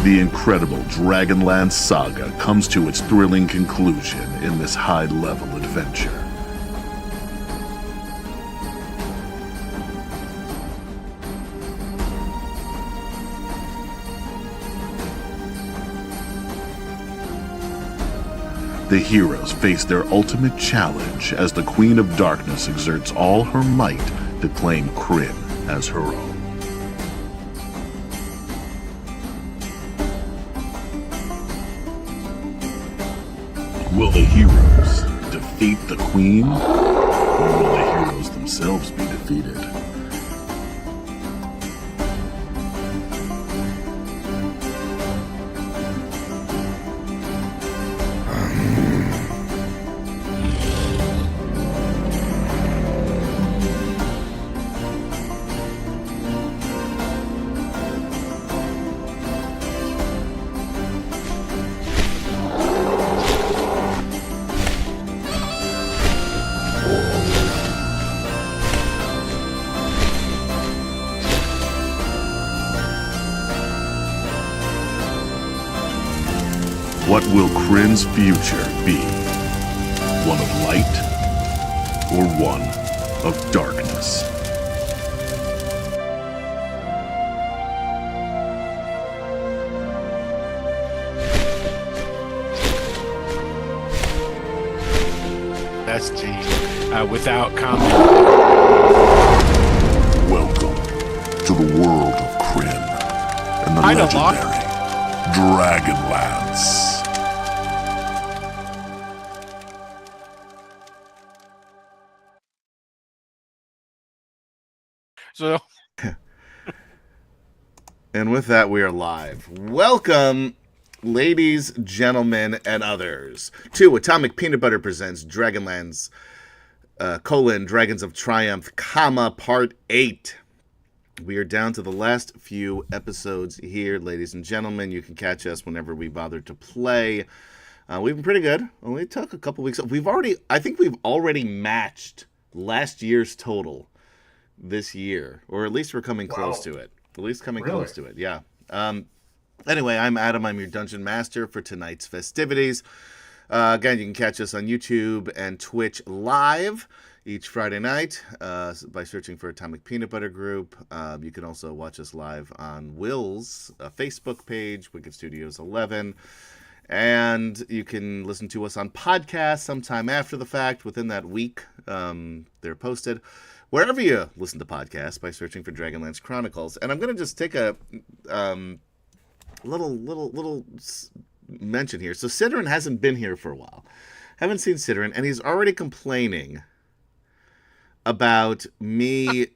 The incredible DragonLance saga comes to its thrilling conclusion in this high-level adventure. The heroes face their ultimate challenge as the Queen of Darkness exerts all her might to claim Kryn as her own. Will the heroes defeat the Queen, or will the heroes themselves be defeated? What will Kryn's future be? One of light or one of darkness? That's G. Without comment. Welcome to the world of Kryn and the legendary DragonLance. So, and with that, we are live. Welcome, ladies, gentlemen, and others, to Atomic Peanut Butter presents DragonLance, Dragons of Triumph, Part 8. We are down to the last few episodes here, ladies and gentlemen. You can catch us whenever we bother to play. We've been pretty good. Only took a couple weeks. I think we've already matched last year's total this year, or at least we're coming close to it. Close to it, yeah. Anyway, I'm Adam. I'm your Dungeon Master for tonight's festivities. Again, you can catch us on YouTube and Twitch live each Friday night by searching for Atomic Peanut Butter Group. You can also watch us live on Will's Facebook page, Wicked Studios 11. And you can listen to us on podcasts sometime after the fact, within that week. They're posted wherever you listen to podcasts by searching for Dragonlance Chronicles. And I'm going to just take a little mention here. So Sidran hasn't been here for a while. Haven't seen Sidran, and he's already complaining about me,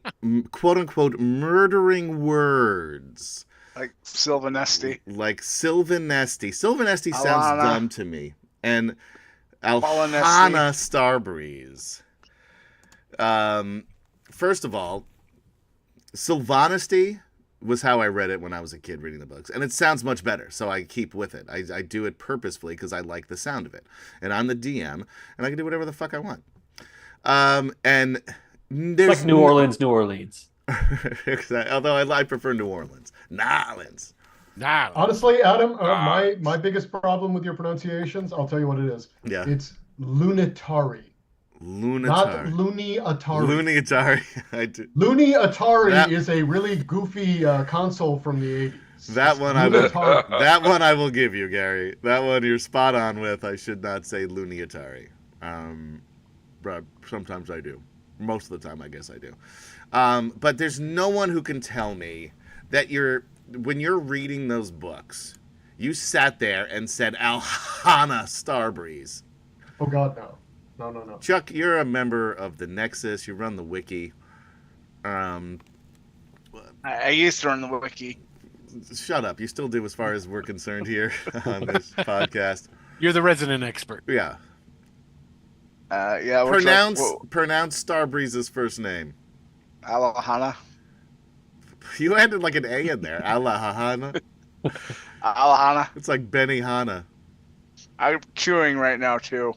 quote-unquote, murdering words. Like Sylvanesti. Sylvanesti sounds dumb to me. And Alhana Starbreeze. First of all, Sylvanesti was how I read it when I was a kid reading the books. And it sounds much better, so I keep with it. I do it purposefully because I like the sound of it. And I'm the DM, and I can do whatever the fuck I want. And there's like New Orleans. Although I prefer New Orleans. Nolans. Honestly, Adam, my biggest problem with your pronunciations, I'll tell you what it is. Yeah. It's Lunatari. Not Looney Atari. Looney Atari. I do. Looney Atari is a really goofy console from the 80s. That one I will give you, Gary. That one you're spot on with. I should not say Looney Atari. But sometimes I do. Most of the time, I guess I do. But there's no one who can tell me that when you're reading those books, you sat there and said Alhana Starbreeze. Oh, God, no. No. Chuck, you're a member of the Nexus. You run the wiki. I used to run the wiki. Shut up. You still do as far as we're concerned here on this podcast. You're the resident expert. Yeah. Yeah. Pronounce Starbreeze's first name. Alhana. You added like an A in there. Alhana. Alhana. It's like Benny Hanna. I'm chewing right now, too.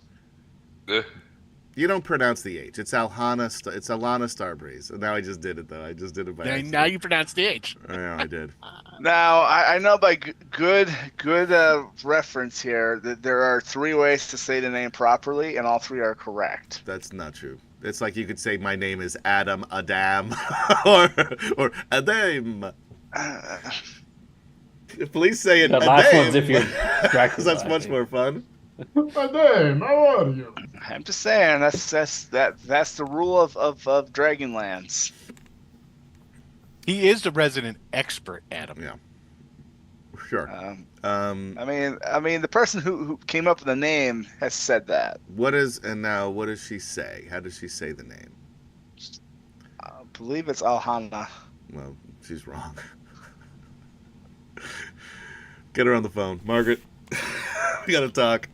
You don't pronounce the H. It's Alhana. It's Alhana Starbreeze. And now I just did it, though. I just did it by accident. Now you pronounce the H. Yeah, I did. Now, I know by good reference here that there are 3 ways to say the name properly, and all 3 are correct. That's not true. It's like you could say my name is Adam Adam or Adam. Please say it. The last one's if you're Because that's much more fun. Adam, how are you? I'm just saying that's the rule of Dragonlance. He is the resident expert, Adam. Yeah. Sure. I mean, the person who came up with the name has said that. What does she say? How does she say the name? I believe it's Alhana. Well, she's wrong. Get her on the phone, Margaret. We gotta talk.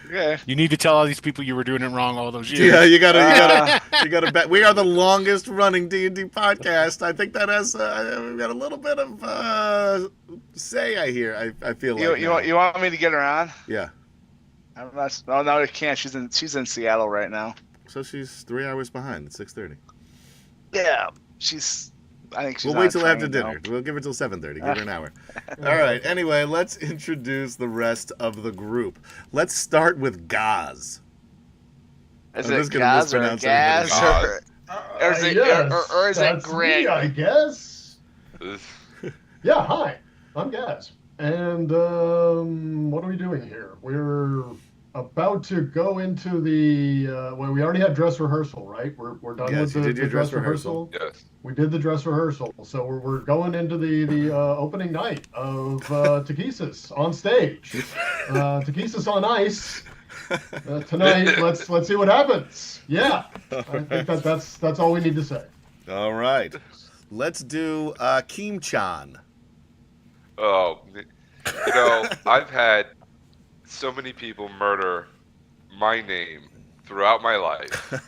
Okay. You need to tell all these people you were doing it wrong all those years. Yeah, you gotta bet. We are the longest running D&D podcast. I think that has we've got a little bit of say. I hear. I feel like you want me to get her on? Yeah. I'm not. Oh no, I can't. She's in Seattle right now. So she's 3 hours behind. It's 6:30. Yeah, I think she's. We'll wait till after dinner. We'll give her till 7:30. Give her an hour. All right. Anyway, let's introduce the rest of the group. Let's start with Gaz. Is I'm it just gonna Gaz or mispronounce Gaz or is it Yes, or is it that's Greg? me, I guess. Yeah, hi. I'm Gaz. And what are we doing here? We're about to go into the well, we already had dress rehearsal, right? We're done Yes, with you the did your dress dress rehearsal. Yes. We did the dress rehearsal, so we're going into the opening night of Takesis on stage. Takesis on ice tonight. Let's see what happens. Yeah, I think that's all we need to say. All right. Let's do Keem-chan. Oh, you know, I've had so many people murder my name throughout my life.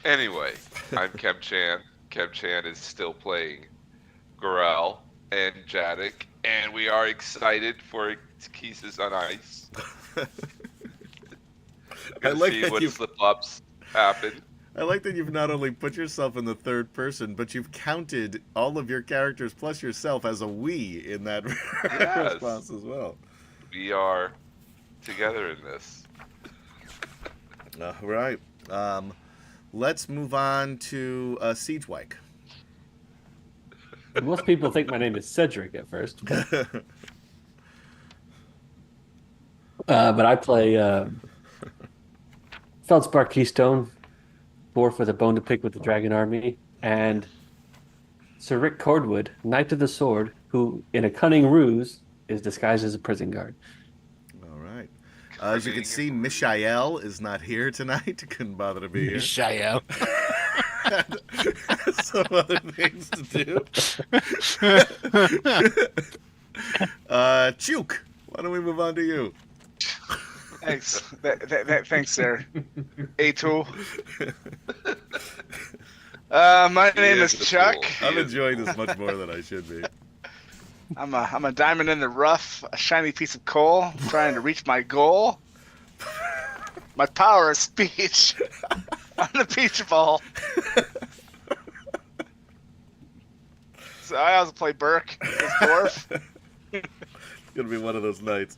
Anyway, I'm Kem-chan. Kem-chan is still playing Gorel and Jadek, and we are excited for Takesis on Ice. I like see that what you've- slip-ups happen. I like that you've not only put yourself in the third person, but you've counted all of your characters plus yourself as a we in that Yes. response as well. We are together in this. All right. Let's move on to Siegewike. Most people think my name is Cedric at first. But I play Feldspar Keystone, Dwarf with a bone to pick with the Dragon Army, and Sir Rick Cordwood, Knight of the Sword, who, in a cunning ruse, is disguised as a prison guard. All right. As you can see, Mishael is not here tonight. Couldn't bother to be here. Mishael. Some other things to do. Chuk, why don't we move on to you? Thanks. Thanks, sir. A2. My name is Chuck. I'm enjoying this much more than I should be. I'm a diamond in the rough, a shiny piece of coal, trying to reach my goal. My power is speech. I'm the peach ball. So I also play Burke, this dwarf. It's gonna be one of those nights.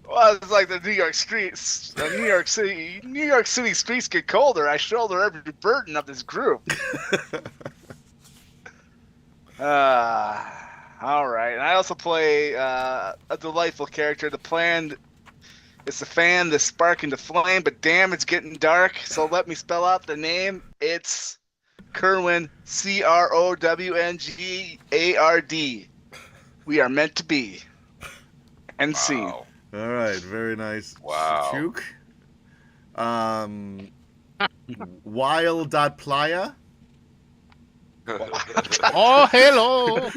Well, it's like the New York streets, the New York City streets get colder. I shoulder every burden of this group. All right. And I also play a delightful character. The plan is to fan the spark into flame, but damn, it's getting dark. So let me spell out the name. It's Kerwin, Crowngard. We are meant to be. End scene. Wow. All right, very nice. Wow. Chuk. Will.Playa. Oh, hello.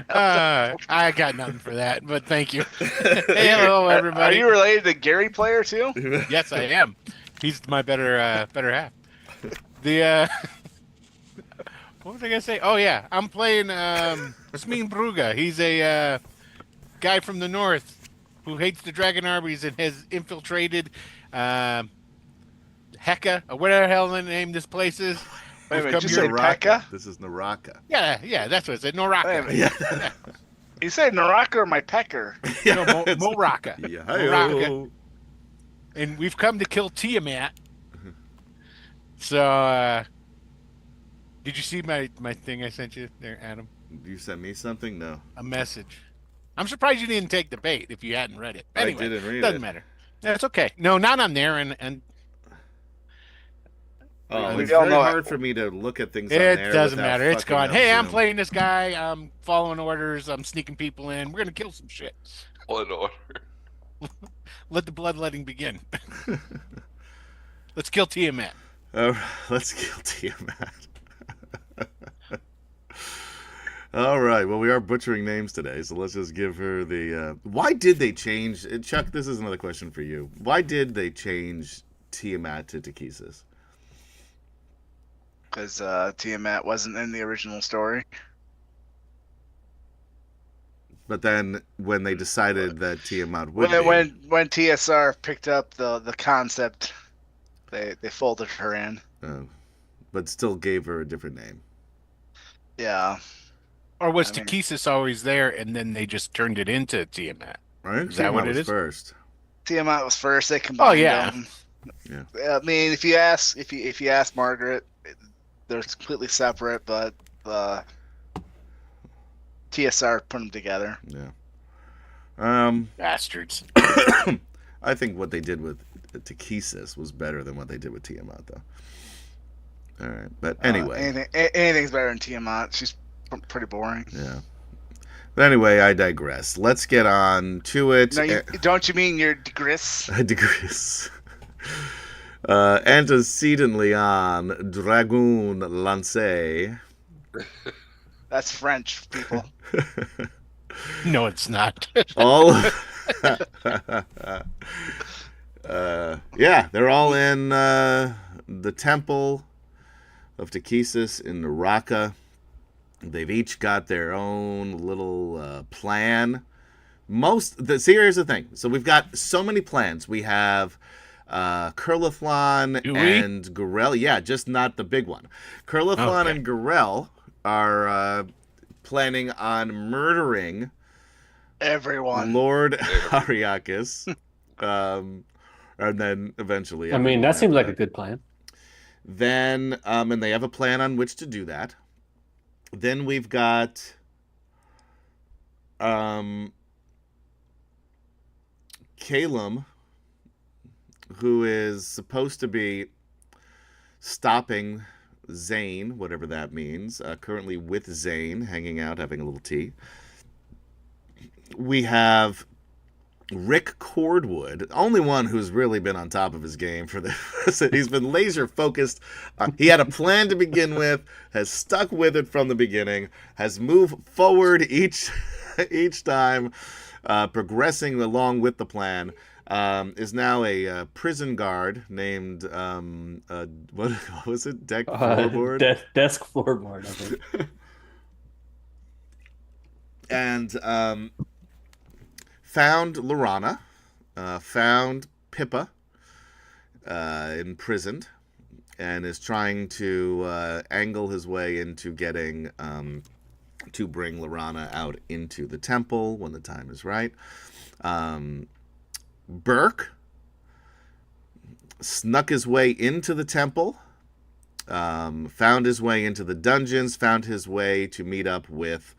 I got nothing for that, but thank you. Hello, Are everybody. you related to Gary Player too? Yes, I am. He's my better half. The what was I gonna say? Oh yeah, I'm playing Smeen Bruga. He's a guy from the north who hates the dragon armies and has infiltrated Heka, or whatever the hell the name this place is. Wait a We've minute, come did you here- say Pekka? This is Naraka. Yeah, that's what it said. Wait a Noraka. minute. Yeah. You say Naraka or my pecker? No, Moraka. Yeah. Moraka. And we've come to kill Tiamat. So, did you see my thing I sent you there, Adam? You sent me something? No. A message. I'm surprised you didn't take the bait if you hadn't read it. Anyway, I didn't read doesn't it. matter. That's okay. No, not on there, and Oh, We it's all very know hard for me to look at things on it there doesn't without matter. It's fucking gone. up Hey, I'm Zoom. playing this guy. I'm following orders. I'm sneaking people in. We're gonna kill some shit. All in order. Let the bloodletting begin. Let's kill Tiamat. Let's kill Tiamat. All right. Well, we are butchering names today, so let's just give her the. Why did they change? Chuck, this is another question for you. Why did they change Tiamat to Takesis? Because Tiamat wasn't in the original story. But then when they decided that Tiamat would When TSR picked up the concept, they folded her in. but still gave her a different name. Yeah. Or was I mean- Takesis always there, and then they just turned it into Tiamat? Right? Is that what Tiamat it was is? First. Tiamat was first. They combined yeah. them. Yeah. I mean, if you ask Margaret, they're completely separate, but TSR put them together. Yeah. Bastards. I think what they did with Takesis was better than what they did with Tiamat, though. All right, but anyway, Anything's better than Tiamat. She's pretty boring. yeah. But anyway, I digress. Let's get on to it. No, don't you mean your digress? I digress. Antecedently on DragonLance. That's French, people. No, it's not. All. Yeah, they're all in the temple of Takesis in Naraka. They've each got their own little plan. See, here's the thing. So we've got so many plans. We have Curlithlon Do we? and Garel. Yeah, just not the big one. Curlithlon Okay. and Garel are planning on murdering Everyone. Lord Ariakis. And then eventually. I mean, that everyone seems like after a good plan. Then, and they have a plan on which to do that. Then we've got, Calum, who is supposed to be stopping Zane, whatever that means, currently with Zane, hanging out, having a little tea. We have Rick Cordwood, only one who's really been on top of his game for this. He's been laser focused. He had a plan to begin with, has stuck with it from the beginning, has moved forward each time, progressing along with the plan. Is now a prison guard named what was it? Deck floorboard. Desk floorboard, I think. And found Lorana, found Pippa imprisoned, and is trying to angle his way into getting to bring Lorana out into the temple when the time is right. Burke snuck his way into the temple, found his way into the dungeons, found his way to meet up with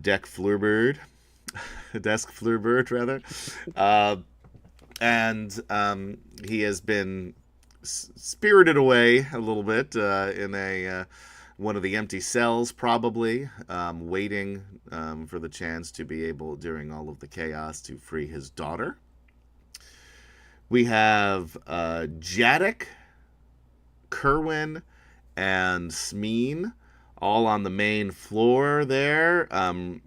Desk Flurbird, rather. And he has been spirited away a little bit in one of the empty cells, probably, waiting for the chance to be able, during all of the chaos, to free his daughter. We have Jadek, Kerwin, and Smeen all on the main floor there,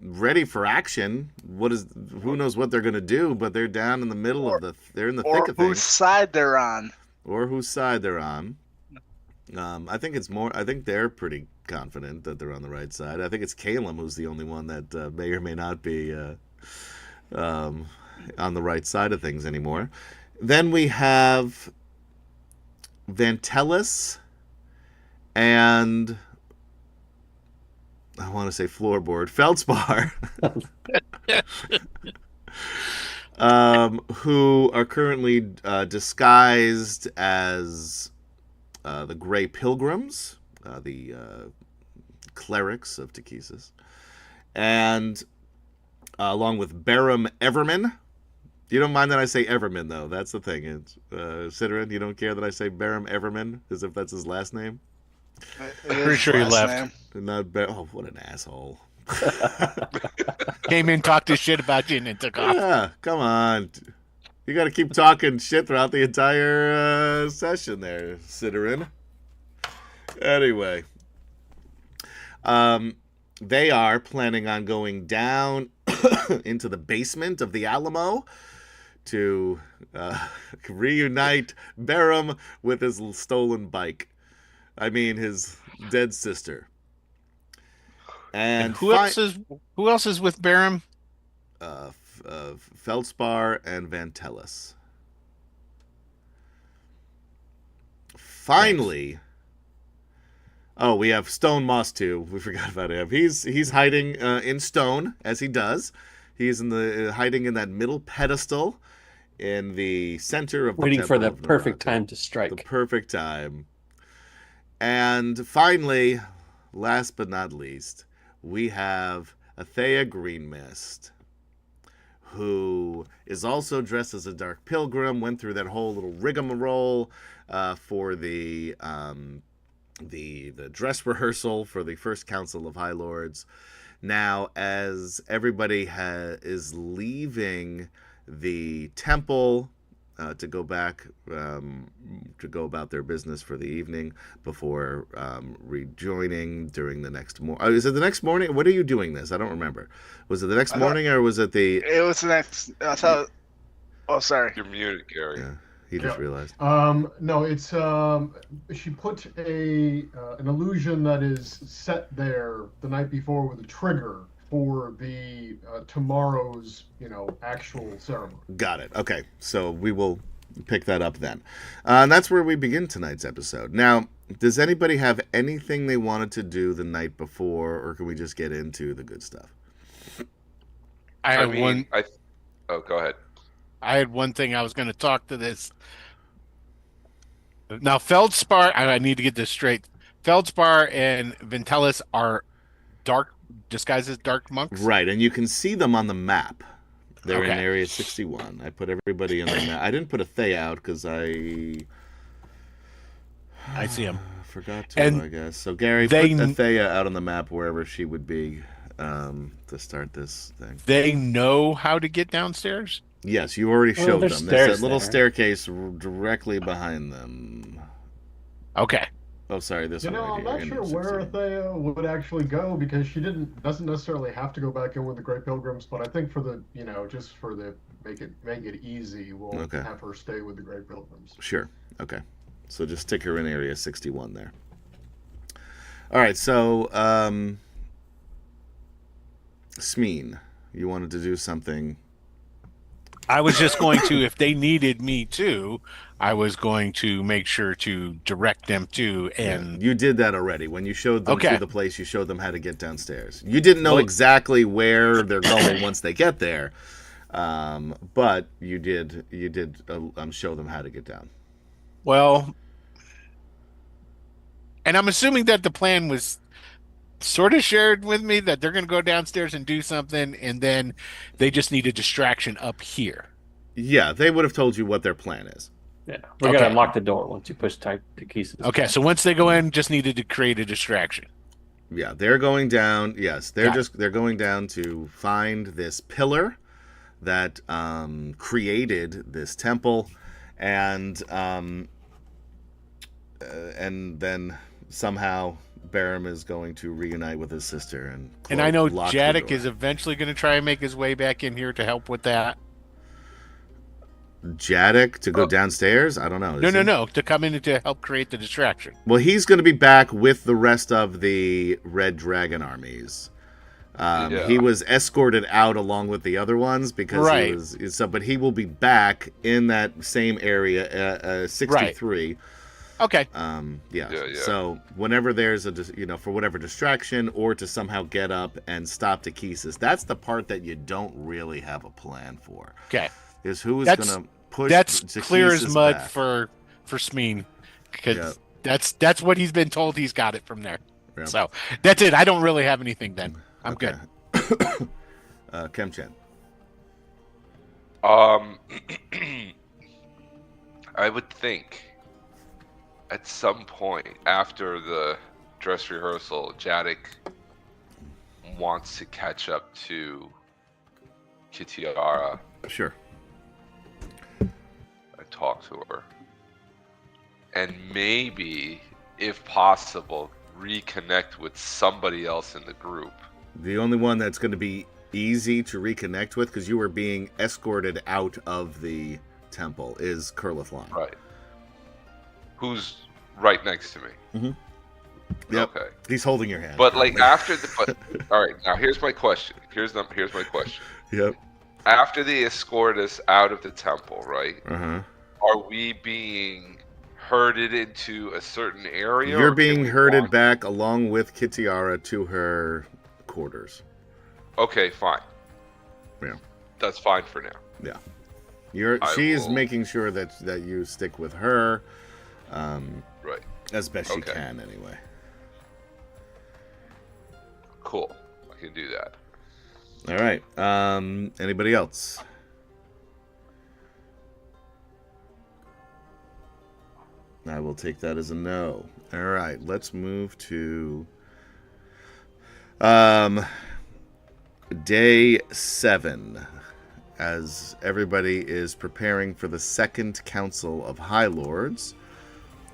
ready for action. Who knows what they're going to do, but they're down in the middle they're in the thick of Or whose things. side they're on. Or whose side they're on. I think they're pretty confident that they're on the right side. I think it's Calum who's the only one that may or may not be on the right side of things anymore. Then we have Vantellus, and I want to say floorboard, Feldspar, who are currently disguised as the Grey Pilgrims, the clerics of Takesis, and along with Barum Everman. You don't mind that I say Everman, though. That's the thing. It's, Ciderin, you don't care that I say Barum Everman, as if that's his last name? Pretty sure he left. Not oh, what an asshole. Came in, talked his shit about you, and then took off. Yeah, come on. You got to keep talking shit throughout the entire session there, Ciderin. Anyway. They are planning on going down into the basement of the Alamo to reunite Barum with his stolen bike. I mean, his dead sister. And who else is with Barum? Feldspar and Vantellus. Finally. Oh, we have Stone Moss too. We forgot about him. He's hiding in stone, as he does. He's hiding in that middle pedestal in the center of the waiting for the Temple of perfect Naraka. time to strike. The perfect time. And finally, last but not least, we have Athea Greenmist, who is also dressed as a dark pilgrim, went through that whole little rigmarole for the dress rehearsal for the first Council of High Lords. Now, as everybody is leaving the temple to go back to go about their business for the evening before rejoining during the next morning. Is it the next morning? What are you doing this? I don't remember. Was it the next morning or was it the... It was the next... I thought... Oh, sorry. You're muted, Gary. Yeah, he just realized. No, it's she put an illusion that is set there the night before with a trigger for the tomorrow's actual ceremony. Got it. Okay, so we will pick that up then. And that's where we begin tonight's episode. Now, does anybody have anything they wanted to do the night before, or can we just get into the good stuff? Oh, go ahead. I had one thing I was going to talk to this. Now, Feldspar, I need to get this straight. Feldspar and Vantellus are disguised as dark monks? Right, and you can see them on the map. They're in Okay. Area 61. I put everybody on the map. I didn't put Athea out because I see them. forgot to, And I guess. So, Gary, put Athea out on the map wherever she would be to start this thing. They know how to get downstairs? Yes, you already showed there's them. There's stairs that little there. staircase directly behind them. Okay. Oh, sorry, this one right I'm here. not in sure Area where 61. Athea would actually go because she doesn't necessarily have to go back in with the Great Pilgrims, but I think for the just for the make it easy, we'll have her stay with the Great Pilgrims. Sure. Okay. So just stick her in Area 61 there. All right. So, Smeen, you wanted to do something. I was just going to, if they needed me to, I was going to make sure to direct them to, and You did that already. When you showed them Okay. to the place, you showed them how to get downstairs. You didn't know exactly where they're going once they get there, but you did show them how to get down. well, and I'm assuming that the plan was sort of shared with me that they're going to go downstairs and do something, and then they just need a distraction up here. Yeah, they would have told you what their plan is. Yeah, we're gonna lock the door once you push tight to Takesis. Okay, so once they go in, just needed to create a distraction. Yeah, they're going down. Yes, they're Got they're going down to find this pillar that created this temple, and then somehow Barum is going to reunite with his sister and I know lock the Jadek door. is eventually going to try and make his way back in here to help with that. Jadek to go downstairs? I don't know. No, to come in to help create the distraction. Well, he's going to be back with the rest of the Red Dragon armies. He was escorted out along with the other ones because but he will be back in that same area, 63. Okay. Yeah. Yeah, yeah. So whenever there's for whatever distraction or to somehow get up and stop Takesis, that's the part that you don't really have a plan for. Okay. Is who is That's going to push that's Takesis clear as mud back. for Smeen, because Yeah. that's what he's been told. He's got it from there. Yeah. So that's it. I don't really have anything then. I'm Okay. good. Kemchen. I would think at some point after the dress rehearsal, Jadek wants to catch up to Kitiara Sure. and talk to her. And maybe, if possible, reconnect with somebody else in the group. The only one that's going to be easy to reconnect with, because you were being escorted out of the temple, is Kurlithlan. Right. Who's right next to me. Mm-hmm. Yep. Okay. He's holding your hand. But like after the all right, now here's my question. Here's my question. Yep. After they escort us out of the temple, right? Uh-huh. Are we being herded into a certain area? You're or can being we herded walk? back along with Kitiara to her quarters. Okay, fine. Yeah. That's fine for now. Yeah. She's will- making sure that you stick with her, Right. as best she Okay. can, anyway. Cool. I can do that. All right. Anybody else? I will take that as a no. All right. Let's move to day 7, as everybody is preparing for the second Council of High Lords.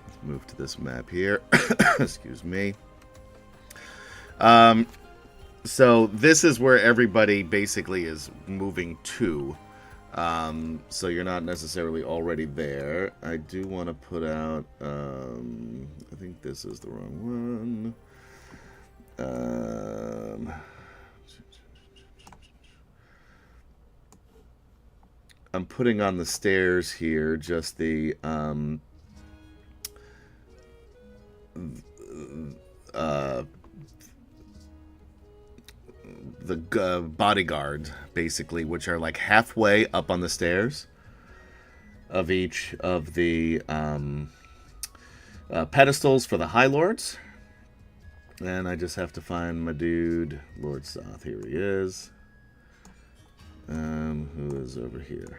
Let's move to this map here. Excuse me. So this is where everybody basically is moving to. So you're not necessarily already there. I do want to put out, I think this is the wrong one. I'm putting on the stairs here just the bodyguard, basically, which are like halfway up on the stairs of each of the pedestals for the High Lords. And I just have to find my dude, Lord Soth. Here he is. Who is over here?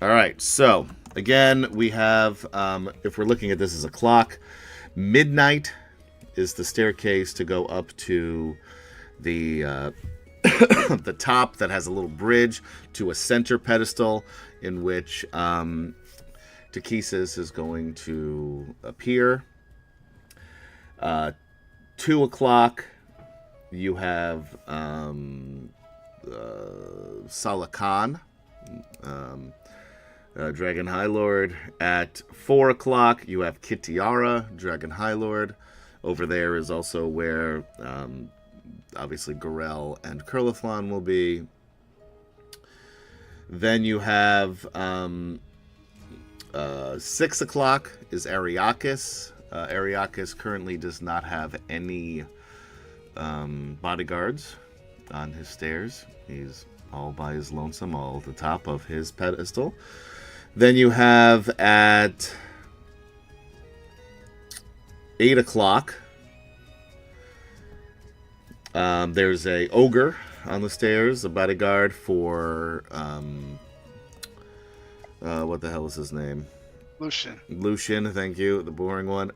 All right, so again, we have, if we're looking at this as a clock, midnight is the staircase to go up to the the top that has a little bridge to a center pedestal in which Takesis is going to appear. 2 o'clock, you have Salah Khan, Dragon High Lord. At 4 o'clock, you have Kitiara, Dragon High Lord. Over there is also where, obviously, Gorel and Kurlithlan will be. Then you have 6 o'clock is Ariakis. Ariakis currently does not have any bodyguards on his stairs. He's all by his lonesome, all at the top of his pedestal. Then you have at 8 o'clock, there's a ogre on the stairs, a bodyguard for what the hell is his name? Lucian, thank you, the boring one.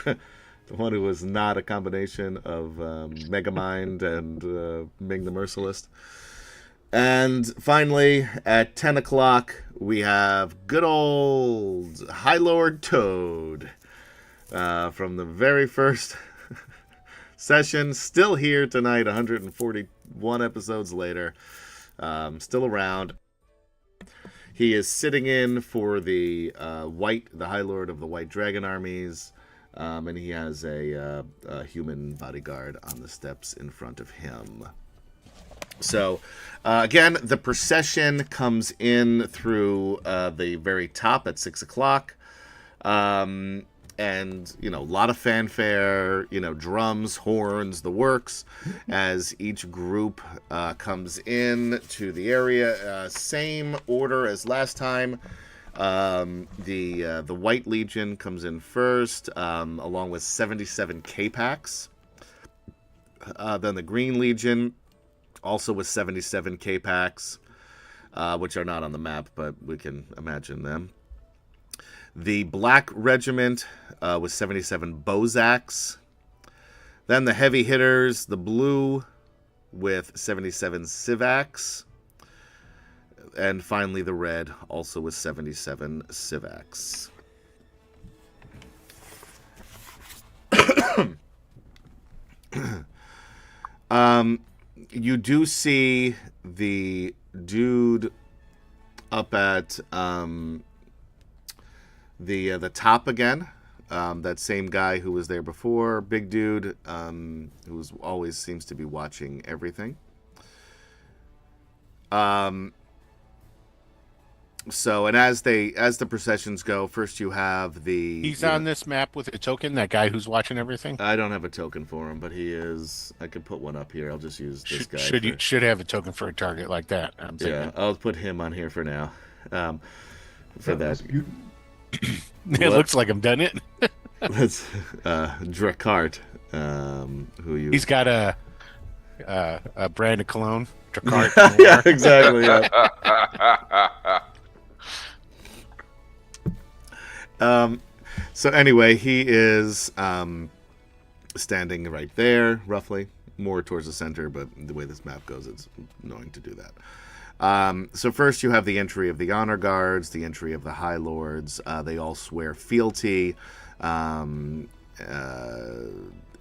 The one who was not a combination of Megamind and Ming the Merciless. And finally, at 10 o'clock, we have good old High Lord Toad from the very first session. Still here tonight, 141 episodes later. Still around. He is sitting in for the High Lord of the White Dragon armies. And he has a human bodyguard on the steps in front of him. So, again, the procession comes in through the very top at 6 o'clock. And, a lot of fanfare, drums, horns, the works, as each group comes in to the area. Same order as last time. The White Legion comes in first, along with 77 K-Packs. Then the Green Legion, also with 77 K-Packs, which are not on the map, but we can imagine them. The Black Regiment with 77 Bozaks. Then the heavy hitters, the Blue with 77 Sivaks. And finally the Red, also with 77 Sivaks. You do see the dude up at the top again. That same guy who was there before, big dude, who always seems to be watching everything. So, and as the processions go, first you have the... He's on this map with a token, that guy who's watching everything? I don't have a token for him, but he is... I could put one up here. I'll just use this guy. Should have a token for a target like that, I'm thinking. Yeah, I'll put him on here for now. For that. It looks like I'm done it. That's Drakart, who you... He's got a brand of cologne. Drakart. Yeah, exactly. Yeah. So anyway, he is standing right there, roughly, more towards the center, but the way this map goes, it's annoying to do that. So first you have the entry of the Honor Guards, the entry of the High Lords. They all swear fealty. And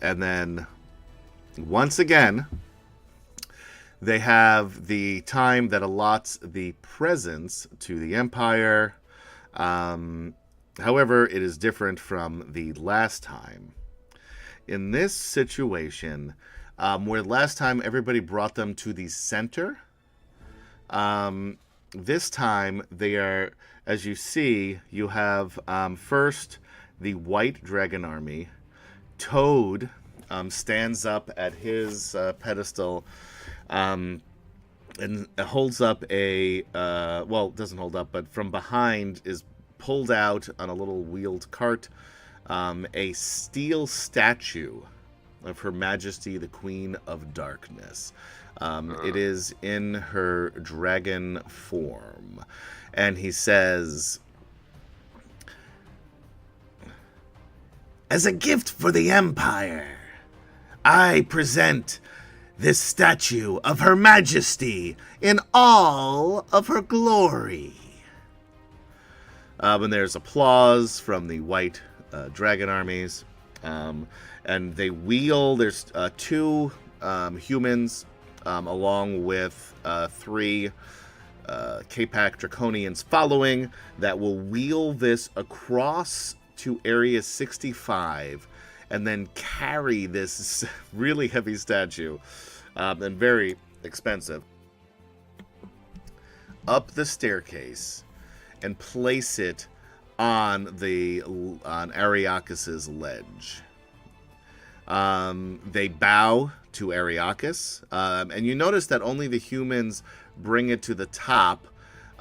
then, once again, they have the time that allots the presence to the Empire. However, it is different from the last time. In this situation, where last time everybody brought them to the center, this time they are, as you see, you have first the White Dragon Army. Toad stands up at his pedestal and holds up a, well, doesn't hold up, but from behind is pulled out on a little wheeled cart, a steel statue of Her Majesty the Queen of Darkness. It is in her dragon form. And he says, "As a gift for the Empire, I present this statue of Her Majesty in all of her glory." And there's applause from the White Dragon armies. And they wheel, there's two humans along with three K-Pack Draconians following that will wheel this across to Area 65 and then carry this really heavy statue, and very expensive, up the staircase and place it on Ariakis's ledge. They bow to Ariakis, and you notice that only the humans bring it to the top.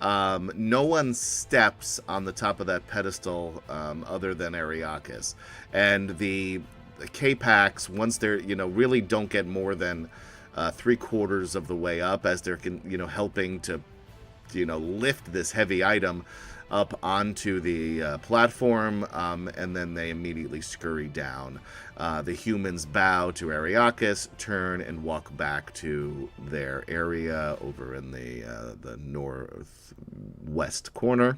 No one steps on the top of that pedestal other than Ariakis. And the K-Packs, once they're, really don't get more than 3/4 of the way up, as they're, helping to, lift this heavy item up onto the platform, and then they immediately scurry down. The humans bow to Ariakis, turn, and walk back to their area over in the northwest corner.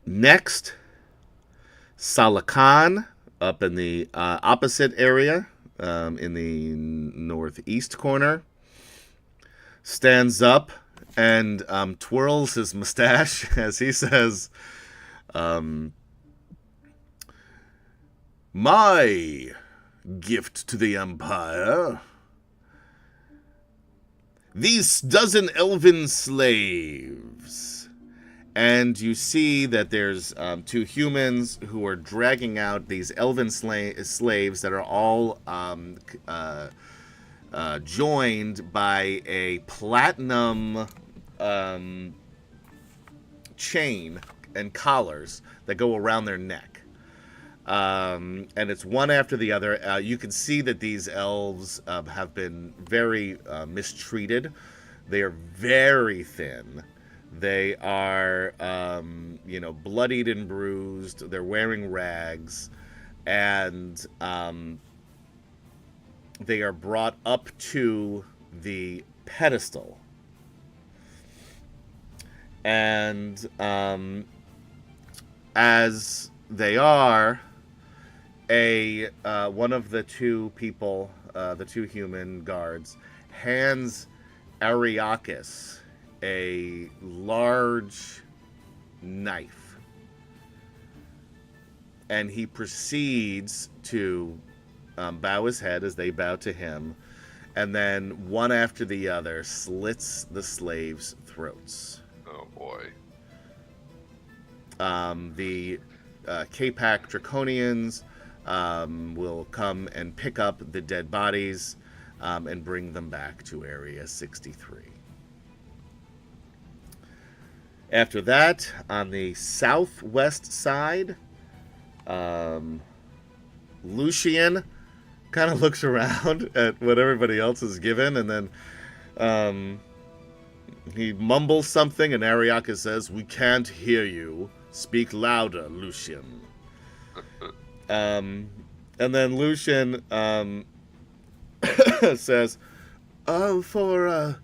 Next, Salakan, up in the opposite area, in the northeast corner, stands up and twirls his mustache as he says, "My gift to the Empire. These dozen elven slaves And you see that there's two humans who are dragging out these elven slaves that are all joined by a platinum chain and collars that go around their neck. And it's one after the other. You can see that these elves have been very mistreated. They are very thin. They are, bloodied and bruised. They're wearing rags. And they are brought up to the pedestal. And as they are, one of the two people, the two human guards, hands Ariakis a large knife, and he proceeds to bow his head as they bow to him, and then one after the other slits the slaves' throats. Oh boy. The K-Pack Draconians will come and pick up the dead bodies and bring them back to Area 63. After that, on the southwest side, Lucian kind of looks around at what everybody else is given, and then he mumbles something, and Ariaka says, "We can't hear you. Speak louder, Lucian." And then Lucian says, "For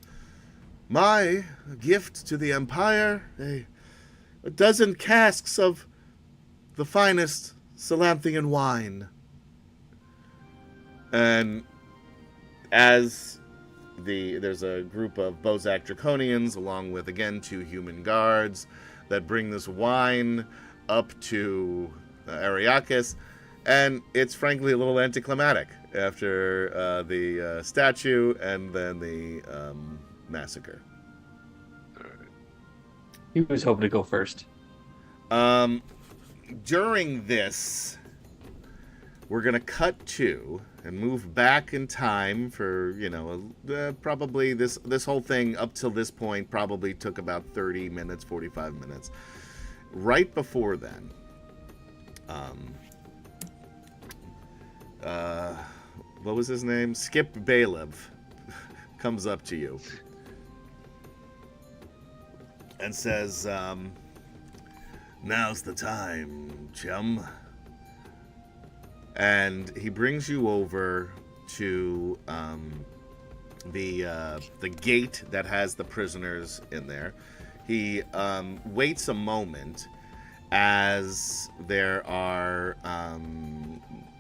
my gift to the Empire, a dozen casks of the finest Salanthian wine." And as there's a group of Bozak Draconians, along with, again, two human guards, that bring this wine up to Ariakis, and it's frankly a little anticlimactic after the statue and then the massacre. He was hoping to go first. During this, we're going to cut to and move back in time for, probably this whole thing up till this point probably took about 30 minutes, 45 minutes. Right before then, what was his name? Skip Bailiff comes up to you and says, "Now's the time, chum." And he brings you over to the gate that has the prisoners in there. He waits a moment as there are...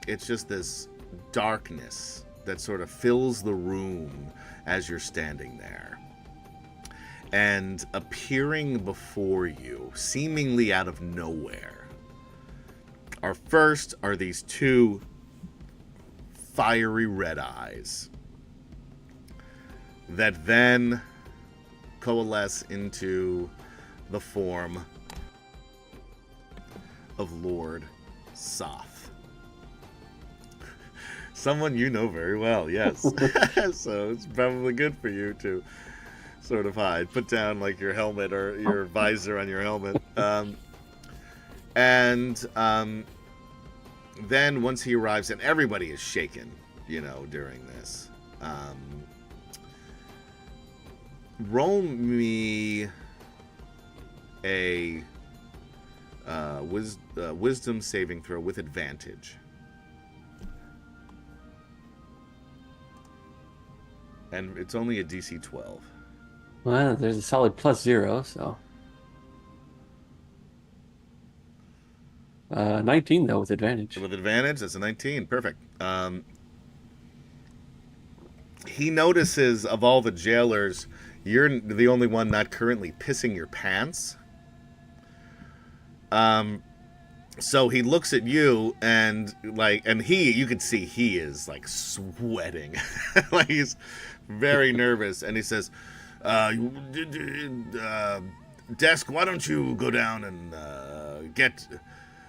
it's just this darkness that sort of fills the room as you're standing there. And appearing before you, seemingly out of nowhere, are these two fiery red eyes that then coalesce into the form of Lord Soth. Someone you know very well, yes. So it's probably good for you to sort of hide. Put down like your helmet or your visor on your helmet. Then once he arrives, and everybody is shaken, during this. Roll me a wisdom saving throw with advantage. And it's only a DC 12. Well, there's a solid +0, so. 19, though, with advantage. With advantage, that's a 19. Perfect. He notices, of all the jailers, you're the only one not currently pissing your pants. So he looks at you and you can see he is like sweating. Like he's very nervous, and he says, Desk, why don't you go down and get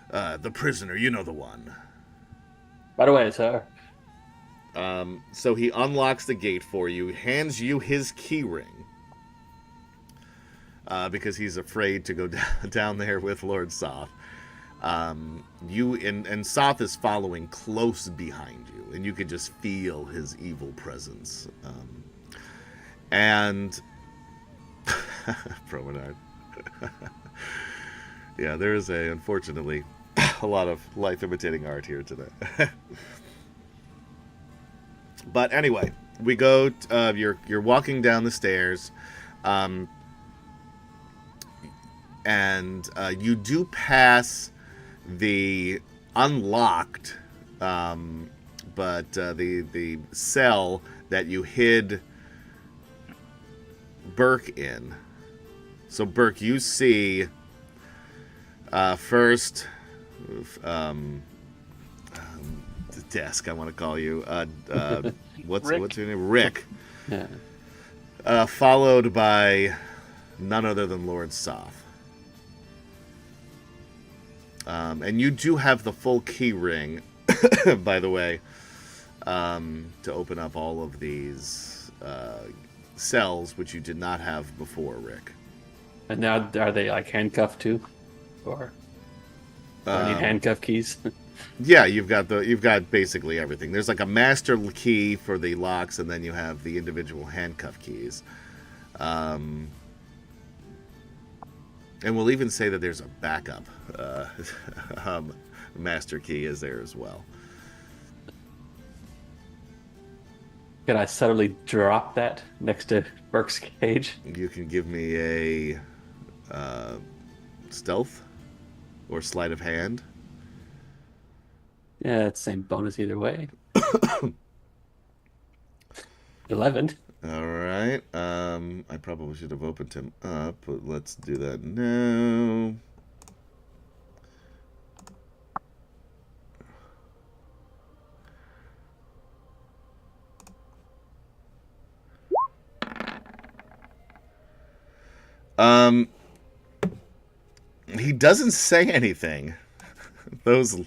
the prisoner? You know the one. Right away, sir. So he unlocks the gate for you, hands you his key ring, because he's afraid to go down there with Lord Soth. And Soth is following close behind you, and you can just feel his evil presence. And Promenade. Yeah, there is unfortunately a lot of life imitating art here today. But anyway, we go. You're walking down the stairs, and you do pass the unlocked, but the cell that you hid Burke in. So Burke, you see first. Desk, I want to call you. What's your name? Rick. Yeah. Followed by none other than Lord Soth. And you do have the full key ring, by the way, to open up all of these cells, which you did not have before, Rick. And now, are they like handcuffed too, or any handcuff keys? Yeah, you've got basically everything. There's like a master key for the locks, and then you have the individual handcuff keys. And we'll even say that there's a backup master key is there as well. Can I subtly drop that next to Burke's cage? You can give me a stealth or sleight of hand. Yeah, it's same bonus either way. 11. All right. I probably should have opened him up, but let's do that now. He doesn't say anything. Those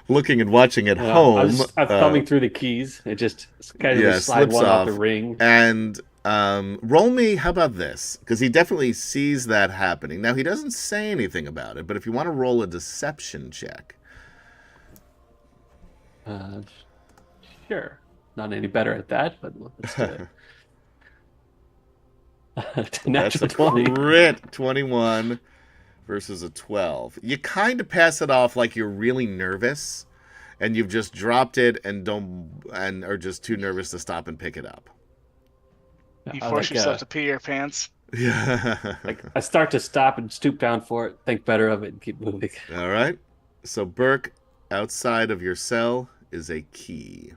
looking and watching at home. I'm thumbing through the keys. It just kind of slide one off the ring. And roll me, how about this? Because he definitely sees that happening. Now, he doesn't say anything about it, but if you want to roll a deception check. Sure. Not any better at that, but let's do it. That's a 20. crit, 21 versus a 12. You kind of pass it off like you're really nervous, and you've just dropped it and are just too nervous to stop and pick it up. You force yourself to pee your pants. Yeah. Like I start to stop and stoop down for it, think better of it, and keep moving. All right. So Burke, outside of your cell is a key.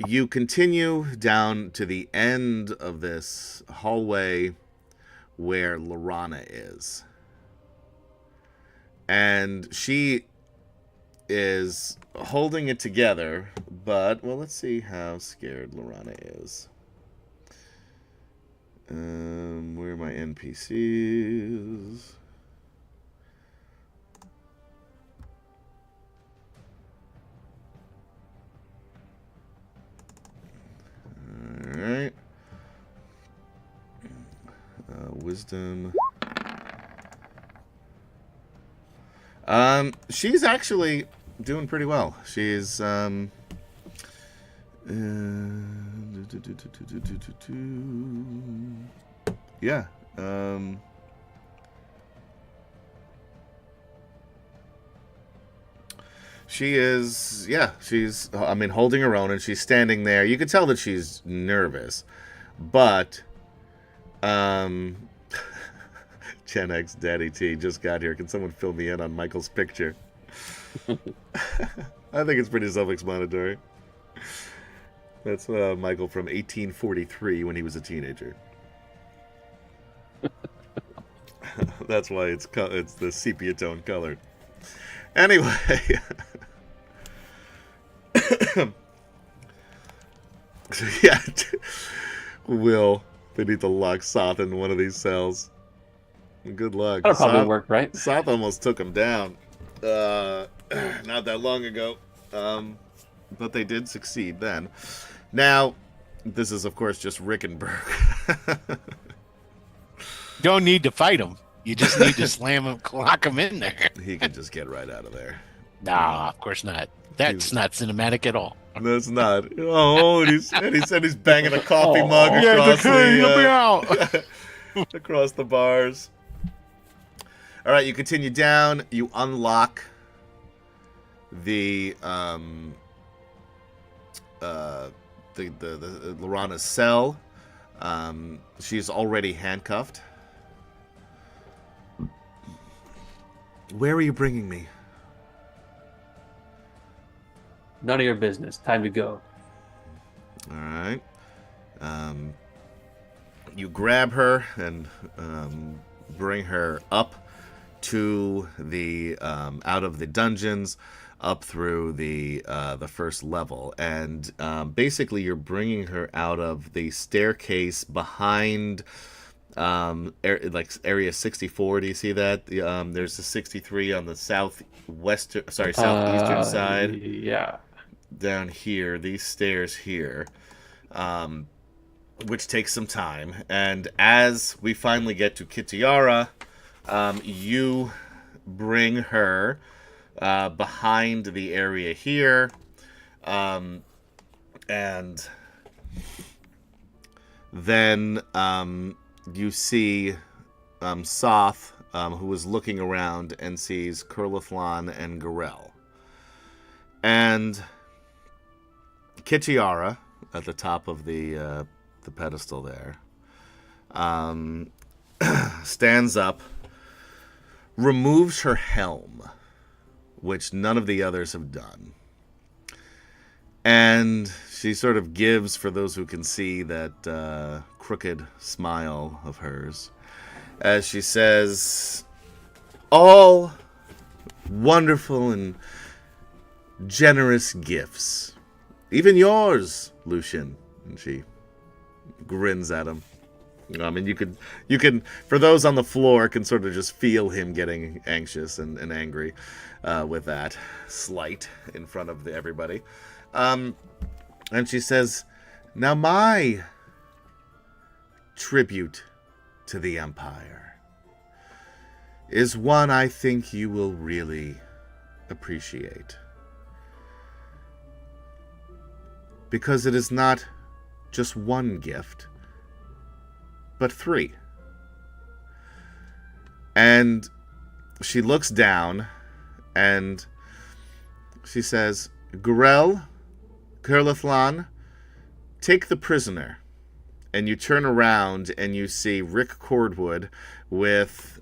You continue down to the end of this hallway where Lorana is. And she is holding it together, but, well, let's see how scared Lorana is. Where are my NPCs? Alright. Wisdom. She's actually doing pretty well. She's yeah. She is, yeah, she's, I mean, holding her own, and she's standing there. You can tell that she's nervous, but, Gen X Daddy T just got here. Can someone fill me in on Michael's picture? I think it's pretty self-explanatory. That's Michael from 1843 when he was a teenager. That's why it's the sepia tone colored. Anyway, yeah, Will, We need to lock Soth in one of these cells. Good luck. That'll probably work, right? Soth almost took him down not that long ago. But they did succeed then. Now, this is, of course, just Rickenberg. Don't need to fight him. You just need to slam him, lock him in there. He can just get right out of there. Nah, of course not. That's not cinematic at all. That's not. Oh, and he said he's banging a coffee mug Yeah, across let me out. across the bars. All right, you continue down. You unlock the Lorana's cell. She's already handcuffed. Where are you bringing me? None of your business. Time to go. All right. You grab her and bring her up to the out of the dungeons, up through the first level, and basically you're bringing her out of the staircase behind area 64. Do you see that? There's a 63 on the southeastern side. Yeah. Down here, these stairs here, which takes some time. And as we finally get to Kitiara, you bring her behind the area here, and then you see Soth, who is looking around and sees Kurlithlan and Garel. And Kitiara, at the top of the pedestal there, stands up, removes her helm, which none of the others have done. And she sort of gives, for those who can see, that crooked smile of hers, as she says, "All wonderful and generous gifts. Even yours, Lucian." And she grins at him. And you can, for those on the floor, can sort of just feel him getting anxious and angry with that slight in front of everybody. And she says, "Now my tribute to the Empire is one I think you will really appreciate. Because it is not just one gift, but 3. And she looks down and she says, "Garel, Kurlithlan, take the prisoner." And you turn around and you see Rick Cordwood with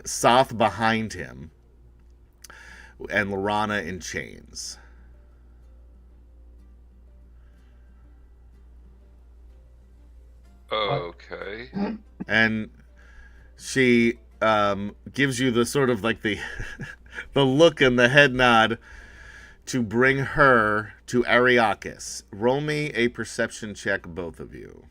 Soth behind him and Lorana in chains. Okay. And she gives you the sort of like the the look and the head nod to bring her to Ariakis. Roll me a perception check, both of you.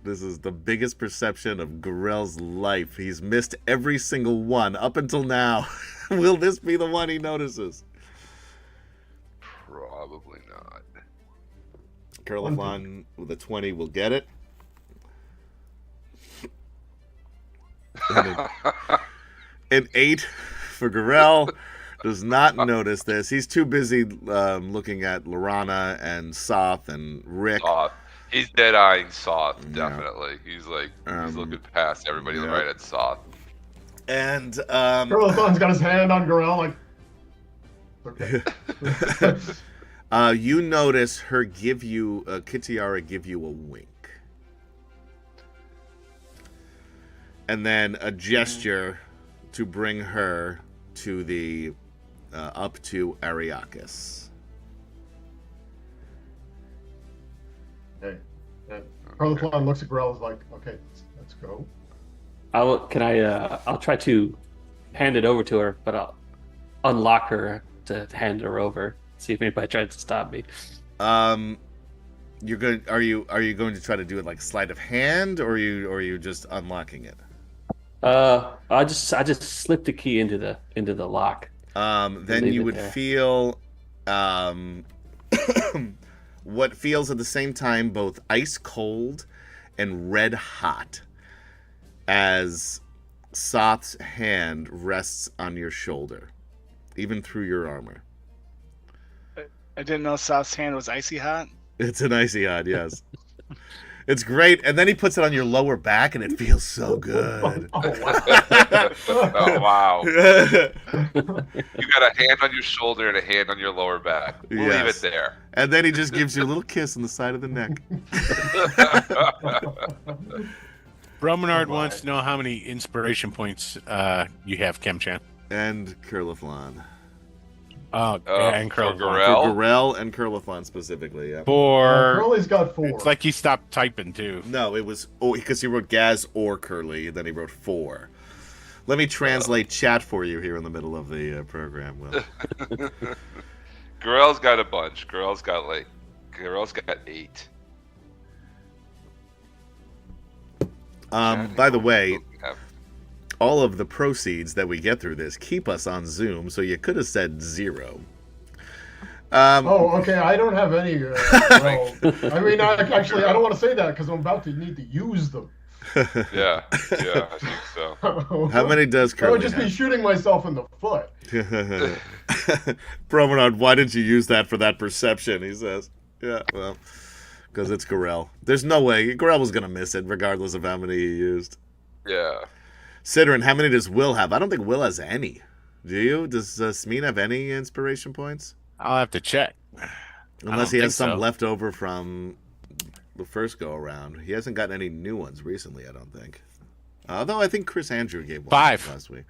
This is the biggest perception of Garel's life. He's missed every single one up until now. Will this be the one he notices? Probably not. Kurlithlan with a 20 will get it. An 8 for Garel. Does not notice this. He's too busy looking at Lorana and Soth and Rick. He's dead-eyeing Soth, definitely. He's like, he's looking past everybody right at Soth. And Kurlithlan's got his hand on Garel, like, okay. you notice her give you, Kitiara give you a wink. And then a gesture to bring her to the, up to Ariakis. Okay. And Kurlithlan looks at Garel, is like, okay, let's go. I'll try to hand it over to her, but I'll unlock her to hand her over. See if anybody tries to stop me. You're going. Are you going to try to do it like sleight of hand, or are you just unlocking it? I just slip the key into the lock. Then leave you it would there. feel um, what feels at the same time both ice cold and red hot as Soth's hand rests on your shoulder, even through your armor. I didn't know South's hand was icy hot. It's an icy hot, yes. It's great, and then he puts it on your lower back, and it feels so good. Oh, wow. Oh wow! Yes. You got a hand on your shoulder and a hand on your lower back. We'll leave it there. And then he just gives you a little kiss on the side of the neck. Bromenard wants to know how many inspiration points you have, Kemchan. And Curliflon. Oh, yeah, and for Curlifon. Gorel? For Gorel and Curlifon specifically, yeah. Curly's got 4. It's like he stopped typing too. No, it was because he wrote Gaz or Curly, and then he wrote 4. Let me translate chat for you here in the middle of the program. Will. Gorel's got a bunch. Gorel's got 8. By the way, all of the proceeds that we get through this keep us on Zoom, so you could have said 0. Okay. I don't have any. Well, I mean, actually, I don't want to say that because I'm about to need to use them. Yeah, I think so. How many does I Curly would just be have? shooting myself in the foot. Promenade, why did you use that for that perception? He says. Yeah, well, because it's Gorel. There's no way. Gorel was going to miss it, regardless of how many he used. Yeah. Sidran, how many does Will have? I don't think Will has any. Do you? Does Smeen have any inspiration points? I'll have to check. Unless don't he has think some so. left over from the first go around. He hasn't gotten any new ones recently, I don't think. Although I think Chris Andrew gave one 5 last week.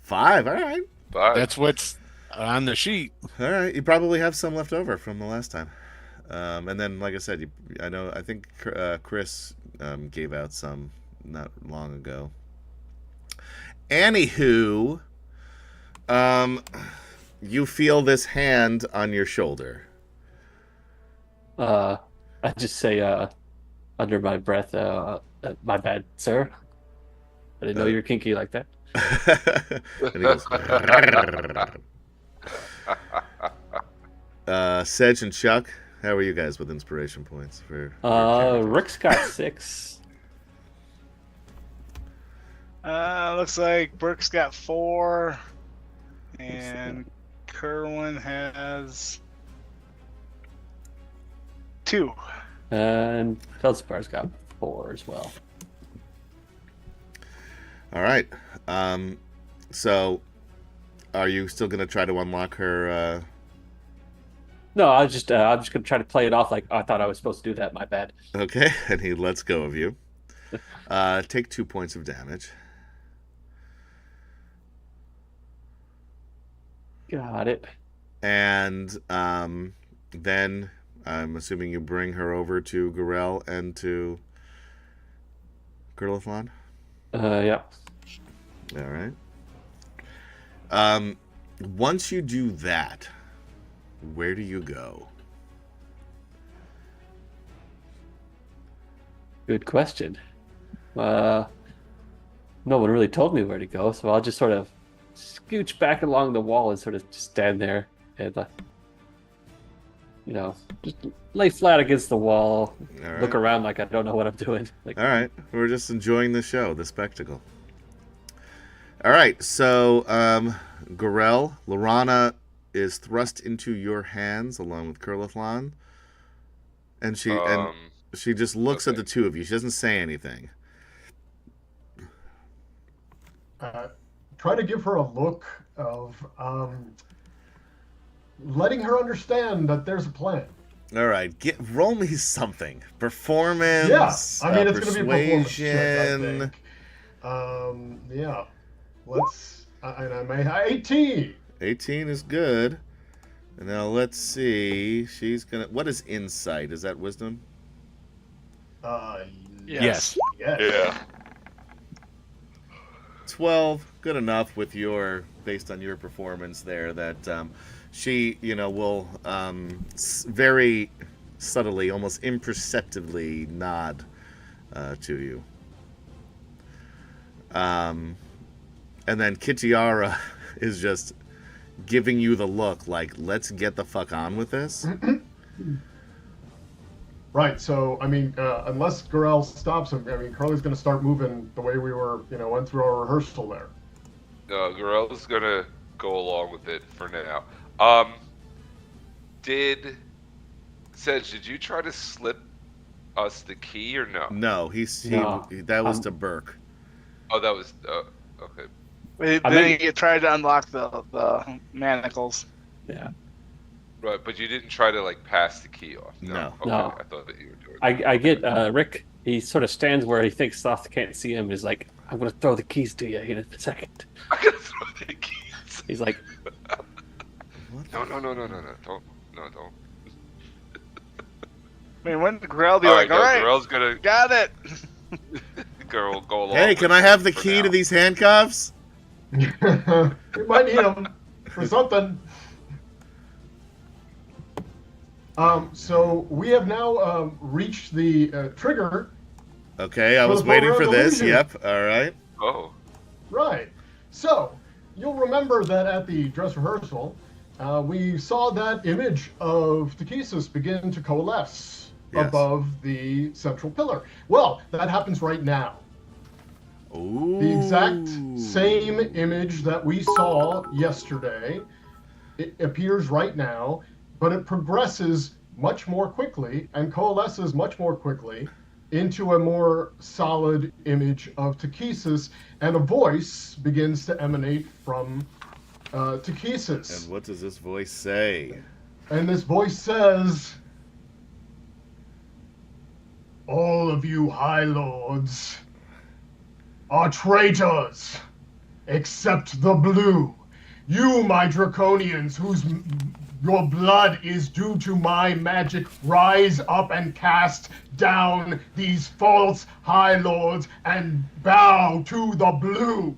5, all right. But That's what's on the sheet. All right, you probably have some left over from the last time. And then, like I said, I think Chris gave out some not long ago. Anywho, you feel this hand on your shoulder. I just say under my breath, my bad, sir. I didn't know you were kinky like that. And he goes, Sedge and Chuck, how are you guys with inspiration points for? Rick's got 6. Looks like Burke's got 4, and Kerwin has 2. And Feldspar's got 4 as well. All right. So, are you still gonna try to unlock her? No, I'm just gonna try to play it off like I thought I was supposed to do that. My bad. Okay, and he lets go of you. Take 2 points of damage. Got it. And then I'm assuming you bring her over to Gorel and to Curlifon. Yeah. All right. Once you do that, where do you go? Good question. No one really told me where to go, so I'll just sort of scooch back along the wall and sort of just stand there and, just lay flat against the wall, All right. look around like I don't know what I'm doing. Like, All right. We're just enjoying the show, the spectacle. All right. So, Gorel, Lorana is thrust into your hands along with Curliflon. And she just looks at the two of you. She doesn't say anything. Try to give her a look of letting her understand that there's a plan. All right, roll me something. Performance. Yeah, I mean it's going to be a performance persuasion. check, I think. Yeah, let's. And I may 18. 18 is good. And now let's see. She's gonna. What is insight? Is that wisdom? Yes. Yes. yeah. 12, good enough with based on your performance there, that she, will very subtly, almost imperceptibly nod to you. And then Kitiara is just giving you the look like, let's get the fuck on with this. Right. So, I mean, unless Gorell stops him, I mean, Curly's going to start moving the way we were, went through our rehearsal there. Gorell's gonna go along with it for now. Did you try to slip us the key or no? No, No. that was to Burke. Oh, that was okay. Then he tried to unlock the manacles. Yeah. Right, but you didn't try to like pass the key off. No. Okay, No. I thought that you were doing that. I get Rick. He sort of stands where he thinks Soft can't see him. And is like, I'm gonna throw the keys to you in a second. I'm gonna throw the keys. He's like, No, don't. I mean, when did Gorell be All like, right, all right, Gorell's gonna got it. go along. Hey, can I have the for key now. to these handcuffs? We might need them for something. So we have now reached the trigger. Okay, I For was the waiting photo for this. illusion. Yep, all right. Oh, Right. So you'll remember that at the dress rehearsal, we saw that image of Takesis begin to coalesce Yes. above the central pillar. Well, that happens right now. Ooh. The exact same image that we saw yesterday, it appears right now, but it progresses much more quickly and coalesces much more quickly into a more solid image of Takesis, and a voice begins to emanate from Takesis. And what does this voice say? And this voice says, all of you High Lords are traitors, except the blue. You, my Draconians, your blood is due to my magic, rise up and cast down these false High Lords and bow to the blue.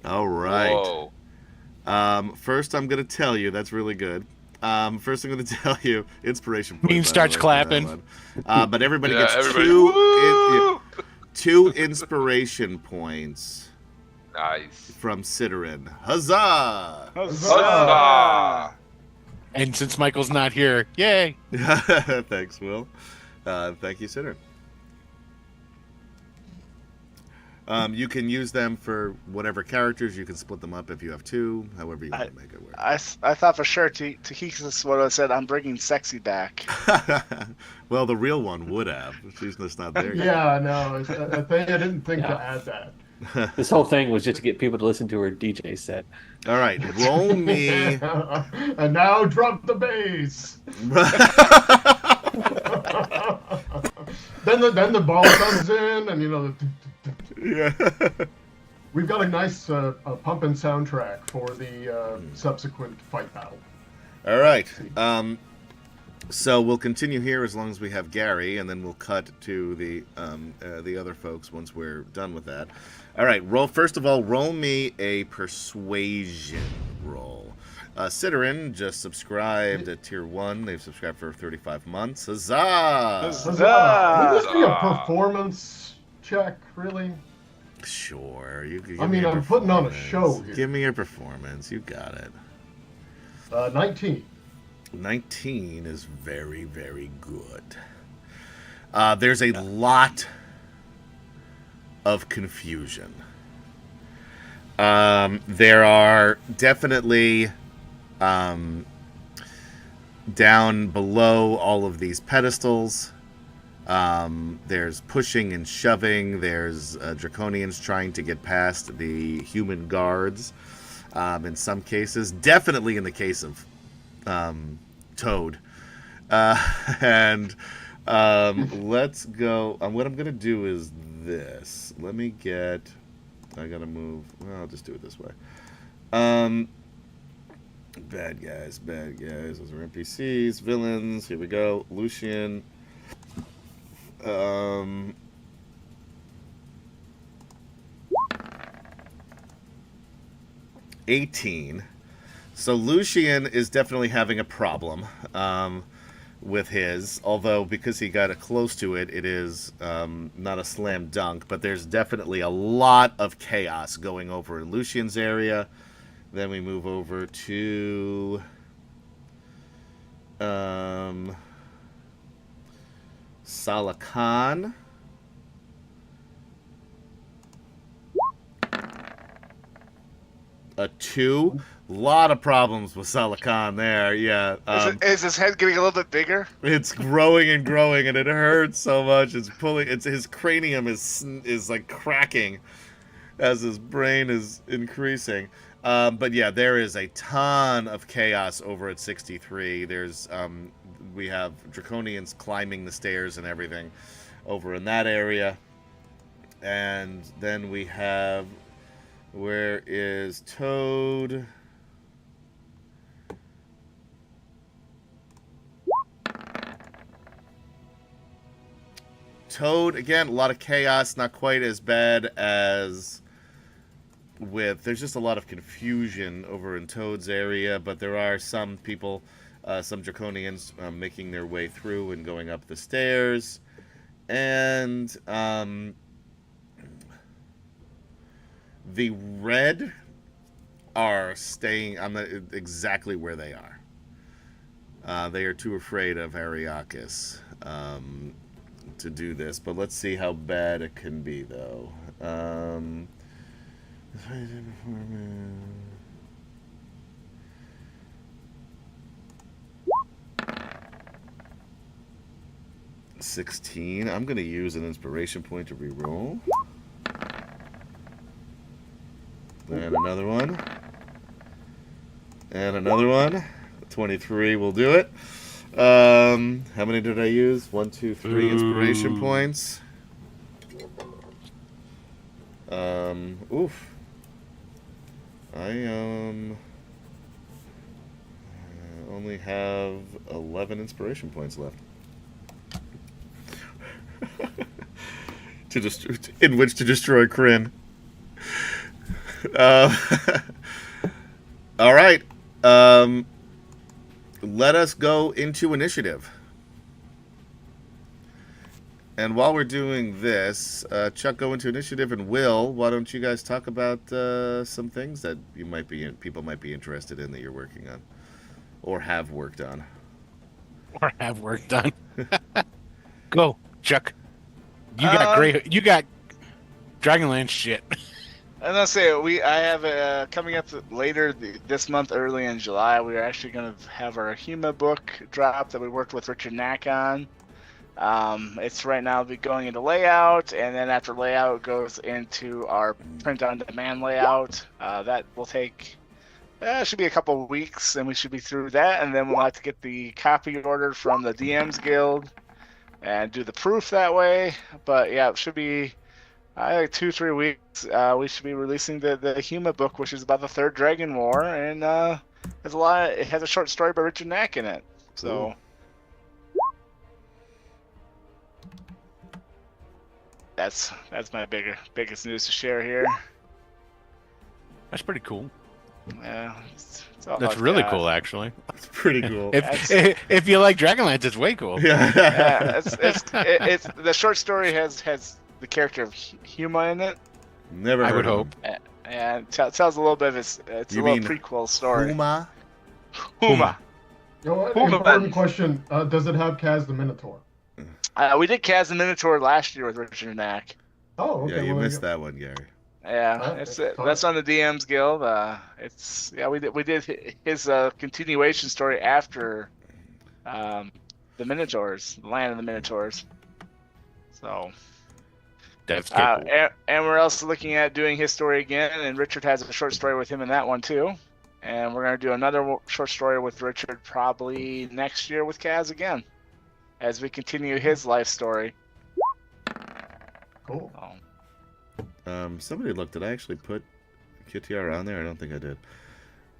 All right. whoa. First, I'm going to tell you, that's really good. First, I'm going to tell you, inspiration point. Bean by the starts way, for clapping. that one. But everybody Yeah, gets everybody. two, Woo! two inspiration points Nice. from Sidorin. Huzzah! Huzzah! And since Michael's not here, yay! Thanks, Will. Thank you, Sidorin. You can use them for whatever characters. You can split them up if you have two, however you want to make it work. I thought for sure Takesis would have said, I'm bringing sexy back. Well, the real one would have. She's just not there yet. Yeah, no, I didn't think to Yeah. add that. this whole thing was just to get people to listen to her DJ set. All right, roll me. And now drop the bass. then the ball comes in, and Yeah. we've got a nice pumping soundtrack for the subsequent fight battle. All right. So we'll continue here as long as we have Gary, and then we'll cut to the other folks once we're done with that. All right. First of all, roll me a persuasion roll. Sidorin just subscribed at tier 1. They've subscribed for 35 months. Huzzah! Would this be a performance check, really? Sure. You can I mean, I'm putting on a show here. Give me your performance. You got it. 19. 19 is very, very good. There's a lot of confusion. There are definitely down below all of these pedestals. There's pushing and shoving. There's Draconians trying to get past the human guards. In some cases, definitely in the case of Toad. And let's go. What I'm going to do is this. Let me get. I got to move. Well, I'll just do it this way. Bad guys. Those are NPCs. Villains. Here we go. Lucian. 18. So Lucian is definitely having a problem. with his, although because he got close to it, it is not a slam dunk, but there's definitely a lot of chaos going over in Lucian's area. Then we move over to Salakan. A 2. Lot of problems with Salakan there. Yeah. Is his head getting a little bit bigger? It's growing and growing, and it hurts so much. It's pulling. It's his cranium is like cracking as his brain is increasing. But yeah, there is a ton of chaos over at 63. There's we have Draconians climbing the stairs and everything over in that area, and then we have, where is Toad? Toad, again, a lot of chaos, not quite as bad as with... There's just a lot of confusion over in Toad's area, but there are some people, some Draconians, making their way through and going up the stairs. And the red are staying on exactly where they are. They are too afraid of Ariakis to do this, but let's see how bad it can be, though. 16. I'm going to use an inspiration point to reroll. And another one. And another one. 23 will do it. How many did I use? 1, 2, 3 inspiration points. Oof. I only have 11 inspiration points left. In which to destroy Kryn. All right. Let us go into initiative. And while we're doing this, Chuck, go into initiative, and Will, why don't you guys talk about some things that people might be interested in that you're working on, or have worked on, Go, Chuck. You got Dragonlance shit. I'm gonna say I have coming up later this month, early in July. We're actually gonna have our Huma book drop that we worked with Richard Knack on. It's right now going into layout, and then after layout it goes into our print on demand layout. That will take should be a couple of weeks, and we should be through that, and then we'll have to get the copy ordered from the DMs Guild and do the proof that way. But yeah, it should be like 2-3 weeks. We should be releasing the Huma book, which is about the Third Dragon War, and it has a short story by Richard Knack in it. So. Ooh. That's my biggest news to share here. That's pretty cool. Yeah, That's really cool, actually. It's pretty cool. If you like Dragonlance, it's way cool. Yeah, it's the short story has the character of Huma in it. Never heard I would of hope. him. And tells a little bit of it's a little prequel story. Huma? Huma. Important question. Does it have Kaz the Minotaur? We did Kaz the Minotaur last year with Richard Knack. Oh, okay. Yeah, you missed that one, Gary. Yeah, that's on the DMs Guild. We did his continuation story after the Minotaurs, the Land of the Minotaurs. So That's cool. and we're also looking at doing his story again, and Richard has a short story with him in that one too. And we're gonna do another short story with Richard probably next year with Kaz again, as we continue his life story. Cool. Somebody looked. Did I actually put QTR on there? I don't think I did.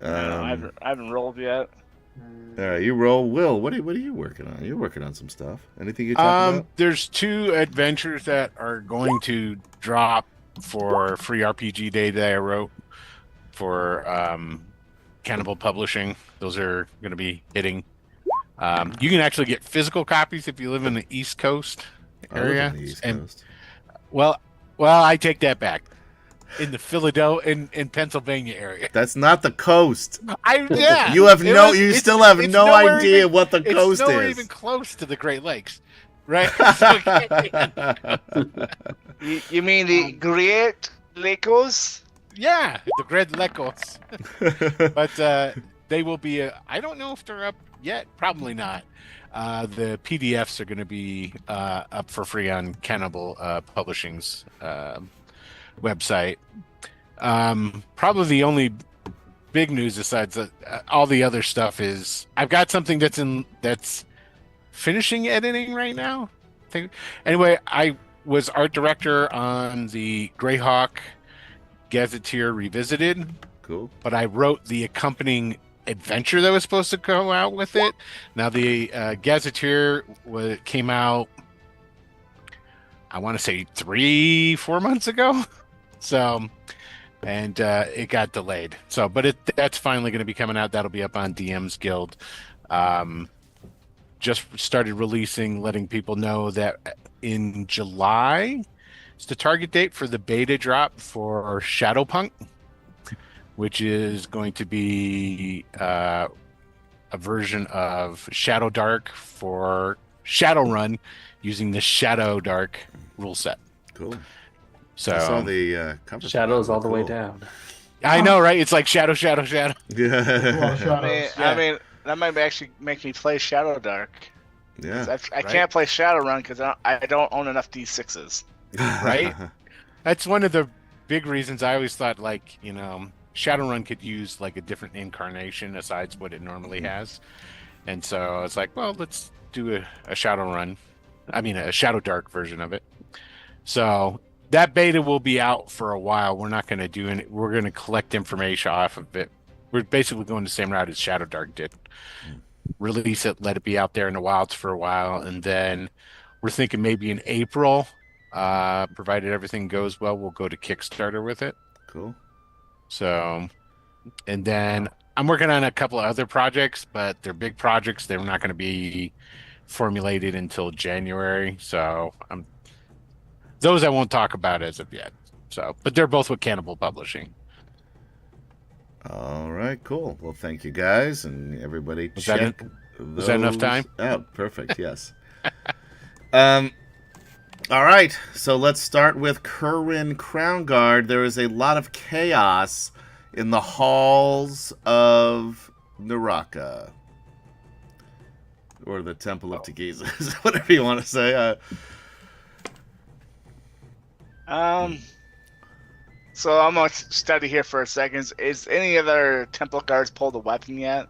I haven't rolled yet. All right, you roll. Will, what are you working on? You're working on some stuff. Anything you talk about? There's 2 adventures that are going to drop for free RPG Day that I wrote for Cannibal Publishing. Those are going to be hitting. You can actually get physical copies if you live in the East Coast I live area. on the East And Coast. well, I take that back. In the Philadelphia, in Pennsylvania area. That's not the coast. Yeah. You have It's still have it's no nowhere idea even- what the coast It's nowhere is. even close to the Great Lakes, right? So You mean the Great Lakes? yeah, the Great Lakes. But they will be. I don't know if they're up yet. Probably not. The PDFs are going to be up for free on Cannibal Publishing's website. Probably the only big news besides all the other stuff is I've got something that's finishing editing right now. Anyway, I was art director on the Greyhawk Gazetteer Revisited, Cool. but I wrote the accompanying adventure that was supposed to go out with it. Now the Gazetteer came out, I want to say 3-4 months ago. So, and it got delayed. So, but that's finally going to be coming out. That'll be up on DM's Guild. Just started releasing, letting people know that in July is the target date for the beta drop for Shadowpunk, which is going to be a version of Shadow Dark for Shadowrun using the Shadow Dark rule set. Cool. So I saw the cover. Shadows all the way Cool. down. I know, right? It's like shadow. A lot of Yeah. shadows. I mean, that might actually make me play Shadow Dark. Yeah. I can't play Shadowrun because I don't own enough D6s. Right? That's one of the big reasons I always thought, like, Shadowrun could use like a different incarnation besides what it normally has. And so I was like, well, let's do a Shadowrun. I mean, a Shadow Dark version of it. So that beta will be out for a while. We're not going to do it. We're going to collect information off of it. We're basically going the same route as Shadow Dark did. Release it, let it be out there in the wilds for a while, and then we're thinking maybe in April, provided everything goes well, we'll go to Kickstarter with it. Cool. So, and then I'm working on a couple of other projects, but they're big projects. They're not going to be formulated until January. So those I won't talk about as of yet. So, but they're both with Cannibal Publishing. All right, cool. Well, thank you guys and everybody. Was that enough time? Oh, perfect. Yes. All right, so let's start with Currin Crown Guard. There is a lot of chaos in the halls of Naraka, or the Temple of Tegeeza, whatever you want to say. So I'm gonna study here for a second. Is any other temple guards pulled a weapon yet?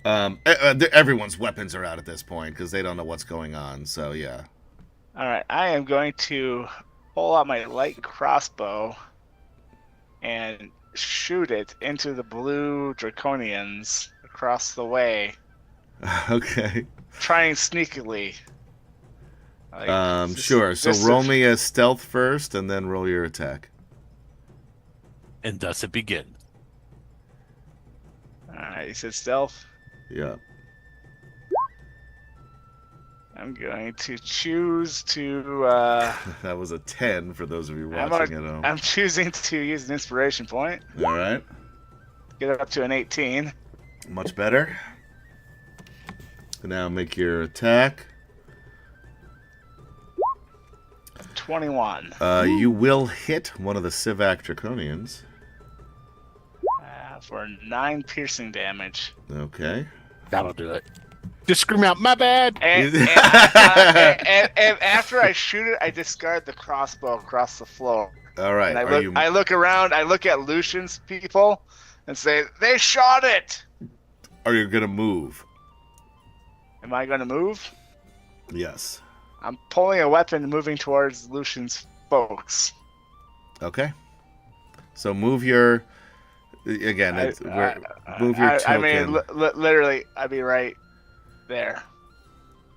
Everyone's weapons are out at this point because they don't know what's going on. So yeah. All right, I am going to pull out my light crossbow and shoot it into the blue draconians across the way, Okay. trying sneakily. Sure. So roll me a stealth first, and then roll your attack. And thus it begins. All right, you said stealth. Yeah. I'm going to choose to. That was a 10 for those of you watching at home. I'm choosing to use an inspiration point. All right. Get it up to an 18. Much better. Now make your attack. 21. You will hit one of the Civac Draconians. For 9 piercing damage. Okay. That'll do it. Just scream out, my bad. And after I shoot it, I discard the crossbow across the floor. All right. And I look around, I look at Lucian's people, and say, they shot it! Are you going to move? Am I going to move? Yes. I'm pulling a weapon and moving towards Lucian's folks. Okay. So move your... Again, move your token. I mean, literally, I'd be right there.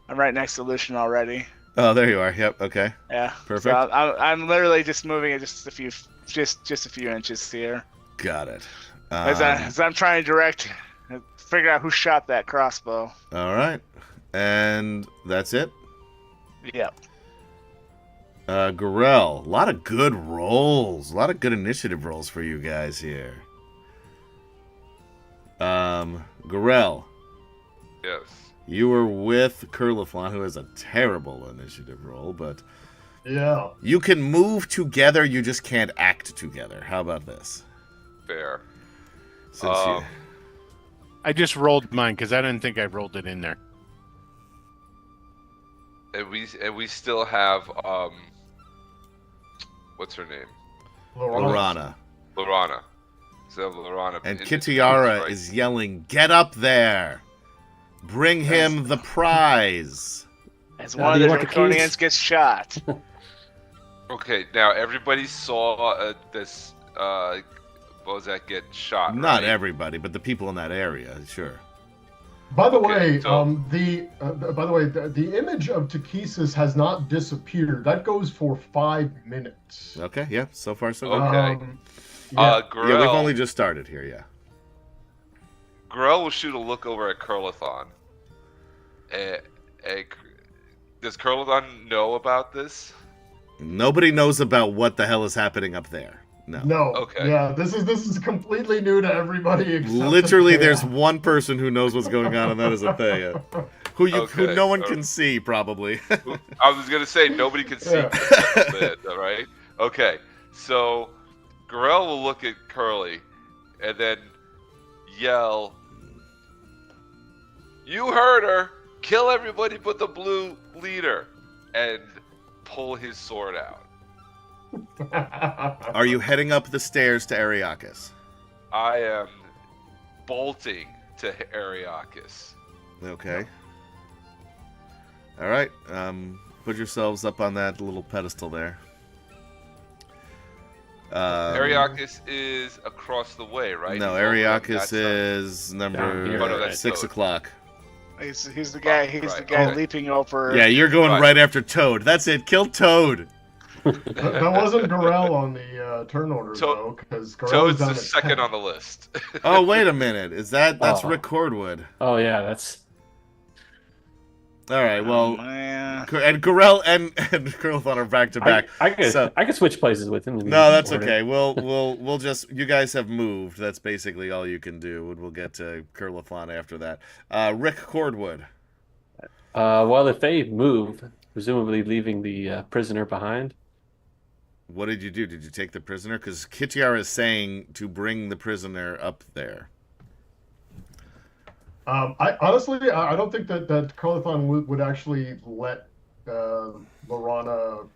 I'm right next to Lucian already. Oh, there you are. Yep. Okay. Yeah. Perfect. So I'm literally just moving it just a few inches here. Got it. As I'm trying to direct Figure out who shot that crossbow. All right. And that's it? Yep. Garel, a lot of good rolls. A lot of good initiative rolls for you guys here. Garel. Yes. You were with Curliflon, who has a terrible initiative roll, but Yeah. you can move together, you just can't act together. How about this? Fair. Since you... I just rolled mine because I didn't think I rolled it in there. And we still have what's her name? Lorana. Lorana. So Lorana. And in Kitiara right? is yelling, "Get up there! Bring him the prize!" As Now, one of do the you want the keys? draconians gets shot. Okay, now everybody saw this Bozak get shot. Not right? everybody, but the people in that area, sure. By the Okay, way, so- the image of Takesis has not disappeared. That goes for 5 minutes. Okay, yeah, so far so good. Okay. Yeah. Grell, Yeah, we've only just started here, yeah. Grell will shoot a look over at Curlathon. Does Curlathon know about this? Nobody knows about what the hell is happening up there. No. No. Okay. Yeah, this is completely new to everybody. Except Literally, Thea. there's one person who knows what's going on, and that is Athea. Who Okay, no one all can right. see, probably. I was gonna say nobody can see Yeah. a bit, all right? Okay, so Grell will look at Curly and then yell, "You heard her! Kill everybody but the blue leader!" and pull his sword out. Are you heading up the stairs to Ariakis? I am bolting to Ariakis. Okay. All right. Put yourselves up on that little pedestal there. Ariakis is across the way, right? No, He's over on that Ariakis side. is Down number here, Oh, no, that's 6 Toad. o'clock. He's the guy. He's the Right, guy okay. leaping over. Yeah, you're going Right. right after Toad. That's it. Kill Toad. That wasn't Garel on the turn order, Toad- though, because Toad's the second on the list. Oh, wait a minute. That's Oh. Rick Cordwood. Oh yeah, that's All right. Well, Yeah. and Garel and Curlathon are back to back. I could So- I could switch places with him. No, that's Order. okay. We'll just, you guys have moved. That's basically all you can do, and we'll get to Curlathon after that. Rick Cordwood. Well, if they move, presumably leaving the prisoner behind. What did you do? Did you take the prisoner? Because Kitiara is saying to bring the prisoner up there. I honestly, I don't think that Carlathon would actually let Lorana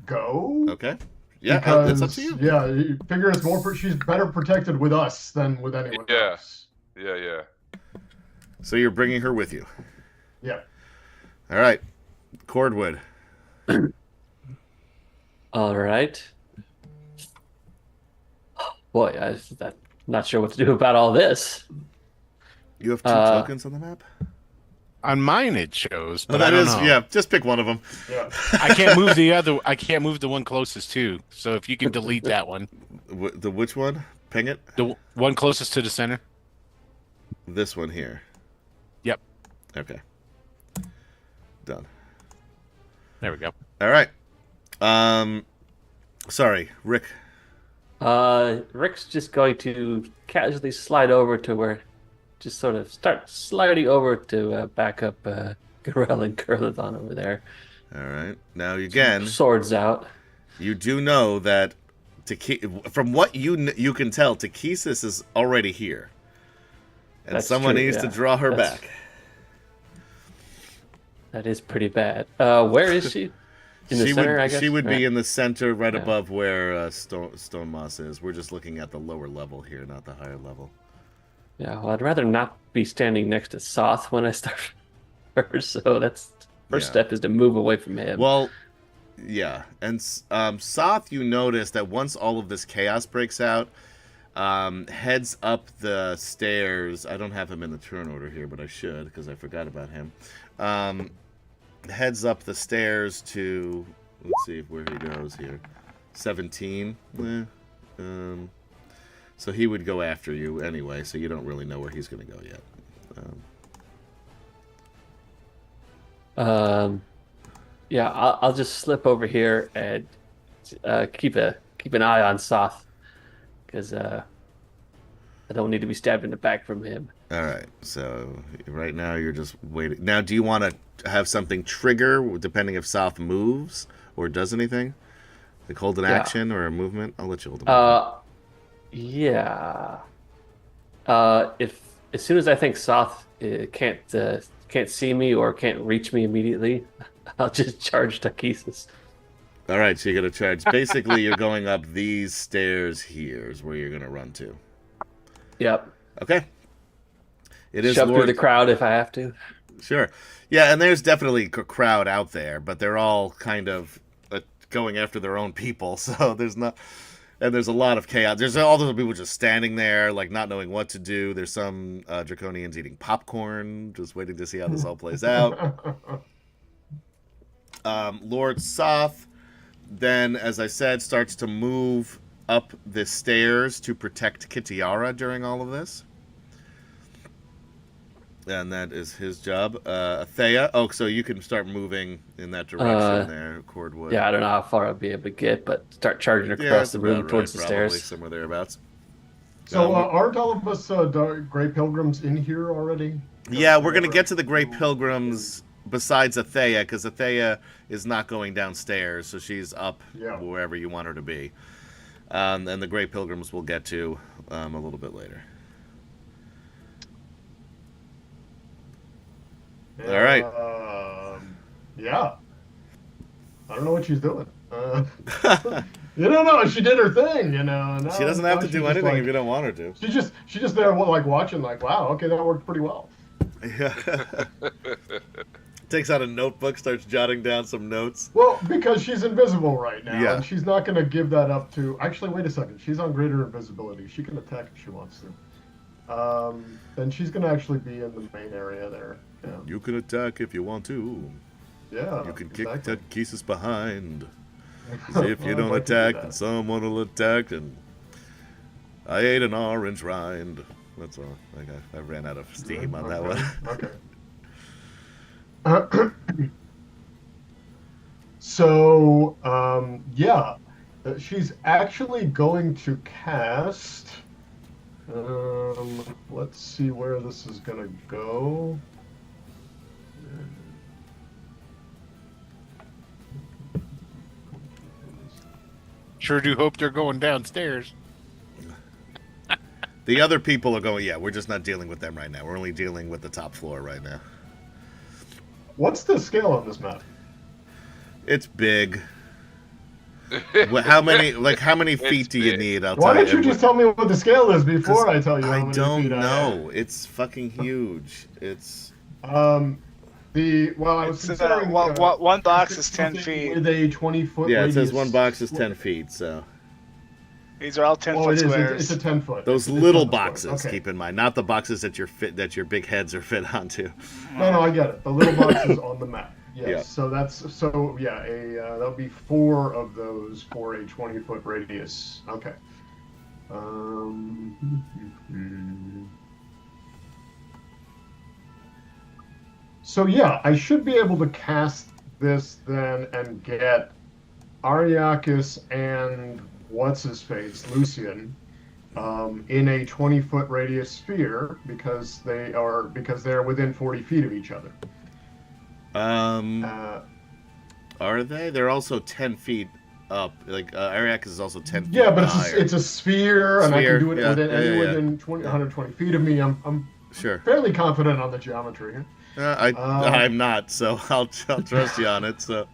go. Okay. Yeah, Because, it's up to you. Yeah, you figure it's more. She's better protected with us than with anyone Yeah. else. Yeah. So you're bringing her with you. Yeah. All right. Cordwood. All right. Boy, I'm not sure what to do about all this. You have two Uh, tokens on the map? On mine it shows, but Oh, that I don't is, know. yeah, just pick one of them. Yeah. I can't move the other. I can't move the one closest to. So if you can delete that one, The which one? Ping it? the one closest to the center. This one here. Yep. Okay. Done. There we go. All right. Sorry, Rick. Rick's just going to casually slide over to where, just sort of start sliding over to back up Garel and Curlathon over there. All right. Now again, Swords out. you do know that from what you can tell, Takesis is already here, and That's someone true, needs to yeah. draw her That's- back. That is pretty bad. Where is she? In the center, I guess. She would be Right. in the center, right Yeah. above where Stone Moss is. We're just looking at the lower level here, not the higher level. Yeah, well, I'd rather not be standing next to Soth when I start her, so that's first Yeah. step is to move away from him. Well, yeah, and Soth, you notice that once all of this chaos breaks out, heads up the stairs. I don't have him in the turn order here, but I should because I forgot about him. Heads up the stairs to, let's see where he goes here, 17. So he would go after you anyway, so you don't really know where he's going to go yet. Yeah, I'll just slip over here and keep an eye on Soth because I don't need to be stabbed in the back from him. All right, so right now you're just waiting. Now, do you want to have something trigger, depending if South moves or does anything? Like hold an action or a movement? I'll let you hold a movement. Yeah. If as soon as I think Soth can't see me or can't reach me immediately, I'll just charge Takesis. All right, so you're going to charge. Basically, you're going up these stairs here is where you're going to run to. Yep. Okay. It is Shove Lord... through the crowd if I have to. Sure. Yeah, and there's definitely a crowd out there, but they're all kind of going after their own people, so there's not... And there's a lot of chaos. There's all those people just standing there, like, not knowing what to do. There's some Draconians eating popcorn, just waiting to see how this all plays out. Lord Soth, then, as I said, starts to move up the stairs to protect Kitiara during all of this. And that is his job. Thea, so you can start moving in that direction there, Cordwood. Yeah, I don't know how far I'll be able to get, but start charging across the room towards the stairs. Somewhere thereabouts. So aren't all of us Grey Pilgrims in here already? Yeah, we're going to get to the Grey Pilgrims besides Athea, because Athea is not going downstairs, so she's up wherever you want her to be. And the Grey Pilgrims we'll get to a little bit later. All right. Yeah. I don't know what she's doing. You don't know. She did her thing, you know. Now, she doesn't have to do anything if you don't want her to. She just there like watching, like, wow, okay, that worked pretty well. Yeah. Takes out a notebook, starts jotting down some notes. Well, because she's invisible right now, Yeah. and she's not going to give that up to... Actually, wait a second. She's on greater invisibility. She can attack if she wants to. Then she's going to actually be in the main area there. Yeah. You can attack if you want to. Yeah. You can exactly. kick Takesis behind. If you don't attack, then someone will attack. And I ate an orange rind. That's all. I ran out of steam on that one. Okay. So, yeah. She's actually going to cast... let's see where this is going to go. Sure do hope they're going downstairs. The other people are going, we're just not dealing with them right now. We're only dealing with the top floor right now. What's the scale on this map? It's big. How many feet do you need? Why don't you just tell me what the scale is before I tell you how many feet I don't know. It's fucking huge. It's... I was considering... one box is 10 feet. With a 20-foot Yeah, it radius. says one box is 10 feet, so... These are all 10-foot squares. It's a 10-foot. Those little boxes, keep in mind. Not the boxes that your big heads are fit onto. No, I get it. The little boxes on the map. Yes. Yeah. So that'll be 4 of those for a 20-foot radius. Okay. So yeah, I should be able to cast this then and get Ariakis and what's-his-face, Lucian, in a 20-foot radius sphere because they're within 40 feet of each other. Are they? They're also 10 feet up. Like Ariakis is also 10 feet. Yeah, but higher. it's a sphere, and I can do it within 20, 120 feet of me. I'm sure fairly confident on the geometry. I'm not, so I'll trust you on it. So.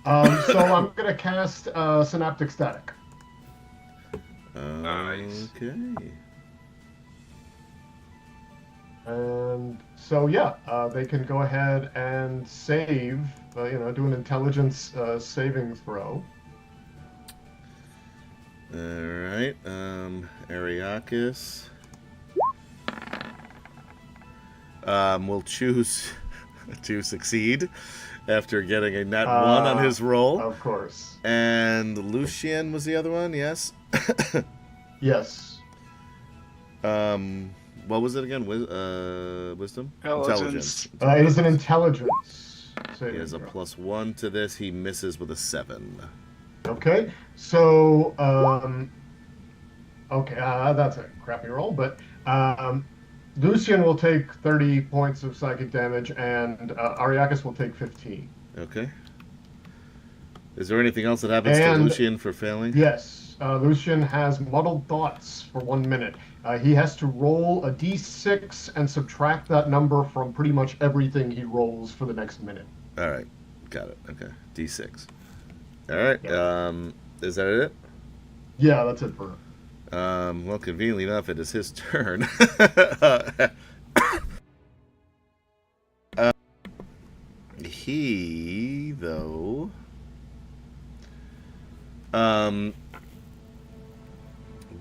So I'm gonna cast Synaptic Static. Nice. Okay. And so they can go ahead and save. Do an intelligence saving throw. All right. Ariakis. Will choose to succeed after getting a nat 1 on his roll. Of course. And Lucian was the other one, yes? Yes. What was it again? Wisdom? Intelligence. It is an intelligence He saving has a throw. +1 to this. He misses with a 7. Okay. So, okay, that's a crappy roll, but Lucian will take 30 points of psychic damage, and Ariakis will take 15. Okay. Is there anything else that happens to And Lucian for failing? yes, Lucian has muddled thoughts for 1 minute. He has to roll a d6 and subtract that number from pretty much everything he rolls for the next minute. All right. Got it. Okay. D6. All right. Yeah. Is that it? Yeah, that's it for Well, conveniently enough, it is his turn. He, though,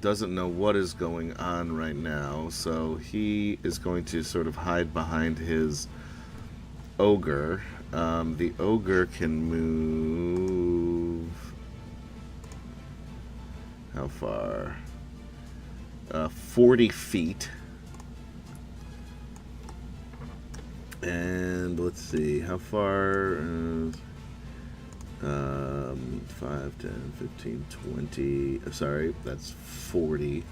doesn't know what is going on right now, so he is going to sort of hide behind his ogre. The ogre can move... How far? 40 feet. And let's see, how far? 5, 10, 15, 20. Sorry, that's 40.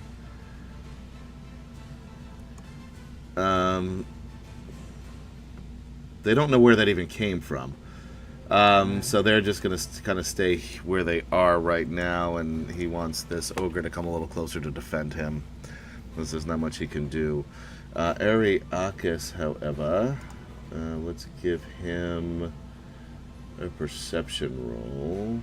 They don't know where that even came from. So they're just going to kind of stay where they are right now, and he wants this ogre to come a little closer to defend him, because there's not much he can do. Ariakis, however, let's give him a perception roll.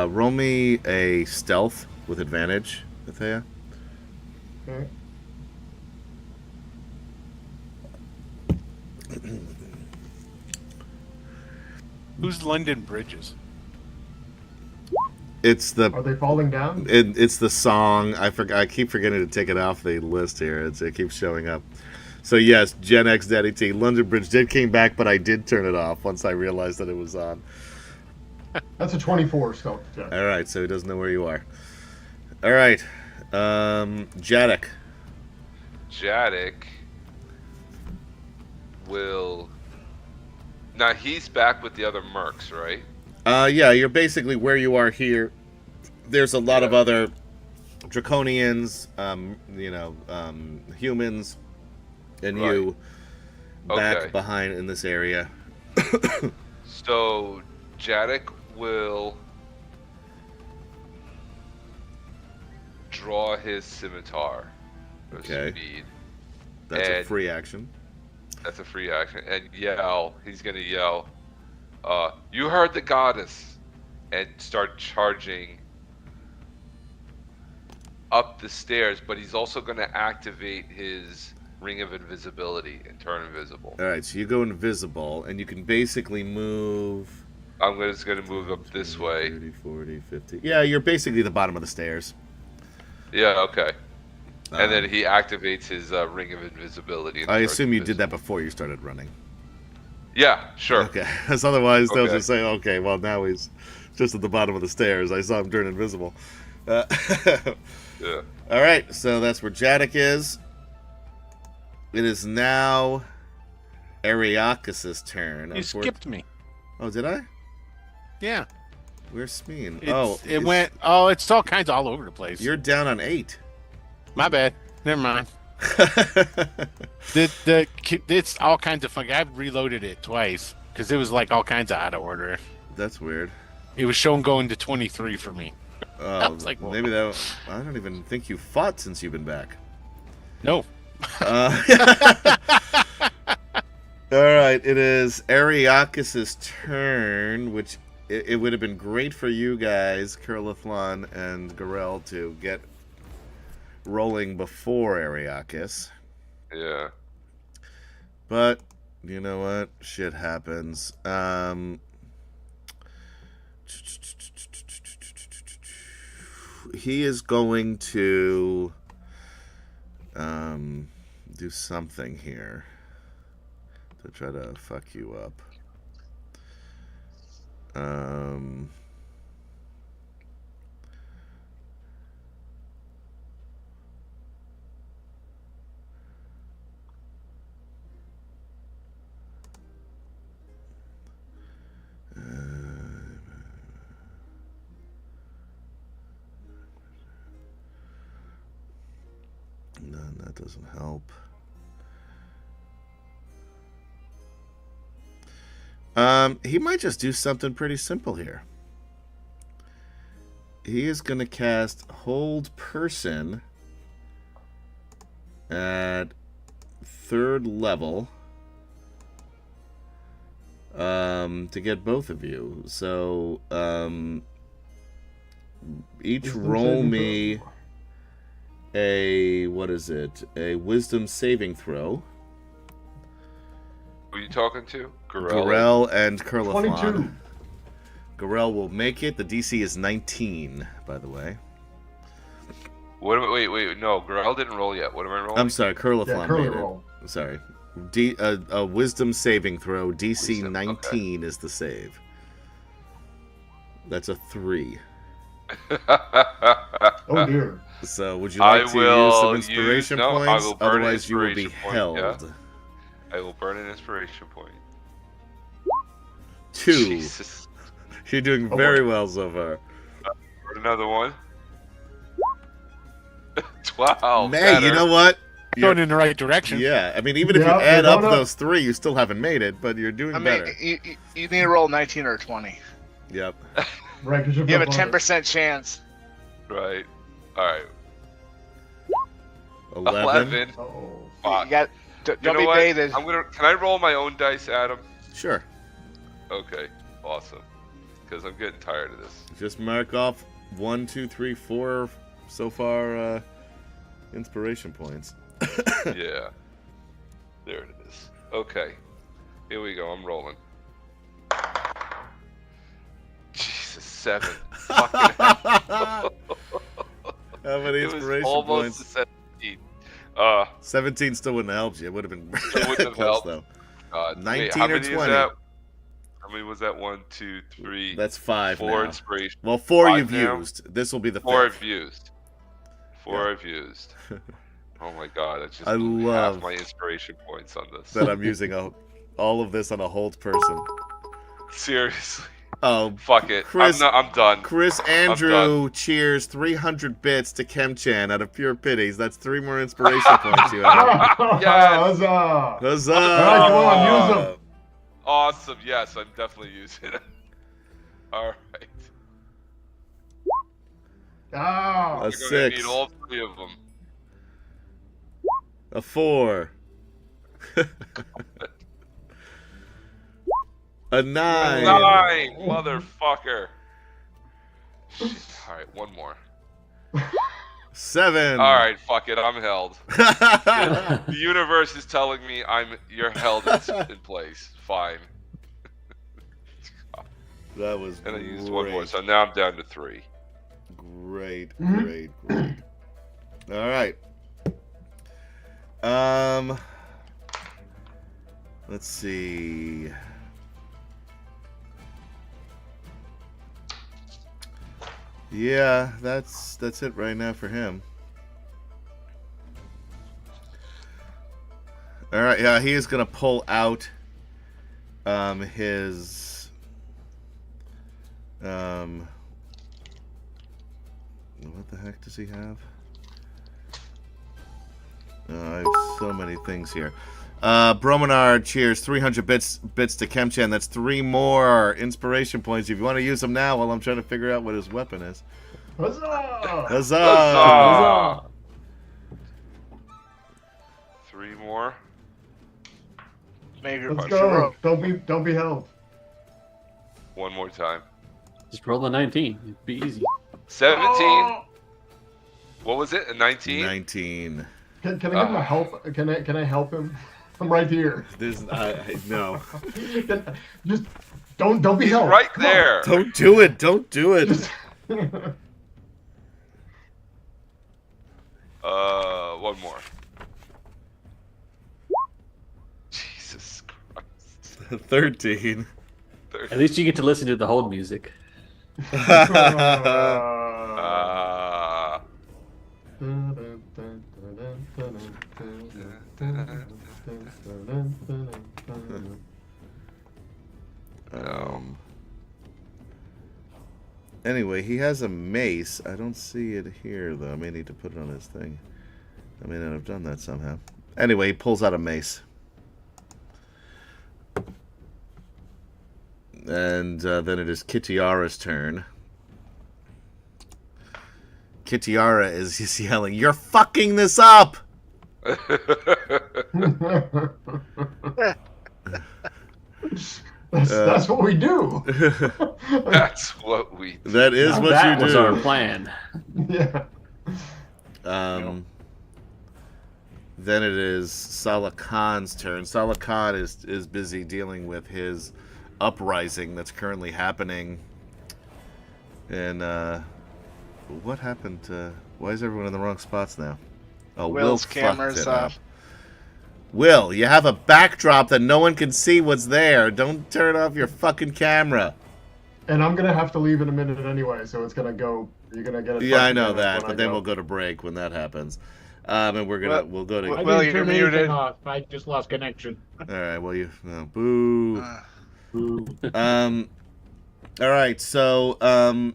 Roll me a stealth with advantage, Athea. Okay. Who's London Bridges? It's the Are they falling down? it's the song. I keep forgetting to take it off the list here. It keeps showing up. So yes, Gen X Daddy T. London Bridge did came back, but I did turn it off once I realized that it was on. That's a 24 stealth check. All right, so he doesn't know where you are. All right, Jadek. Jadek will. Now he's back with the other mercs, right? Yeah, you're basically where you are here. There's a lot of other draconians, humans, and Right. you back Okay. behind in this area. So Jadek will draw his scimitar. or Okay. Speed. That's a And- free action. That's a free action. And yell. He's gonna yell. You heard the goddess, and start charging up the stairs. But he's also gonna activate his ring of invisibility and turn invisible. All right, so you go invisible, and you can basically move. I'm just gonna move up this way. 30, 40, 50. Yeah, you're basically the bottom of the stairs. Yeah. Okay. And then Um, he activates his ring of invisibility. And I turns assume you did invisible. that before you started running. Yeah. Sure. Okay, because otherwise they'll Okay. just say, okay, well, now he's just at the bottom of the stairs. I saw him turn invisible. Yeah. All right, so that's where Jadek is. It is now Ariakis' turn. You skipped me. Oh, did I? Yeah. Where's Smeen? It went. Oh, it's all kinds of all over the place. You're down on 8. My bad. Never mind. It's all kinds of funky. I've reloaded it twice because it was like all kinds of out of order. That's weird. It was shown going to 23 for me. Oh, was like, well- maybe that. I don't even think you fought since you've been back. No. All right, it is Ariakis' turn, which it would have been great for you guys, Kurlithlan and Garel, to get rolling before Ariakis. Yeah. But you know what? Shit happens. He is going to do something here to try to fuck you up. Um, no, that doesn't help. He might just do something pretty simple here. He is going to cast Hold Person at 3rd level to get both of you. So each Wisdom roll saving me throw. a, what is it? A Wisdom saving throw. Who are you talking to? Gorell and Curlifon. 22. Gorell will make it. The DC is 19, by the way. What? Wait. No, Grell didn't roll yet. What am I rolling? I'm sorry, Curlifon Yeah, curly made it. roll. Sorry. A Wisdom saving throw. DC Wisdom, 19 is the save. That's a 3. Oh dear. So would you like I to will use some use- inspiration no, I points? will burn an Otherwise, you will be inspiration point, held. yeah. I will burn an inspiration point. 2. Jesus. You're doing Oh, very boy. well so far. Burn another one. 12. Hey, you better. know what? Going in the right direction. Yeah, I mean, even if you Yeah, add you're up going up. those 3, you still haven't made it, but you're doing I mean, better. you need to roll 19 or 20. Yep. Right, because You have a 10% chance. Right. All right. 11. Oh. Fuck. You got. You Don't know be what? baited. Can I roll my own dice, Adam? Sure. Okay. Awesome. Because I'm getting tired of this. Just mark off 1, 2, 3, 4 so far inspiration points. Yeah. There it is. Okay. Here we go. I'm rolling. Jesus, 7. Fucking hell. How many It was inspiration almost points? a 17. 17 still wouldn't have helped you. It would have been It wouldn't have close, helped. though. God. 19 how or many is 20? that? How many was that? 1, 2, 3, That's 5 4 now. inspiration. Well, 4 5 you've now? used. This will be the 4 fifth. I've used. 4 I've used. Oh my god, I just I blew love half my inspiration points on this. that I'm using all of this on a hold person. Seriously. Oh, Fuck it. Chris- I'm done. Chris Andrew cheers 300 bits to Kemchan out of pure pities. That's 3 more inspiration points you have. Yes. Huzzah! Huzzah! All right, come on, use them. Awesome. Yes, I'm definitely using it. All right. Ah, A You're gonna 6. need all 3 of them. A 4. A 9. 9, motherfucker. Shit. All right, one more. 7. All right, fuck it. I'm held. The universe is telling me you're held in place. Fine. That was And I great. used one more, so now I'm down to 3. Great. Mhm. All right. Let's see. Yeah, that's it right now for him. All right, yeah, he is gonna pull out his what the heck does he have? I have so many things here. Brominard cheers 300 bits to Kemchan. That's 3 more inspiration points. If you want to use them now while I'm trying to figure out what his weapon is. huzzah! Huzzah! Huzzah! 3 more. Maybe Let's punch go. your rope. Don't be held. One more time. Just roll a 19. It'd be easy. 17. Oh! What was it? A 19? 19. Can I give him a help? Can I help him? I'm right here. This no. Just don't be He's held. right Come on. there. Don't do it. Don't do it. Just- One more. Jesus Christ. 13. At least you get to listen to the hold music. Ah. Anyway, he has a mace. I don't see it here, though. I may need to put it on his thing. I may not have done that somehow. Anyway, he pulls out a mace. And then it is Kitiara's turn. Kitiara is just yelling, "You're fucking this up!" That's what we do. That's what we do. That is what That you was do. our plan. Yeah. Then it is Salah Khan's turn. Salah Khan is busy dealing with his uprising that's currently happening. And what happened to... Why is everyone in the wrong spots now? Oh, Will's fucked camera's it up. off. Will, you have a backdrop that no one can see what's there. Don't turn off your fucking camera. And I'm gonna have to leave in a minute anyway, so it's gonna go. You're gonna get it. Yeah, I fucking know minute that, when but I then go. we'll go to break when that happens. And we'll go to... Well, I Will, didn't you're turn anything muted. off. I just lost connection. All right, well, you... Oh, boo. Uh, All right, so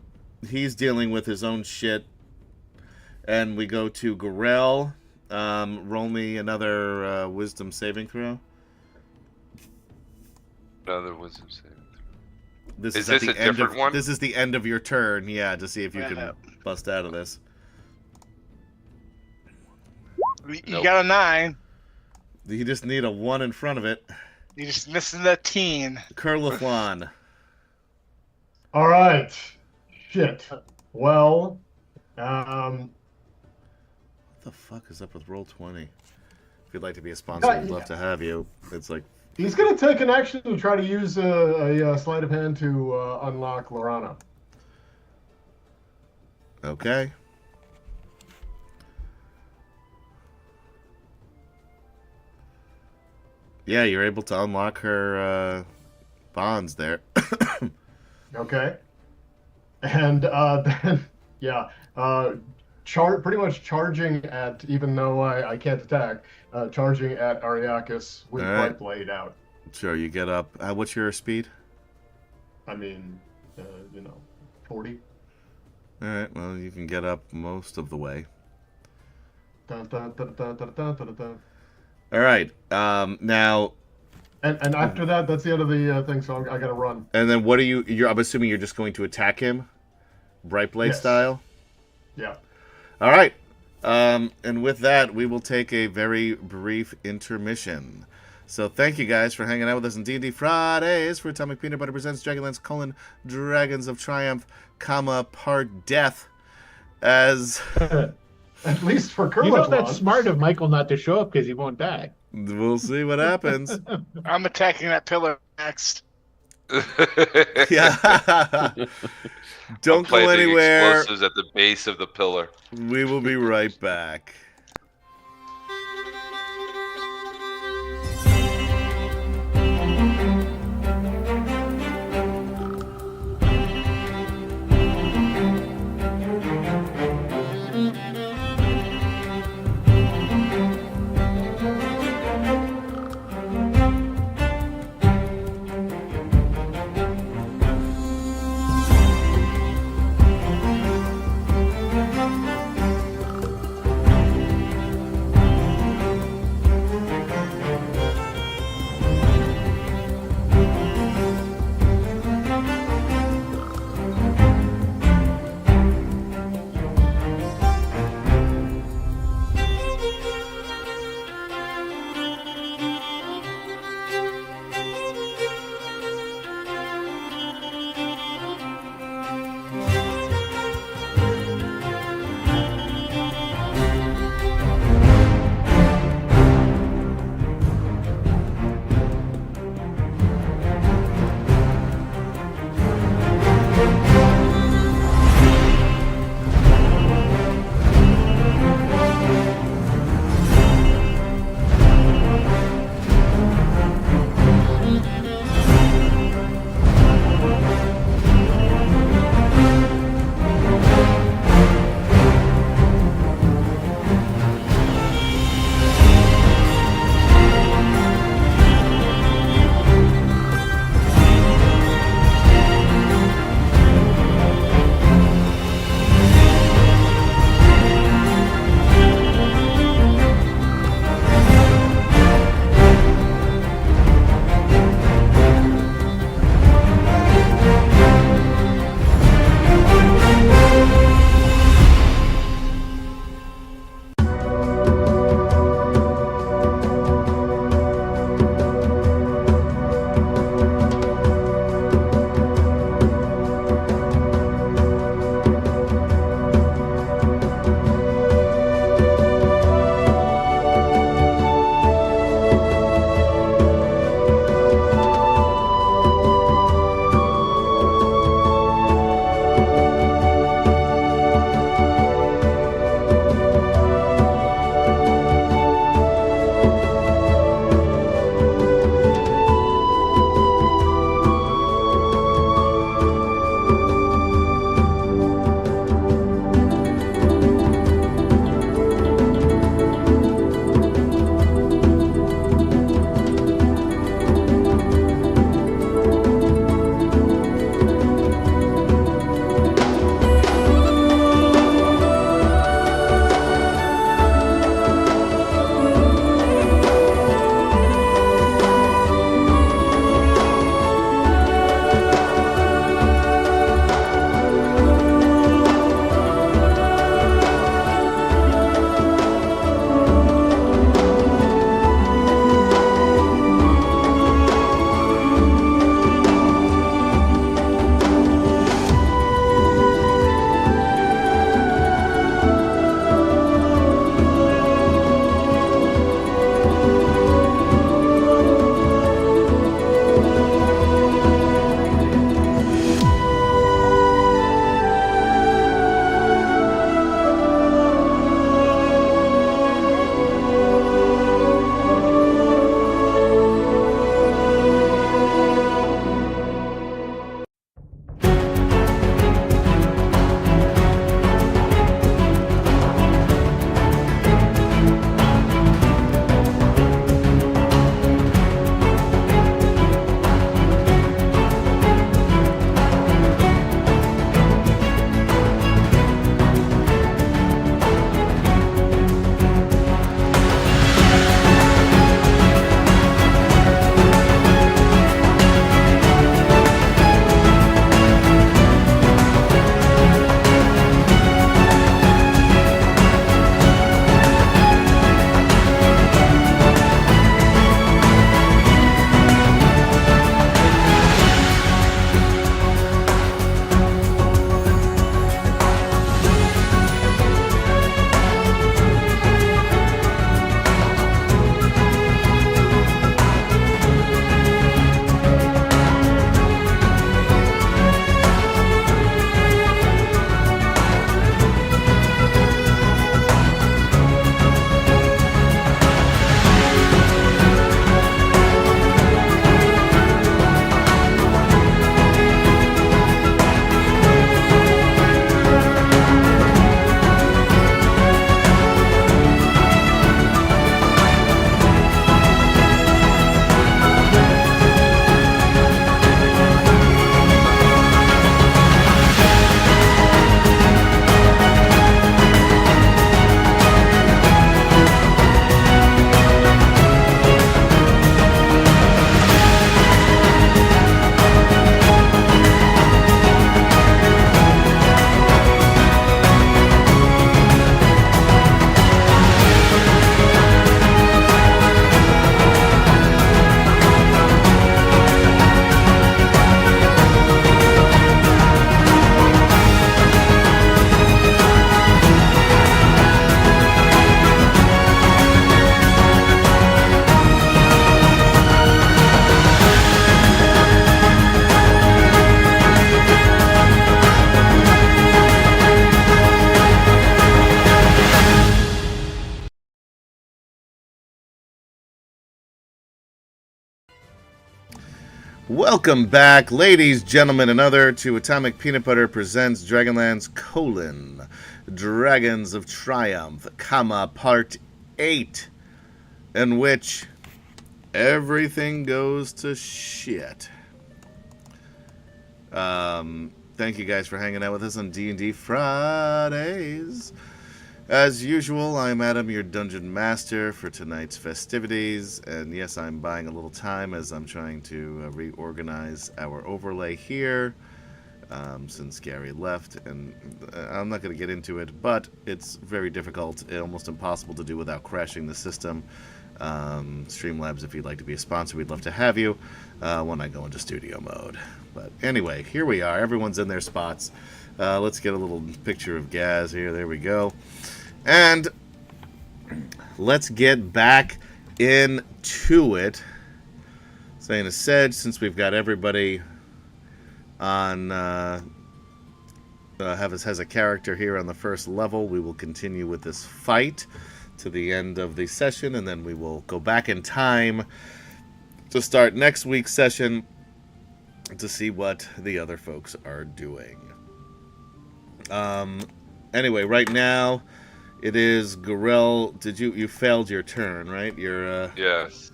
he's dealing with his own shit, and we go to Garel. Roll me another wisdom saving throw. Another wisdom saving. This Is at this the a end different of, one? This is the end of your turn, yeah, to see if you Yeah. can bust out of this. you Nope. got a 9. You just need a 1 in front of it. You're just missing that teen. Curliflon. All right. Shit. Well, What the fuck is up with Roll20? If you'd like to be a sponsor, we'd love to have you. It's like... he's gonna take an action to try to use a sleight of hand to unlock Lorana. Okay. Yeah, you're able to unlock her bonds there. Okay. And then, yeah, pretty much charging at, even though I can't attack, charging at Ariakis with All right. Bright Blade out. Sure, you get up. What's your speed? I mean, 40. All right, well, you can get up most of the way. Dun, dun, dun, dun, dun, dun, dun, dun. All right, now, And after that, that's the end of the thing, so I gotta run. and then what are you... I'm assuming you're just going to attack him? Bright Blade Yes. style? Yeah. All right. And with that, we will take a very brief intermission. So thank you guys for hanging out with us on D&D Fridays for Atomic Peanut Butter Presents DragonLance: Dragons of Triumph, Part Death. As At least for Kermit. You know that's smart of Michael not to show up because he won't die. we'll see what happens. I'm attacking that pillar next. Yeah. Don't go Planting anywhere. explosives at the base of the pillar. We will be right back. Welcome back, ladies, gentlemen, and other, to Atomic Peanut Butter presents DragonLance: Dragons of Triumph, Part 8, in which everything goes to shit. Thank you guys for hanging out with us on D&D Fridays. As usual, I'm Adam, your Dungeon Master for tonight's festivities, and yes, I'm buying a little time as I'm trying to reorganize our overlay here, since Gary left, and I'm not going to get into it, but it's very difficult, almost impossible to do without crashing the system. Streamlabs, if you'd like to be a sponsor, we'd love to have you when I go into studio mode. But anyway, here we are. Everyone's in their spots. Let's get a little picture of Gaz here. There we go. And let's get back into it. Saying as said, since we've got everybody on has a character here on the first level, we will continue with this fight to the end of the session, and then we will go back in time to start next week's session to see what the other folks are doing. Anyway, right now it is Gorell. You failed your turn, right? Yes.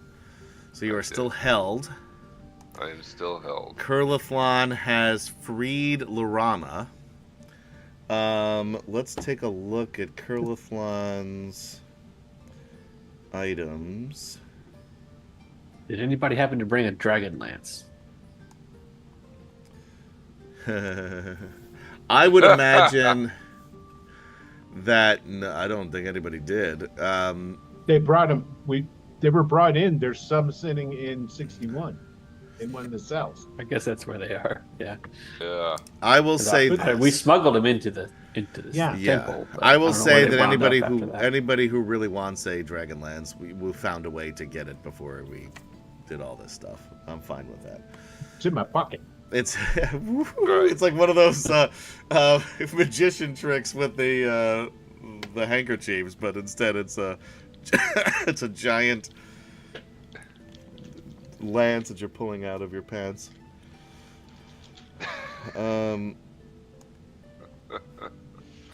So you are still held. I am still held. Curliflon has freed Lorana. Let's take a look at Curliflon's items. Did anybody happen to bring a DragonLance? I would imagine that. No, I don't think anybody did. They brought them. They were brought in. There's some sitting in 61 in one of the cells. I guess that's where they are. Yeah. Yeah. I will say this. We smuggled them into the Yeah. temple. but I will don't know say where they that wound up after that. anybody who really wants a Dragonlance, we found a way to get it before we did all this stuff. I'm fine with that. It's in my pocket. It's it's like one of those magician tricks with the handkerchiefs, but instead it's a it's a giant lance that you're pulling out of your pants. But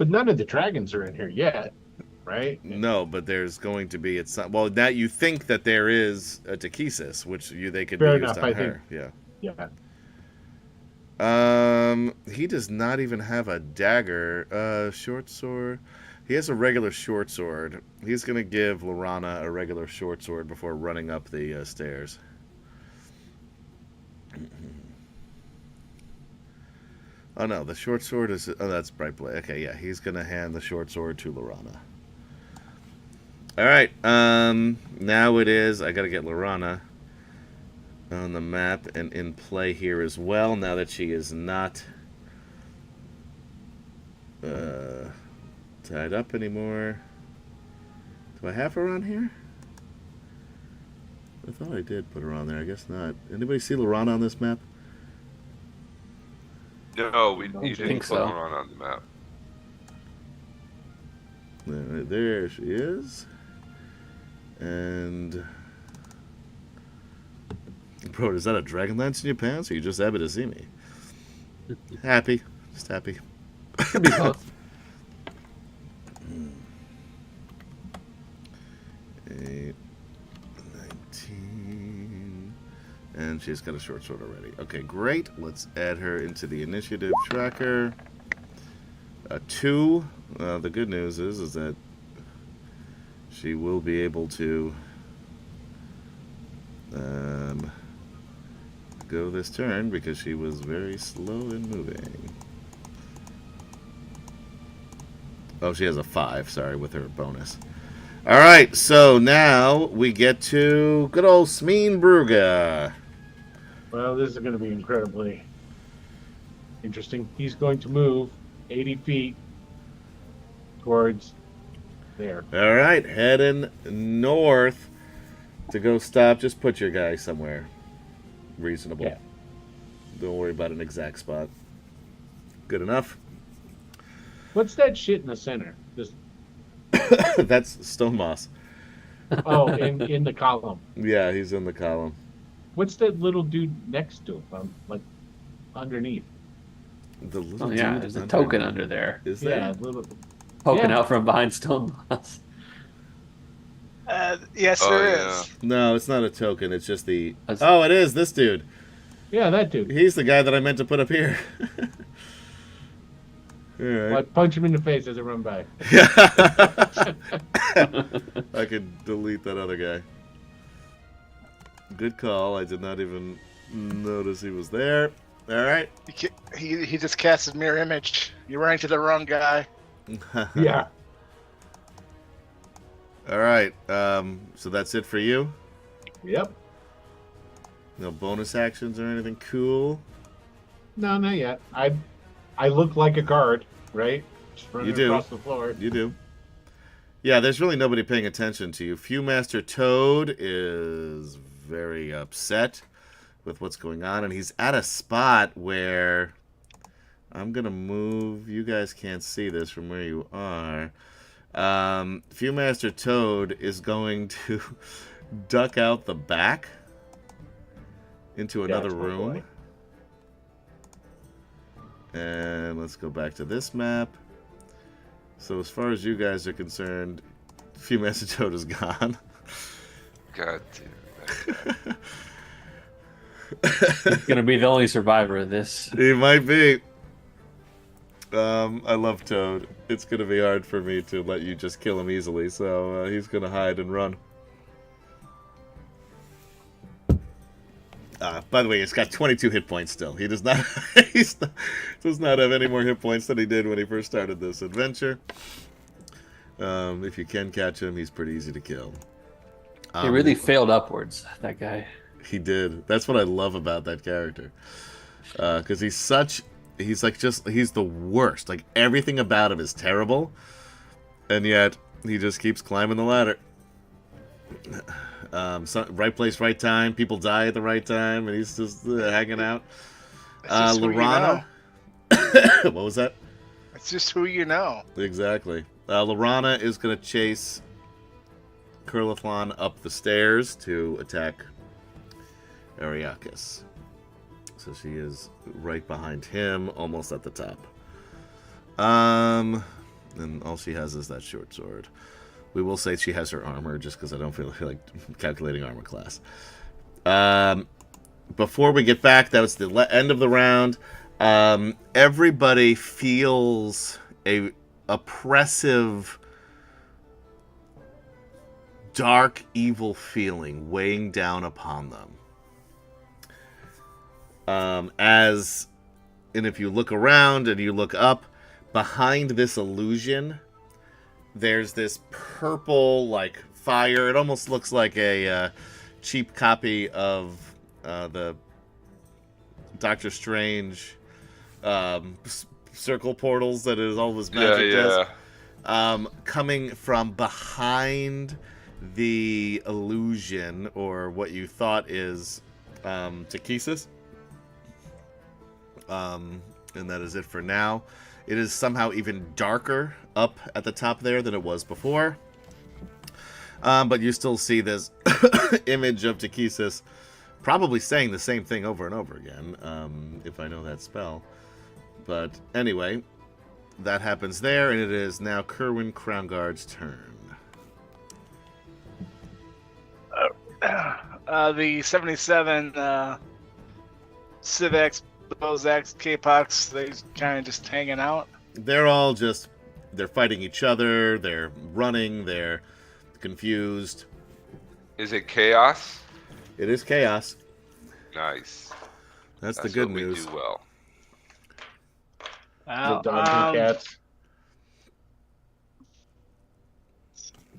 none of the dragons are in here yet, right? No, but there's going to be well, now you think that there is a Takesis, which they could Fair be used enough, on I her. think. Yeah. Yeah. He does not even have a dagger. Short sword. He has a regular short sword. He's gonna give Lorana a regular short sword before running up the stairs. Oh no, the short sword is. Oh, that's Brightblade. Okay, yeah, he's gonna hand the short sword to Lorana. All right. Now it is. I gotta get Lorana on the map and in play here as well. Now that she is not tied up anymore. Do I have her on here? I thought I did put her on there. I guess not. Anybody see Lorana on this map? No, you didn't think put so. her on the map. There she is. And bro, is that a Dragonlance in your pants, or you just happy to see me? Happy, just happy. Could be both. 8, 19, and she's got a short sword already. Okay, great. Let's add her into the initiative tracker. 2. The good news is that she will be able to go this turn because she was very slow in moving. Oh, she has a 5, sorry, with her bonus. All right, so now we get to good old Smeen Bruga. Well, this is going to be incredibly interesting. He's going to move 80 feet towards there. All right, heading north to go stop. Just put your guy somewhere reasonable. Yeah. Don't worry about an exact spot. Good enough. What's that shit in the center? This, That's stone moss. oh, in the column. Yeah, he's in the column. What's that little dude next to him? Like underneath. The little Oh yeah, dude there's a underneath. token under there, Is there? Yeah, little. poking Yeah. out from behind stone walls. Yes, Oh, there yeah. is. No, it's not a token. It's just the. That's- Oh, it is this dude. Yeah, that dude. He's the guy that I meant to put up here. All right. Like punch him in the face as I run by. I could delete that other guy. Good call. I did not even notice he was there. All right. He just cast his mirror image. You're running to the wrong guy. Yeah. All right. So that's it for you. Yep. No bonus actions or anything cool. No, not yet. I look like a guard, right? Just running You do. across the floor. You do. Yeah, there's really nobody paying attention to you. Viewmaster Toad is very upset with what's going on, and he's at a spot where I'm gonna move. You guys can't see this from where you are. Viewmaster Toad is going to duck out the back into another Gotcha, room. boy. And let's go back to this map. So as far as you guys are concerned, Viewmaster Toad is gone. God damn. He's gonna be the only survivor of this. He might be. I love Toad. It's gonna be hard for me to let you just kill him easily, so he's gonna hide and run. By the way, he's got 22 hit points still. He does not. Does not have any more hit points than he did when he first started this adventure. If you can catch him, he's pretty easy to kill. He really failed upwards, that guy. He did. That's what I love about that character. Because he's the worst. Like, everything about him is terrible. And yet, he just keeps climbing the ladder. Right place, right time. People die at the right time, and he's just hanging out. That's just who you Lorana. What was that? It's just who you know. Exactly. Lorana is going to chase Curlithlon up the stairs to attack Ariakis. So she is right behind him, almost at the top. And all she has is that short sword. We will say she has her armor, just because I don't feel like calculating armor class. Before we get back, that was the end of the round. Everybody feels a oppressive, dark, evil feeling weighing down upon them. And if you look around and you look up, behind this illusion, there's this purple, like, fire. It almost looks like a cheap copy of the Doctor Strange circle portals that is all this magic does. Coming from behind the illusion, or what you thought is Takesis. And that is it for now. It is somehow even darker up at the top there than it was before. But you still see this image of Takesis probably saying the same thing over and over again, if I know that spell. But anyway, that happens there, and it is now Kerwin Crownguard's turn. The 77 Civex, Bozaks, K-Pox, they kind of just hanging out. They're all just, they're fighting each other, they're running, they're confused. Is it chaos? It is chaos. Nice. That's the good what news. We do well. The dogs and cats.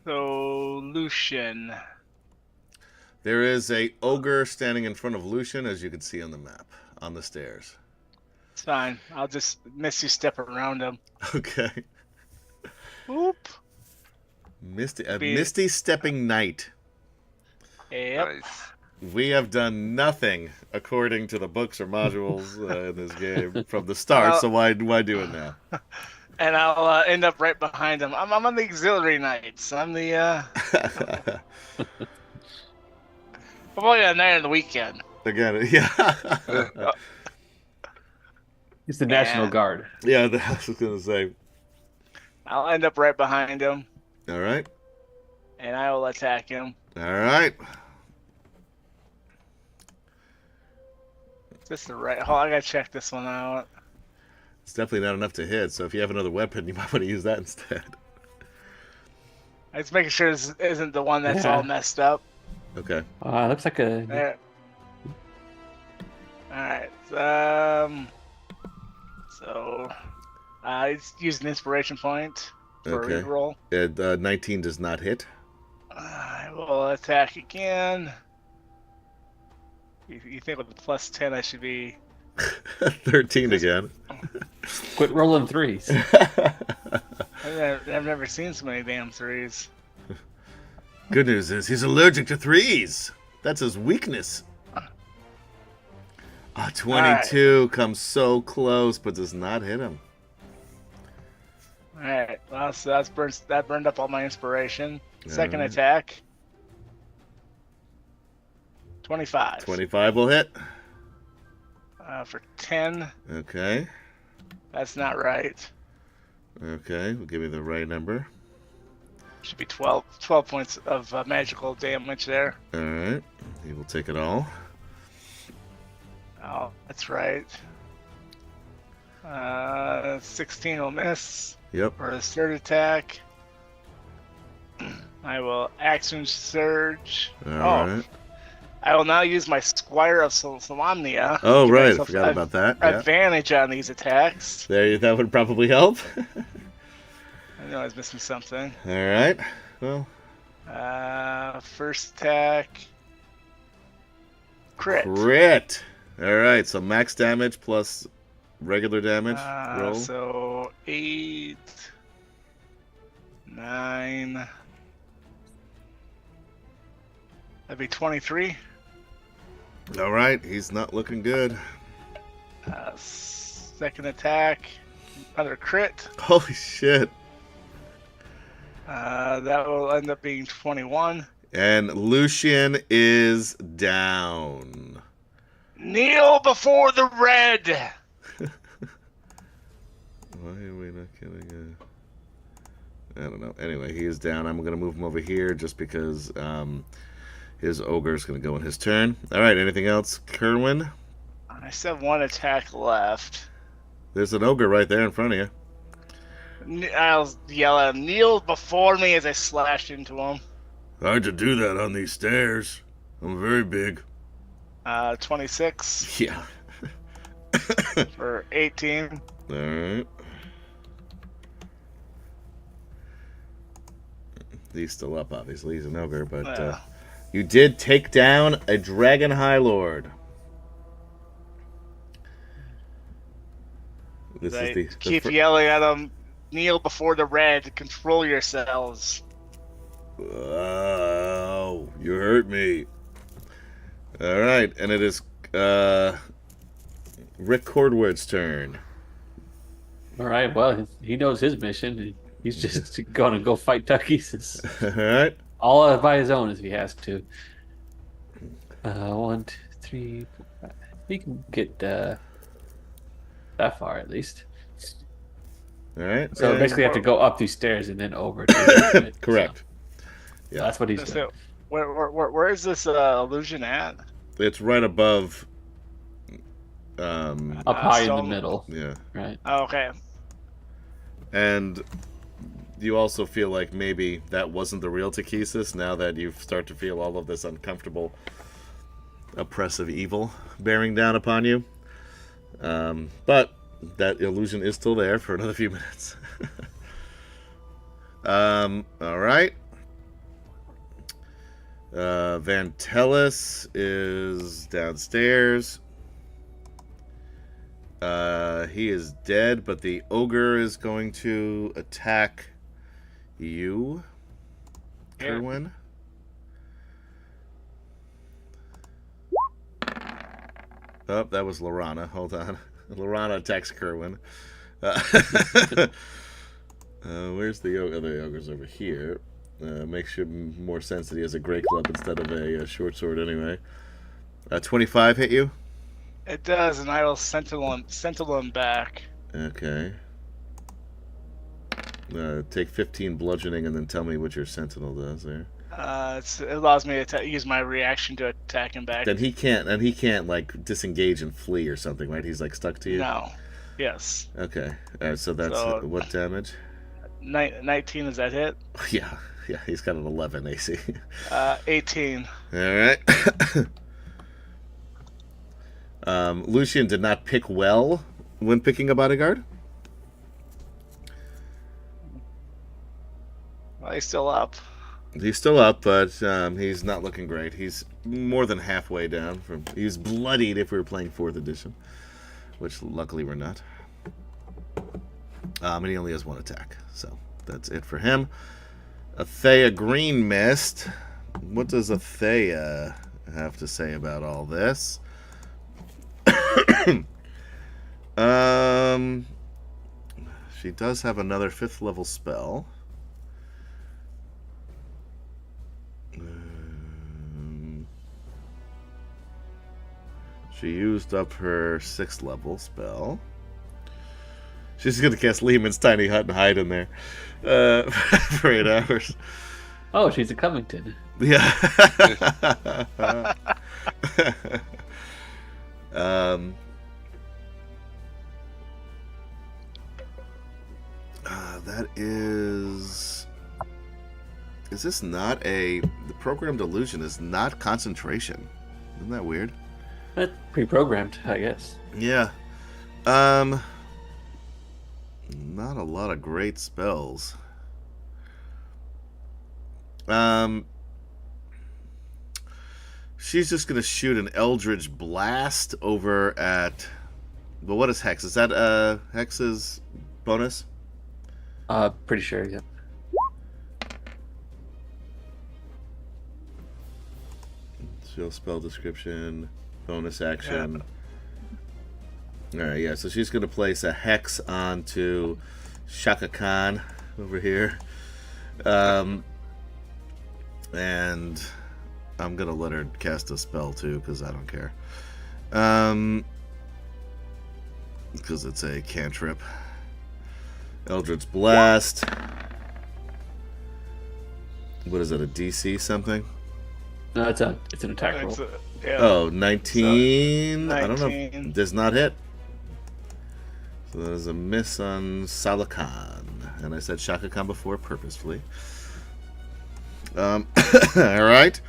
So, Lucian. There is a ogre standing in front of Lucian, as you can see on the map, on the stairs. It's fine. I'll just misty step around him. Okay. Whoop. Misty stepping knight. Yep. Nice. We have done nothing according to the books or modules in this game from the start, so why do it now? And I'll end up right behind him. I'm on the auxiliary knights. I'm the I'm only on night on the weekend. Again, yeah. It's the National Yeah. Guard. Yeah, I was going to say. I'll end up right behind him, All right. and I will attack him. All right. Is this the right? Hold on, I gotta check this one out. It's definitely not enough to hit, so if you have another weapon, you might want to use that instead. I'm just making sure this isn't the one that's Yeah. all messed up. Okay. Looks like a. There. All right. So, it's used an inspiration point for Okay. a reroll. 19 does not hit. I will attack again. You think with the plus 10 I should be... 13 again. Quit rolling threes. I've never seen so many damn threes. Good news is he's allergic to threes. That's his weakness. 22 comes so close, but does not hit him. Alright, well, so that burned up all my inspiration. Second Alright. attack. 25. 25 will hit. For 10. Okay. That's not right. Okay, we'll give you the right number. Should be 12 points of magical damage there. All right. He will take it all. Oh, that's right. 16 will miss Yep. for his third attack. I will action surge. All right. I will now use my Squire of Solamnia. Oh, Give right. I myself forgot about that. Yeah. Advantage on these attacks. That would probably help. I know I was missing something. All right. Well, First attack. Crit. crit. All right. So max damage plus regular damage. Roll. So 8, 9. That'd be 23. All right. He's not looking good. Second attack. Another crit. Holy shit. That will end up being 21. And Lucian is down. Kneel before the red. Why are we not getting I don't know. Anyway, he is down. I'm going to move him over here just because his ogre is going to go in his turn. All right, anything else, Kerwin? I still have one attack left. There's an ogre right there in front of you. I'll yell at him, kneel before me as I slash into him. Hard to do that on these stairs. I'm very big. 26 Yeah. for 18. All right. He's still up, obviously. He's an ogre, but you did take down a Dragon High Lord. This I is the keep yelling at him, kneel before the red, control yourselves. Oh, you hurt me. All right, and it is Rick Cordwood's turn. All right. Well, he knows his mission. He's just going to go fight Tuckeys. All right. All by his own if he has to. 1, 2, 3, 4, 5. He can get that far at least. All right. So basically, you have to go up these stairs and then over. To Correct. So Yeah. that's what he's doing. So, where is this illusion at? It's right above. Up high in the stone. middle, Yeah. right? Oh, okay. And you also feel like maybe that wasn't the real Takesis now that you start to feel all of this uncomfortable, oppressive evil bearing down upon you. But that illusion is still there for another few minutes. All right. Van Tellis is downstairs. He is dead, but the ogre is going to attack you, Yeah. Kerwin. Oh, that was Lorana. Hold on. Lorana attacks Kerwin. Where's the ogre? Oh, the ogre's over here. Makes more sense that he has a great club instead of a short sword anyway. 25 hit you? It does, and I will sentinel him back. Okay. Take 15 bludgeoning and then tell me what your sentinel does there. It allows me to use my reaction to attack him back. Then he can't like disengage and flee or something, right? He's like stuck to you. No. Yes. Okay. So that's what damage? 19, is that hit? Yeah. He's got an 11 AC. 18. All right. Lucian did not pick well when picking a bodyguard. Well, he's still up. He's still up, but he's not looking great. He's more than halfway down. He's bloodied if we were playing 4th edition, which luckily we're not. And he only has 1 attack, so that's it for him. Athea Green Mist. What does Athea have to say about all this? She does have another 5th level spell. She used up her 6th level spell. She's going to cast Lehman's Tiny Hut and hide in there for 8 hours. Oh, she's a Covington. Yeah. That is... Is this not a... The programmed illusion is not concentration. Isn't that weird? That's pre-programmed, I guess. Yeah. Not a lot of great spells. She's just gonna shoot an Eldritch Blast over at... But what is Hex? Is that Hex's bonus? Pretty sure, yeah. She'll spell description, bonus action. Alright, yeah, so she's gonna place a Hex onto Shaka Khan over here. And I'm gonna let her cast a spell too, because I don't care. Because it's a cantrip. Eldritch Blast. What is it, a DC something? No, it's an attack roll. Oh, 19. So, I don't know. 19. Does not hit. So there's a miss on Salakan. And I said Shaka Khan before purposefully. Alright.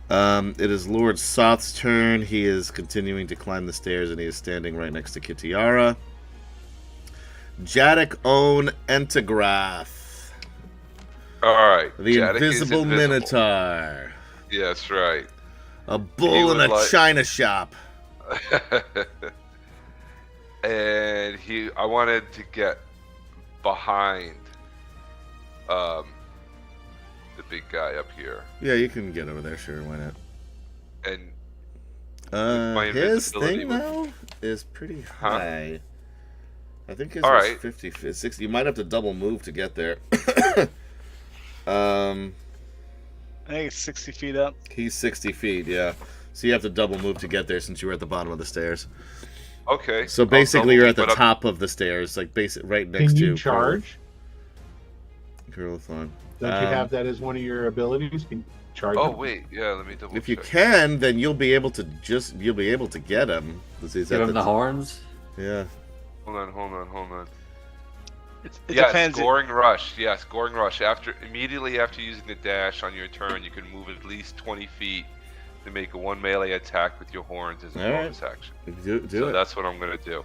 It is Lord Soth's turn. He is continuing to climb the stairs and he is standing right next to Kitiara. Jadok Own Entagraph. Alright. The invisible Minotaur. Yes, right. A bull in a china shop. And I wanted to get behind the big guy up here. Yeah, you can get over there, sure, why not? And his thing though is pretty high. I think his was 50, 60. You might have to double move to get there. I think it's 60 feet up. He's 60 feet, yeah. So you have to double move to get there since you were at the bottom of the stairs. Okay. So basically, you're at the top of the stairs, like right next to. Can you charge? Curlathon. Don't you have that as one of your abilities? Can you charge? Oh him? wait, yeah. Let me double. If you check. can, then you'll be able to get him. Give him the horns. Yeah. Hold on. It Yes, depends. Goring Rush. Yes, Goring Rush. Immediately after using the dash on your turn, you can move at least 20 feet to make a 1 melee attack with your horns as a bonus action. Do So it. that's what I'm gonna do.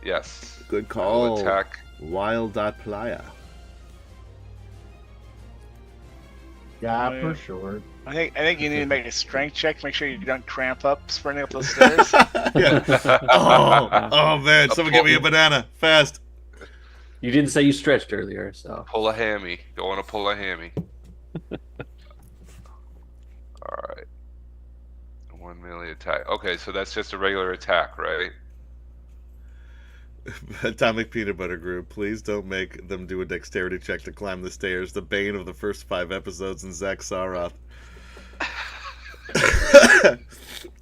Yes. Good I call. will attack. Will.Playa. Yeah, for sure. I think you need to make a strength check. Make sure you don't cramp up sprinting up those stairs. Yeah. Oh man! Someone get me a banana fast. You didn't say you stretched earlier, so. Pull a hammy. Don't want to pull a hammy. Alright. 1 melee attack. Okay, so that's just a regular attack, right? Atomic Peanut Butter Group, please don't make them do a dexterity check to climb the stairs. The bane of the first 5 episodes in Zach Saroth.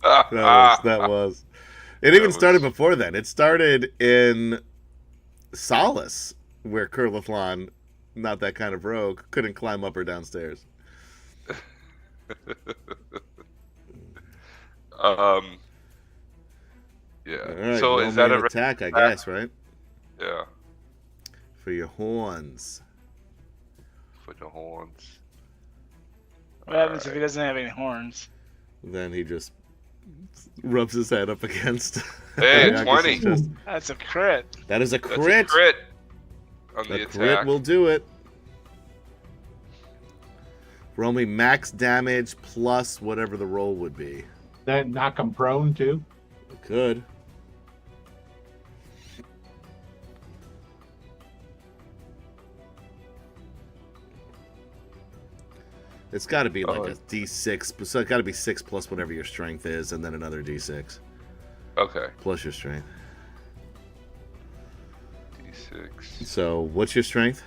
That was. It even started before then. It started in Solace, where Curlithlon, not that kind of rogue, couldn't climb up or downstairs. Yeah. Right, so is that an a attack? I guess, right? Yeah. For your horns. For the horns. What happens if he doesn't have any horns? Then he just rubs his head up against. Hey, Ariakis' 20. chest. That's a crit. That is a That's crit. a crit on the A attack. crit will do it. Roll me max damage plus whatever the roll would be. Then knock him prone too. Could. It's got to be like a D6, so it's got to be 6 plus whatever your strength is, and then another D6 Okay. plus your strength. D6. So, what's your strength?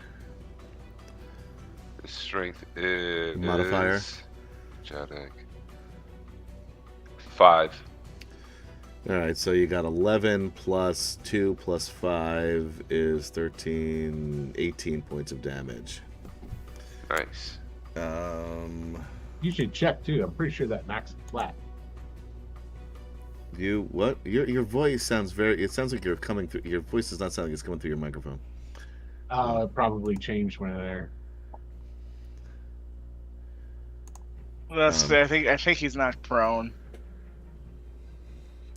The strength is Modifier? Jadek. 5. All right, so you got 11 plus 2 plus 5 is 13, 18 points of damage. Nice. You should check too. I'm pretty sure that knocks it flat. You what? Your voice sounds very. It sounds like you're coming through. Your voice does not sound like it's coming through your microphone. It probably changed when there. That's, I think he's not prone.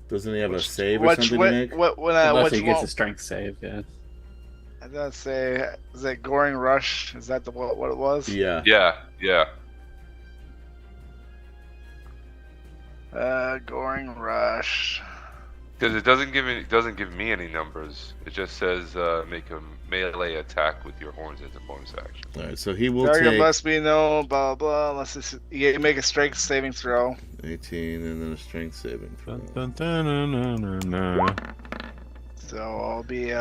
Doesn't he have a save or something to make? Unless he which gets one? a strength save, yeah. I gotta say, is that Goring Rush? Is that what it was? Yeah. Yeah. Goring Rush. Because it doesn't give me any numbers. It just says make a melee attack with your horns as a bonus action. All right, so he will Target take must be no blah blah. Unless you make a strength saving throw. 18 and then a strength saving throw. Dun, dun, dun, dun, dun, dun, dun. So I'll be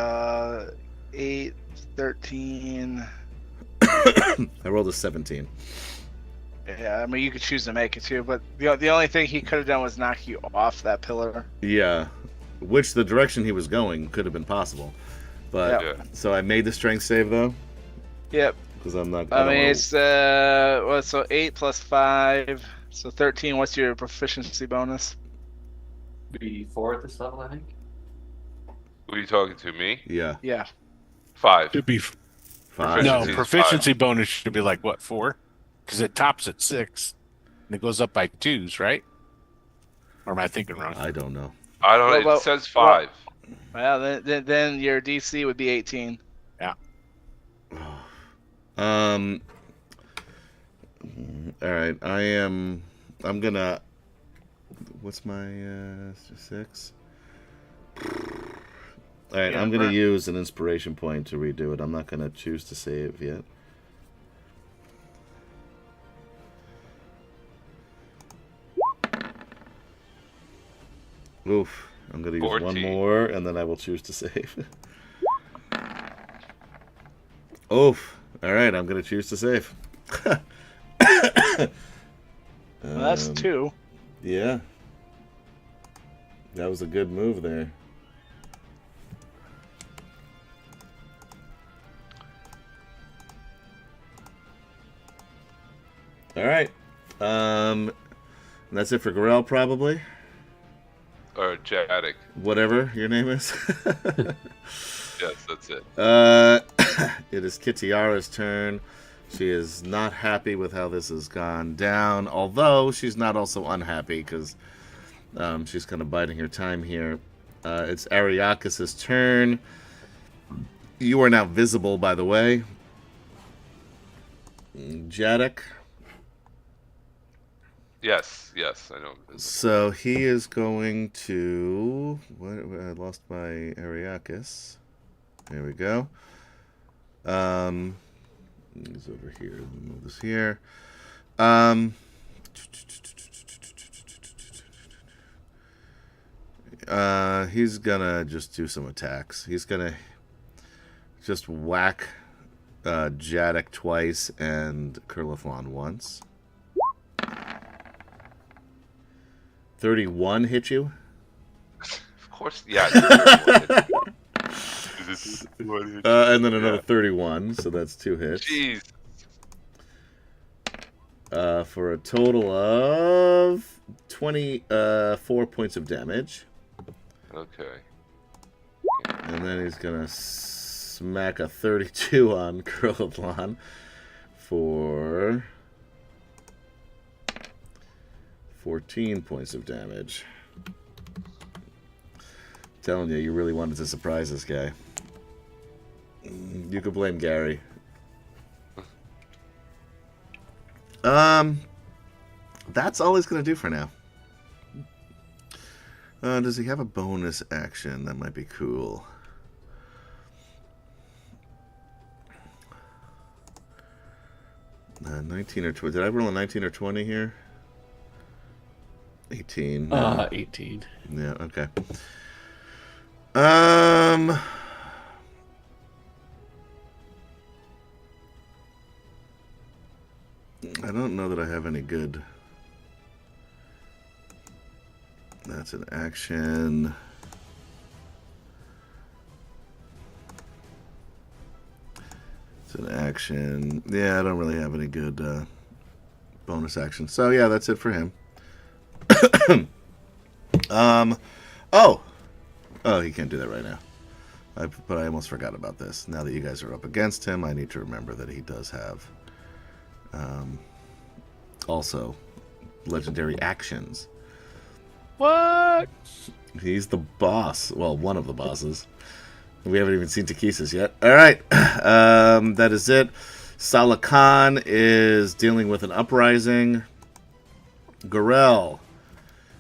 8, 13. I rolled a 17. Yeah, I mean you could choose to make it too, but the only thing he could have done was knock you off that pillar. Yeah, which the direction he was going could have been possible, but Yep. so I made the strength save though Yep. because I'm not. I don't mean wanna- it's so 8 plus 5, so 13. What's your proficiency bonus? Be 4 at this level, I think. Who are you talking to? Me? Yeah, Yeah. 5. Should be five. no Proficiency is proficiency bonus should be like what 4? Because it tops at 6, and it goes up by 2s, right? Or am I thinking wrong? I don't know. I don't know. Well, It says 5. Well, then your DC would be 18. All right, I'm gonna. What's my 6? All right, Yeah, I'm gonna right. use an inspiration point to redo it. I'm not gonna choose to save yet. Oof. I'm going to use 14. one more, and then I will choose to save. Oof. All right, I'm going to choose to save. Well, that's 2. Yeah. That was a good move there. All right. That's it for Gorell, probably. Or Jadek. Whatever your name is. Yes, that's it. It is Kitiara's turn. She is not happy with how this has gone down, although she's not also unhappy because she's kind of biding her time here. It's Ariakis' turn. You are now visible, by the way. Jadek. Yes, I know. So he is going to. What? I lost my Ariakis. There we go. He's over here. Let me move this here. He's gonna just do some attacks. He's gonna just whack Jadek twice and Curliflon once. 31 hit you? Of course, yeah. And then another 31, so that's 2 hits. Jeez. For a total of 24 points of damage. Okay. And then he's gonna smack a 32 on Curliflon for 14 points of damage. Telling you, you really wanted to surprise this guy. You could blame Gary. That's all he's gonna do for now. Does he have a bonus action? That might be cool. Uh, 19 or 20. Did I roll a 19 or 20 here? 18. 18. Yeah, okay. I don't know that I have any good. That's an action. It's an action. Yeah, I don't really have any good bonus action. So yeah, that's it for him. Oh, he can't do that right now. But I almost forgot about this. Now that you guys are up against him, I need to remember that he does have also legendary actions. What? He's the boss. Well, one of the bosses. We haven't even seen Takesis yet. All right. That is it. Salah Khan is dealing with an uprising. Gorel,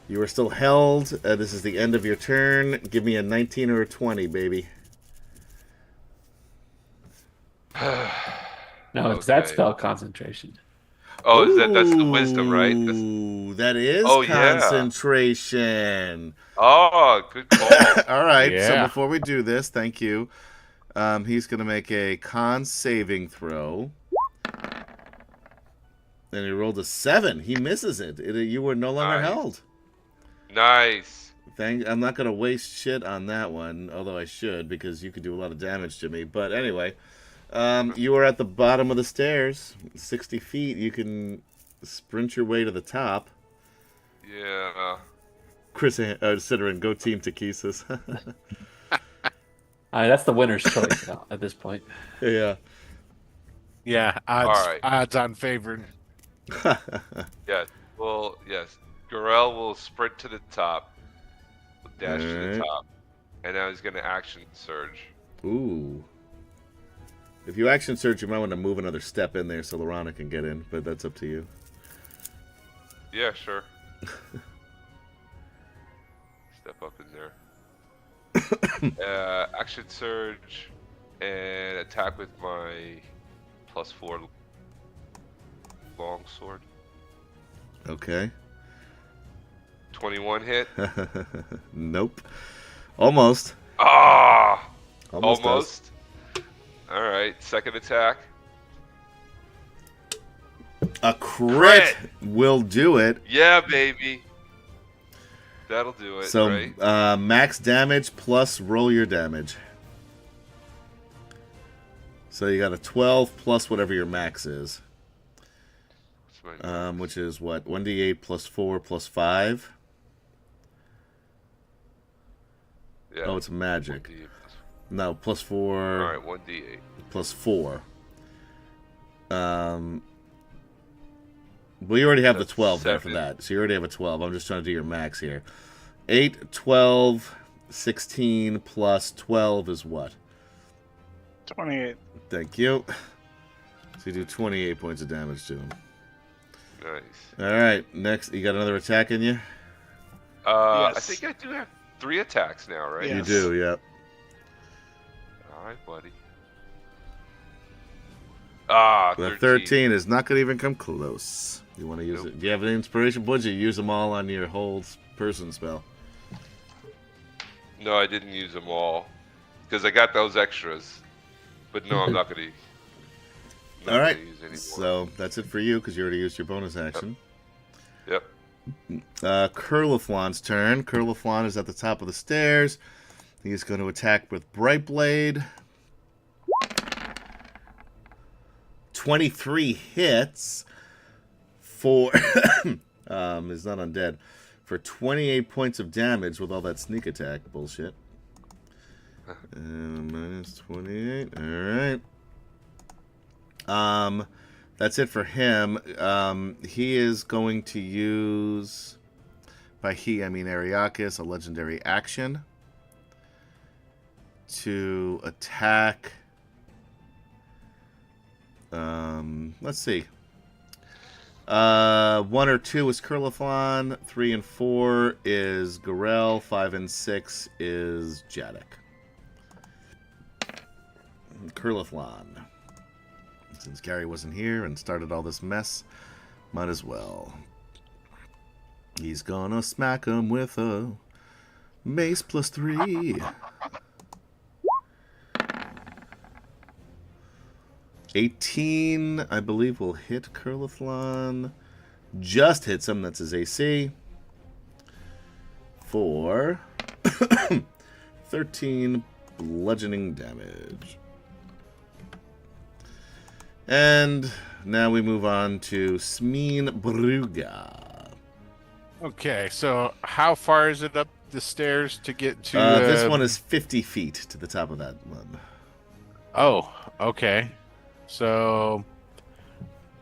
you are still held. This is the end of your turn. Give me a 19 or a 20, baby. No, it's that spell concentration. Oh, that's the wisdom, right? Ooh, that is yeah. concentration. Oh, good call. All right, so Yeah. before we do this, thank you. He's going to make a con saving throw. And he rolled a 7. He misses it. You were no longer Nice. held. Nice. I'm not going to waste shit on that one, although I should, because you could do a lot of damage to me. But anyway, you are at the bottom of the stairs, 60 feet. You can sprint your way to the top. Yeah. Chris Ciderin, go team Takesis. That's the winner's choice now, at this point. Yeah. Yeah, All right. odds on favored. Yes. Well, yes. Gorel will sprint to the top, dash to the Alright. top, and now he's going to action surge. Ooh. If you action surge, you might want to move another step in there so Lorana can get in, but that's up to you. Yeah, sure. Step up in there. Action surge and attack with my +4 longsword. Okay. 21 hit. Nope. Almost. Ah! Almost. does. Almost. All right. Second attack. A crit will do it. Yeah, baby. That'll do it. So right? max damage plus roll your damage. So you got a 12 plus whatever your max is. What's my Which is what? 1d8 plus 4 plus 5. yeah. Oh, it's magic. 1d8 No, plus 4 All right, 1d8. plus 4. Well, you already have the That's 12 there for 7. that. So you already have a 12. I'm just trying to do your max here. 8, 12, 16 plus 12 is what? 28. Thank you. So you do 28 points of damage to him. Nice. All right, next. You got another attack in you? I Yes. think I do have 3 attacks now, right? Yeah. You Yes. do, yeah. All right, buddy. Ah, The 13. 13 is not going to even come close. You want to use Nope. it? Do you have an inspiration points? You use them all on your whole person spell. No, I didn't use them all because I got those extras. But no, I'm not gonna. All right. Use any more. So that's it for you because you already used your bonus action. Yep. Curliflon's turn. Curliflon is at the top of the stairs. He's going to attack with Bright Blade. 23 hits for is not undead for 28 points of damage with all that sneak attack bullshit. Minus 28. All right. That's it for him. He is going to use, by he I mean Ariakis, a legendary action to attack. Let's see. 1 or 2 is Curliflon. 3 and 4 is Garel. 5 and 6 is Jadek. Curliflon. Since Gary wasn't here and started all this mess, might as well. He's gonna smack him with a mace plus 3. 18, I believe, will hit Curliflon. Just hits him. That's his AC. For 13 bludgeoning damage. And now we move on to Smeen Bruga. Okay, so how far is it up the stairs to get to... This one is 50 feet to the top of that one. Oh, okay. So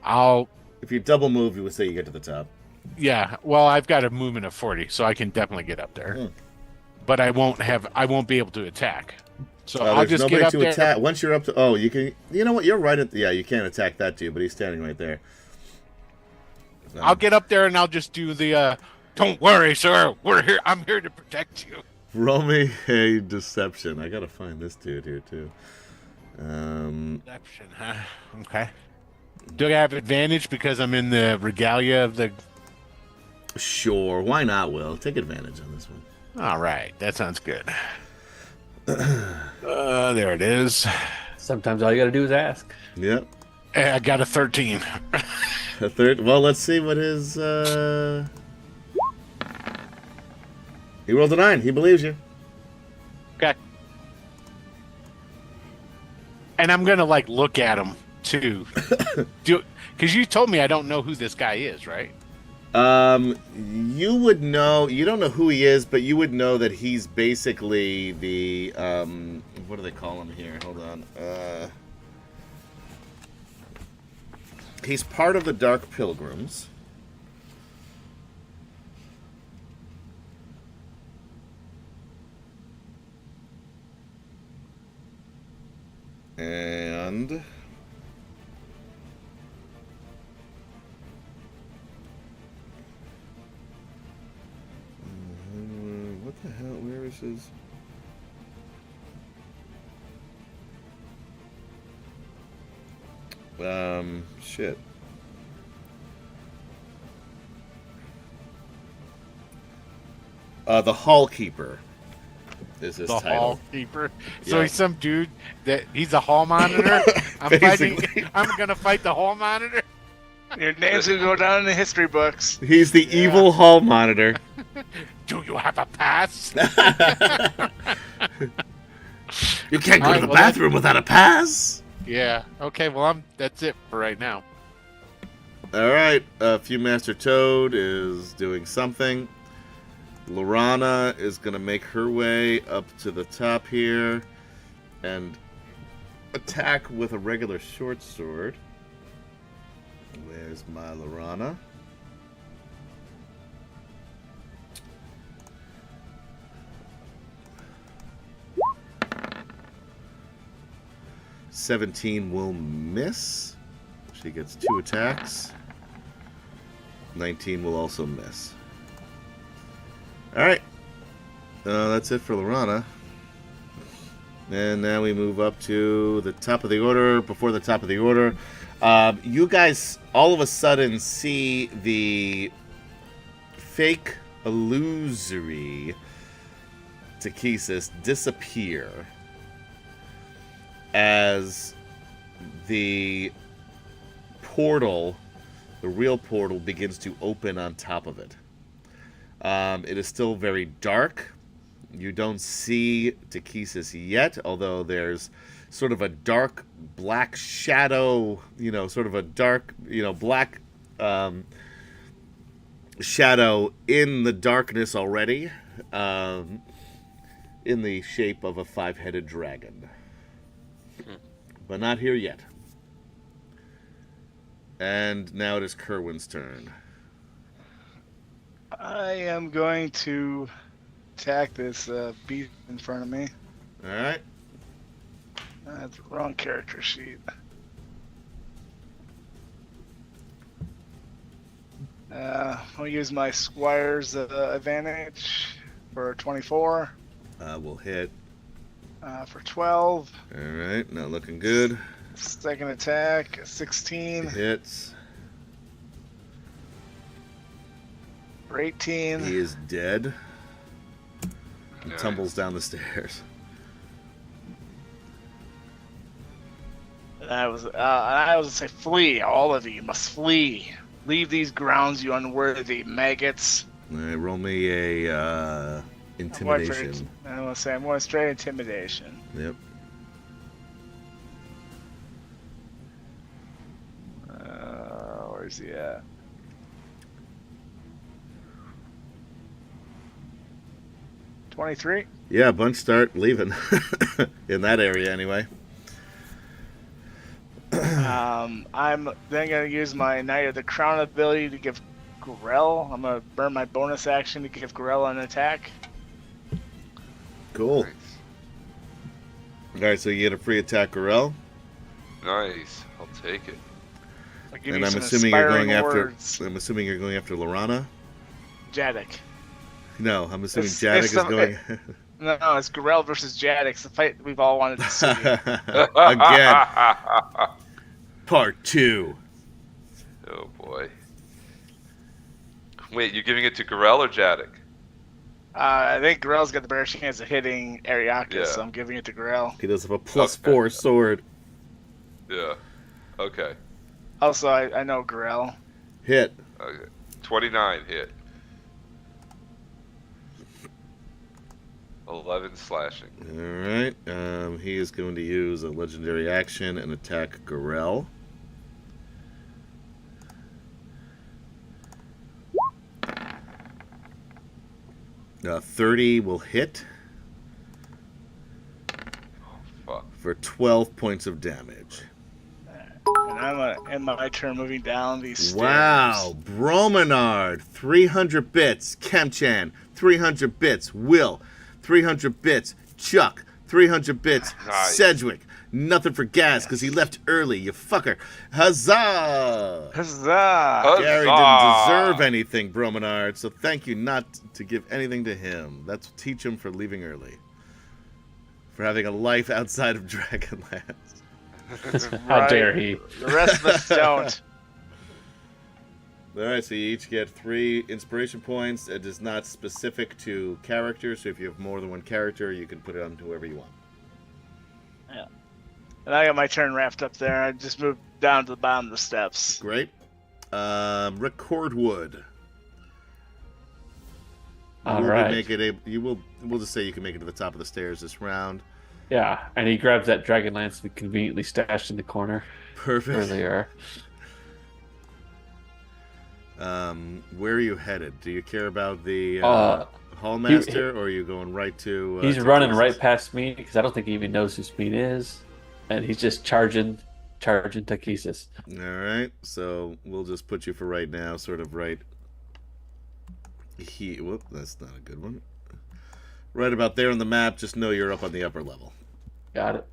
I'll... If you double move, you would say you get to the top. Yeah, well, I've got a movement of 40, so I can definitely get up there. But I won't be able to attack. So I'll just get up there. Attack. Once you're up to... Oh, you can... You know what? You're right at... Yeah, you can't attack that dude, but he's standing right there. I'll get up there and I'll just do the... Don't worry, sir. We're here. I'm here to protect you. Roll me a deception. I gotta find this dude here, too. Deception, huh? Okay. Do I have advantage because I'm in the regalia of the... Sure. Why not, Will? Take advantage on this one. All right. That sounds good. There it is. Sometimes all you got to do is ask. Yep. I got a 13. A third. Well, let's see what his. He rolled a 9. He believes you. Okay. And I'm gonna look at him too, because you told me I don't know who this guy is, right? You would know. You don't know who he is, but you would know that he's basically the what do they call him here? Hold on. He's part of the Dark Pilgrims. And what the hell? Where is his? Shit. The Hall Keeper is his the title. Hall Keeper. So Yeah. he's some dude he's a hall monitor. I'm gonna fight the hall monitor. Your name's gonna go down in the history books. He's the evil Hall Monitor. Do you have a pass? You can't go All to right, the well, bathroom without a pass. Yeah. Okay. Well, that's it for right now. All right. Viewmaster Toad is doing something. Lorana is going to make her way up to the top here and attack with a regular short sword. Where's my Lorana? $17 will miss. She gets 2 attacks. 19 will also miss. Alright. That's it for Lorana. And now we move up to the top of the order. Before the top of the order, you guys all of a sudden see the fake illusory Takesis disappear as the portal, the real portal, begins to open on top of it. It is still very dark. You don't see Takesis yet, although there's sort of a dark black shadow, sort of a dark, black shadow in the darkness already, in the shape of a 5-headed dragon. But not here yet. And now it is Kerwin's turn. I am going to attack this beast in front of me. All right. That's the wrong character sheet. I'll use my Squire's advantage for 24. We'll hit. For 12. All right. Not looking good. Second attack, 16. Hits. For 18. He is dead. He Nice. tumbles down the stairs. And I was gonna say, flee! All of you must flee. Leave these grounds, you unworthy maggots. All right, roll me a intimidation. I'm gonna say I'm going straight intimidation. Yep. Where's he at? $23. Yeah, a bunch start leaving in that area anyway. I'm then gonna use my Knight of the Crown ability to give Gorell. I'm gonna burn my bonus action to give Gorell an attack. Cool. Nice. All right, so you get a free attack, Gorell. Nice. I'll take it. I'll give And you I'm some assuming you're going inspiring after. words. I'm assuming you're going after Lorana. Jadik. No, I'm assuming It's Jadik is some- going. No, it's Gorell versus Jadik. It's the fight we've all wanted to see. Again, part 2. Oh boy. Wait, you giving it to Gorell or Jadik? I think Gorell's got the better chance of hitting Ariakis, Yeah. so I'm giving it to Gorell. He does have a plus Okay. 4 sword. Yeah. Okay. Also, I know Gorell. Hit. Okay. 29 hit. 11 slashing. All right. He is going to use a legendary action and attack Gorell. Uh, 30 will hit Fuck. for 12 points of damage. And I'm gonna end my turn moving down these stairs. Wow. Bromenard, 300 bits. Kemchan, 300 bits. Will, 300 bits. Chuck, 300 bits. Nice. Sedgwick, nothing for gas because he left early, you fucker. Huzzah! Huzzah! Gary didn't Huzzah! deserve anything, Bromenard, so thank you not to give anything to him. That's teach him for leaving early. For having a life outside of Dragonlance. How dare he? The rest of us don't. Alright, so you each get 3 inspiration points. It is not specific to characters, so if you have more than one character, you can put it on whoever you want. And I got my turn wrapped up there. I just moved down to the bottom of the steps. Great. Rick Cordwood. All will right. Make it we'll just say you can make it to the top of the stairs this round. Yeah, and he grabs that Dragonlance we conveniently stashed in the corner Perfect. earlier. Where are you headed? Do you care about the Hallmaster, or are you going right to... He's to running Texas? right past me because I don't think he even knows who Speen is. And he's just charging Takesis. All right, so we'll just put you for right now, sort of right... Whoop, that's not a good one. Right about there on the map, just know you're up on the upper level. Got it.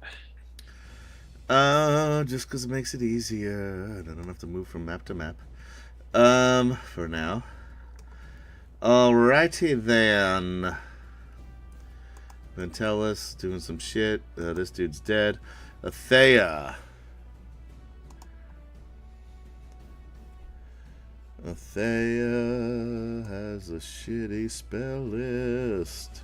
Just because it makes it easier. I don't have to move from map to map. For now. Alrighty then. Ventellus doing some shit. This dude's dead. Athea. Athea has a shitty spell list.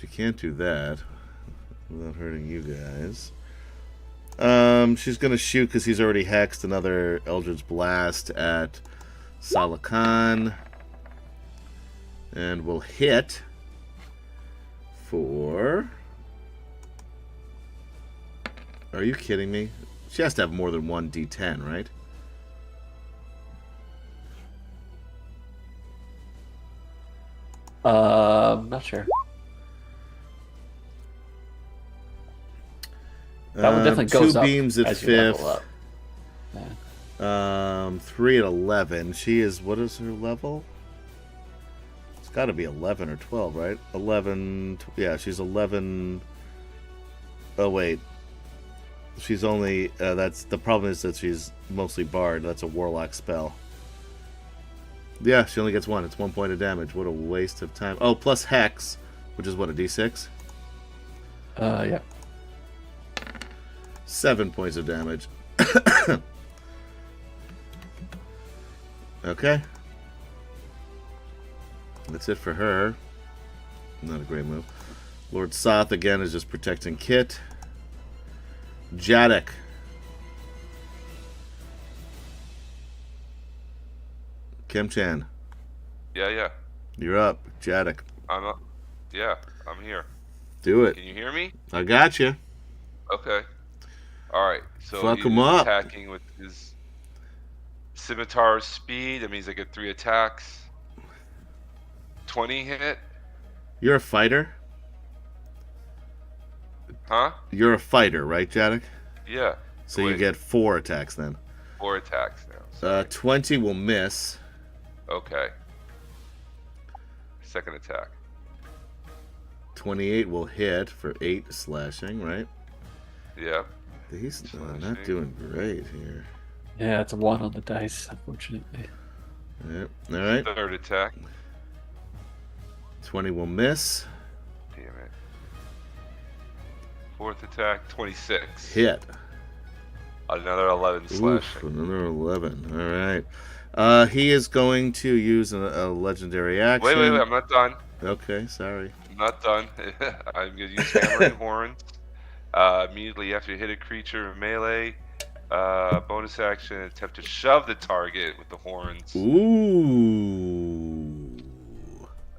She can't do that without hurting you guys. She's gonna shoot because he's already hexed another Eldritch Blast at Salakan. And will hit for... Are you kidding me? She has to have more than one D10, right? Not sure. That one definitely goes two up beams at as you level 5th. up. Yeah. 3 at 11. She is... What is her level? It's got to be 11 or 12, right? 11... Yeah, she's 11... Oh, wait. She's only... that's the problem is that she's mostly barred. That's a warlock spell. Yeah, she only gets 1. It's 1 point of damage. What a waste of time. Oh, plus Hex, which is what, a D6? Yeah. 7 points of damage. Okay. That's it for her. Not a great move. Lord Soth again is just protecting Kit. Jadek. Kim-chan. Yeah. You're up. Jadek. I'm up. Yeah, I'm here. Do it. Can you hear me? I got you. Okay. All right. So Fuck he's him up. attacking with his scimitar speed. That means I get 3 attacks. 20 hit. You're a fighter? Huh? You're a fighter, right, Jadek? Yeah. So you Wait, get 4 attacks then. 4 attacks now. Sorry. 20 will miss. Okay. Second attack. 28 will hit for 8 slashing, right? Yeah. He's not Slashing. doing great here. Yeah, it's a 1 on the dice, unfortunately. Yep. All right. Third attack. 20 will miss. Damn it. Fourth attack. 26. Hit. Another 11 Oof, slashing. another 11. All right. He is going to use a legendary action. Wait. I'm not done. Okay, sorry. I'm not done. I'm going to use Hammering Horns. Immediately after you hit a creature in melee, bonus action, attempt to shove the target with the horns. Ooh.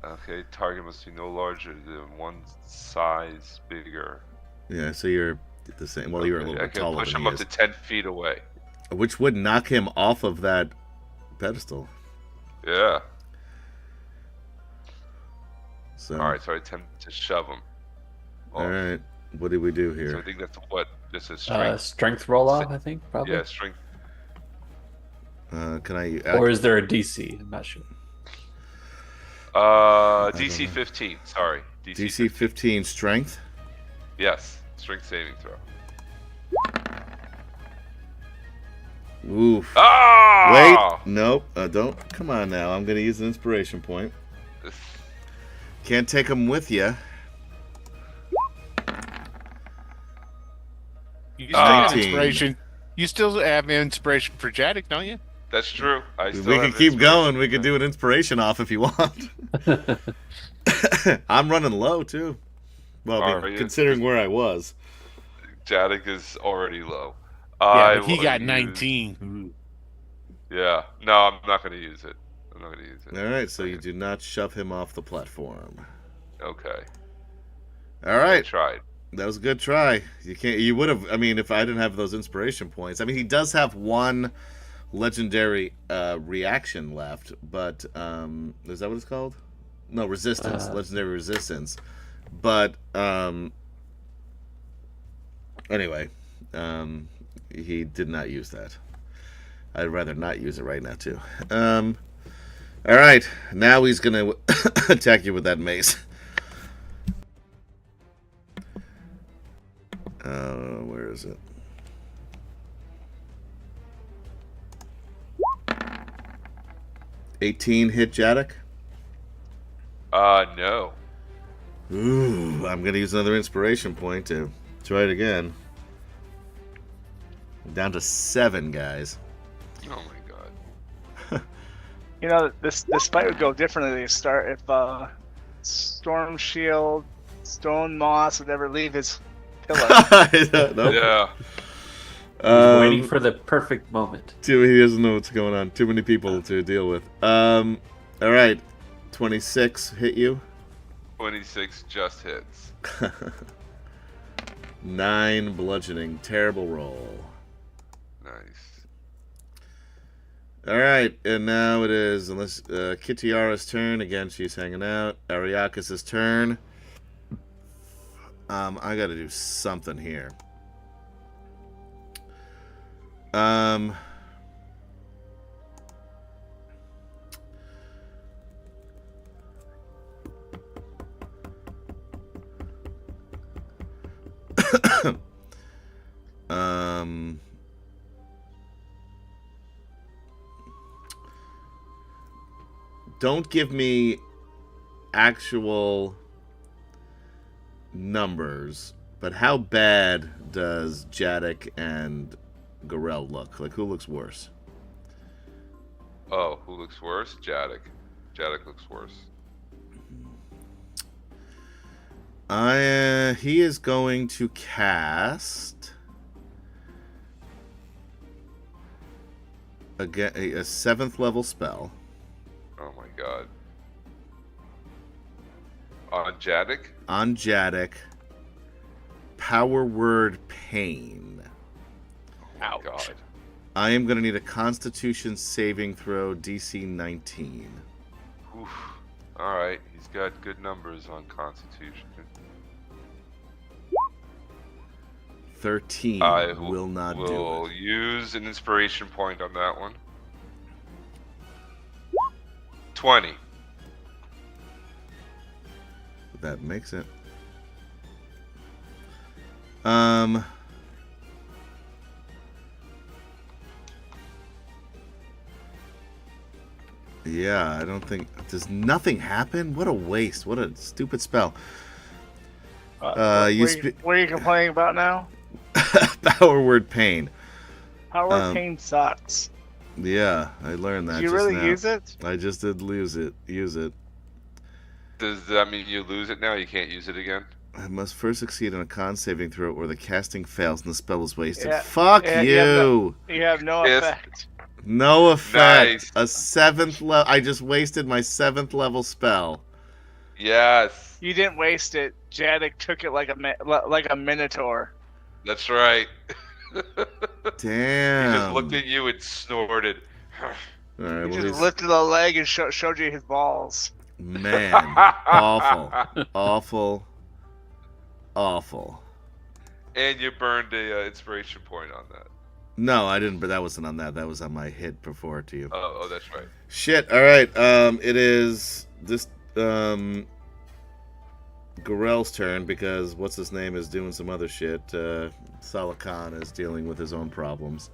Okay, target must be no larger than 1 size bigger. Yeah, so you're the same. Well, you're a little I bit can taller push than him he up is. to 10 feet away. Which would knock him off of that pedestal. Yeah. So, All right, so I attempt to shove him. all right. What do we do So here? I think that's what this is. Strength. Strength roll off, I think, probably. Yeah, strength. Can I? Or is there a DC? I'm not sure. DC 15. Sorry. DC 15 strength. Yes. Strength saving throw. Oof. Ah! Wait. Nope. Don't. Come on now. I'm going to use an inspiration point. Can't take them with you. You still have 19. inspiration. You still have inspiration for Jadek, don't you? That's true. I We still can have keep inspiration. going. We can do an inspiration off if you want. I'm running low too. Well, I mean, Are you? considering where I was. Jadek is already low. Yeah, but he will got use- 19. Yeah. No, I'm not going to use it. I'm not going to use it. All right, so you do not shove him off the platform. Okay. All I right, tried. that was a good try. You can't. You would have. I mean, if I didn't have those inspiration points. I mean, he does have one legendary reaction left, but is that what it's called? No, resistance. Legendary resistance. But anyway, he did not use that. I'd rather not use it right now too. All right, now he's gonna attack you with that mace. Where is it? $18 hit Jadek. No. Ooh, I'm gonna use another inspiration point to try it again. Down to 7, guys. Oh my god. You know, this fight would go differently. Start if Storm Shield, Stone Moss would ever leave his pillar. Nope. Yeah. He's waiting for the perfect moment. He doesn't know what's going on. Too many people to deal with. All right. 26 hit you. 26 just hits. 9 bludgeoning. Terrible roll. Nice. All right, and now it is Kitiara's turn. Again, she's hanging out. Ariakis' turn. I got to do something here. Don't give me actual numbers, but how bad does Jadek and Garel look? Like, who looks worse? Oh, who looks worse? Jadek. Jadek looks worse. He is going to cast a 7th level spell. Oh my god. On Jadek? On Jadek. Power word pain. Oh my god. I am going to need a Constitution saving throw DC 19. Oof. Alright, he's got good numbers on Constitution. 13 I will not do will it. use an inspiration point on that one. 20. That makes it. Yeah, I don't think... Does nothing happen? What a waste. What a stupid spell. What are you complaining about now? Power word pain. Power pain sucks. Yeah, I learned that. Did you just really now. use it? I just did use it. Does that mean you lose it now? You can't use it again? I must first succeed on a con saving throw or the casting fails and the spell is wasted. Yeah, Fuck yeah, you! You have no Yes. effect. No effect. Nice. A 7th level. I just wasted my 7th level spell. Yes. You didn't waste it. Jadek took it like a minotaur. That's right. Damn. He just looked at you and snorted. All right, He well, just lifted a leg and showed you his balls. man, awful. And you burned a inspiration point on that. No, I didn't. But that wasn't on that. That was on my hit before to you. Oh, that's right. Shit. All right. It is this Garel's turn because what's his name is doing some other shit. Salah Khan is dealing with his own problems.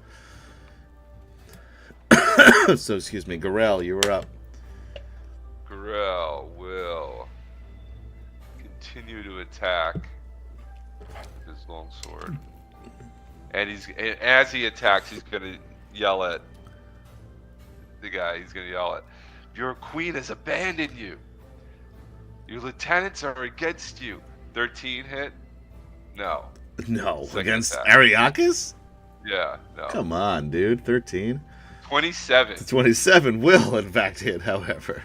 So excuse me, Garel, you were up. Grell will continue to attack with his longsword. And as he attacks, he's gonna yell at the guy. He's gonna yell at, "Your queen has abandoned you. Your lieutenants are against you." 13 hit? No. No, Second against attack. Ariakis? Yeah, no. Come on, dude. 13. 27. 27 will, in fact, hit, however.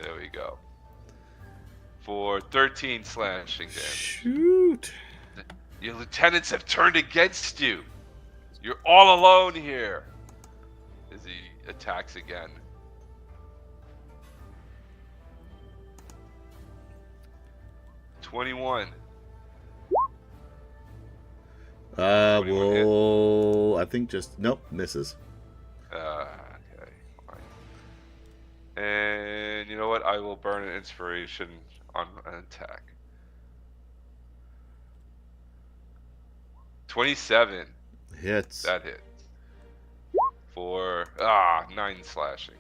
There we go. For 13 slashing damage. Shoot. Your lieutenants have turned against you. You're all alone here. As he attacks again. "21. 21 hit. Well, I think just, nope, misses. Okay, fine. And you know what? I will burn an inspiration on an attack. 27. Hits. That hit. For 9 slashing.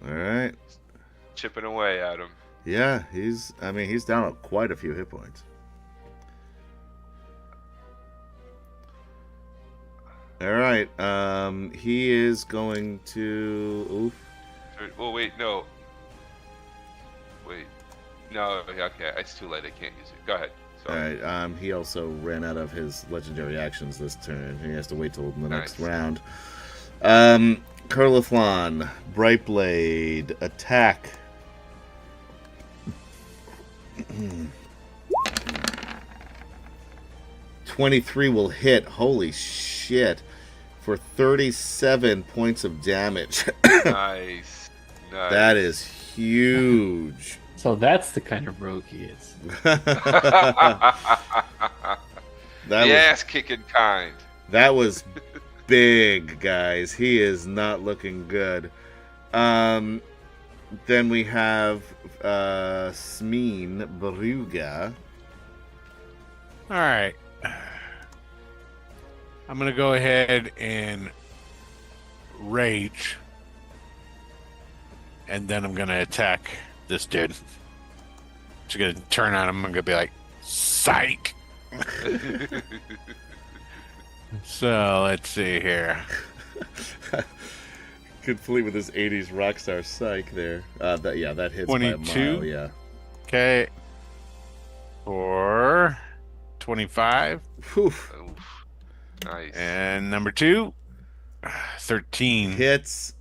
All right. Chipping away at him. Yeah, he's down quite a few hit points. All right. He is going to. Oof. Well, wait, no. Wait. No, okay, it's too late. I can't use it. Go ahead. All Sorry. right. He also ran out of his legendary actions this turn. He has to wait till the next round. Curliflon, Brightblade, attack. 23 will hit. Holy shit. For 37 points of damage. Nice. That is huge. So that's the kind of rogue he is. Ass-kicking kind. That was big, guys. He is not looking good. Then we have Smeen Bruga. All right. I'm going to go ahead and rage. And then I'm going to attack this dude. Just going to turn on him. I'm going to be like, psych. So let's see here. Complete with his 80s rockstar psych there. That hits 22? by a mile, yeah. Okay. For 25. Whew. Oof. Nice. And number 2, 13. Hits.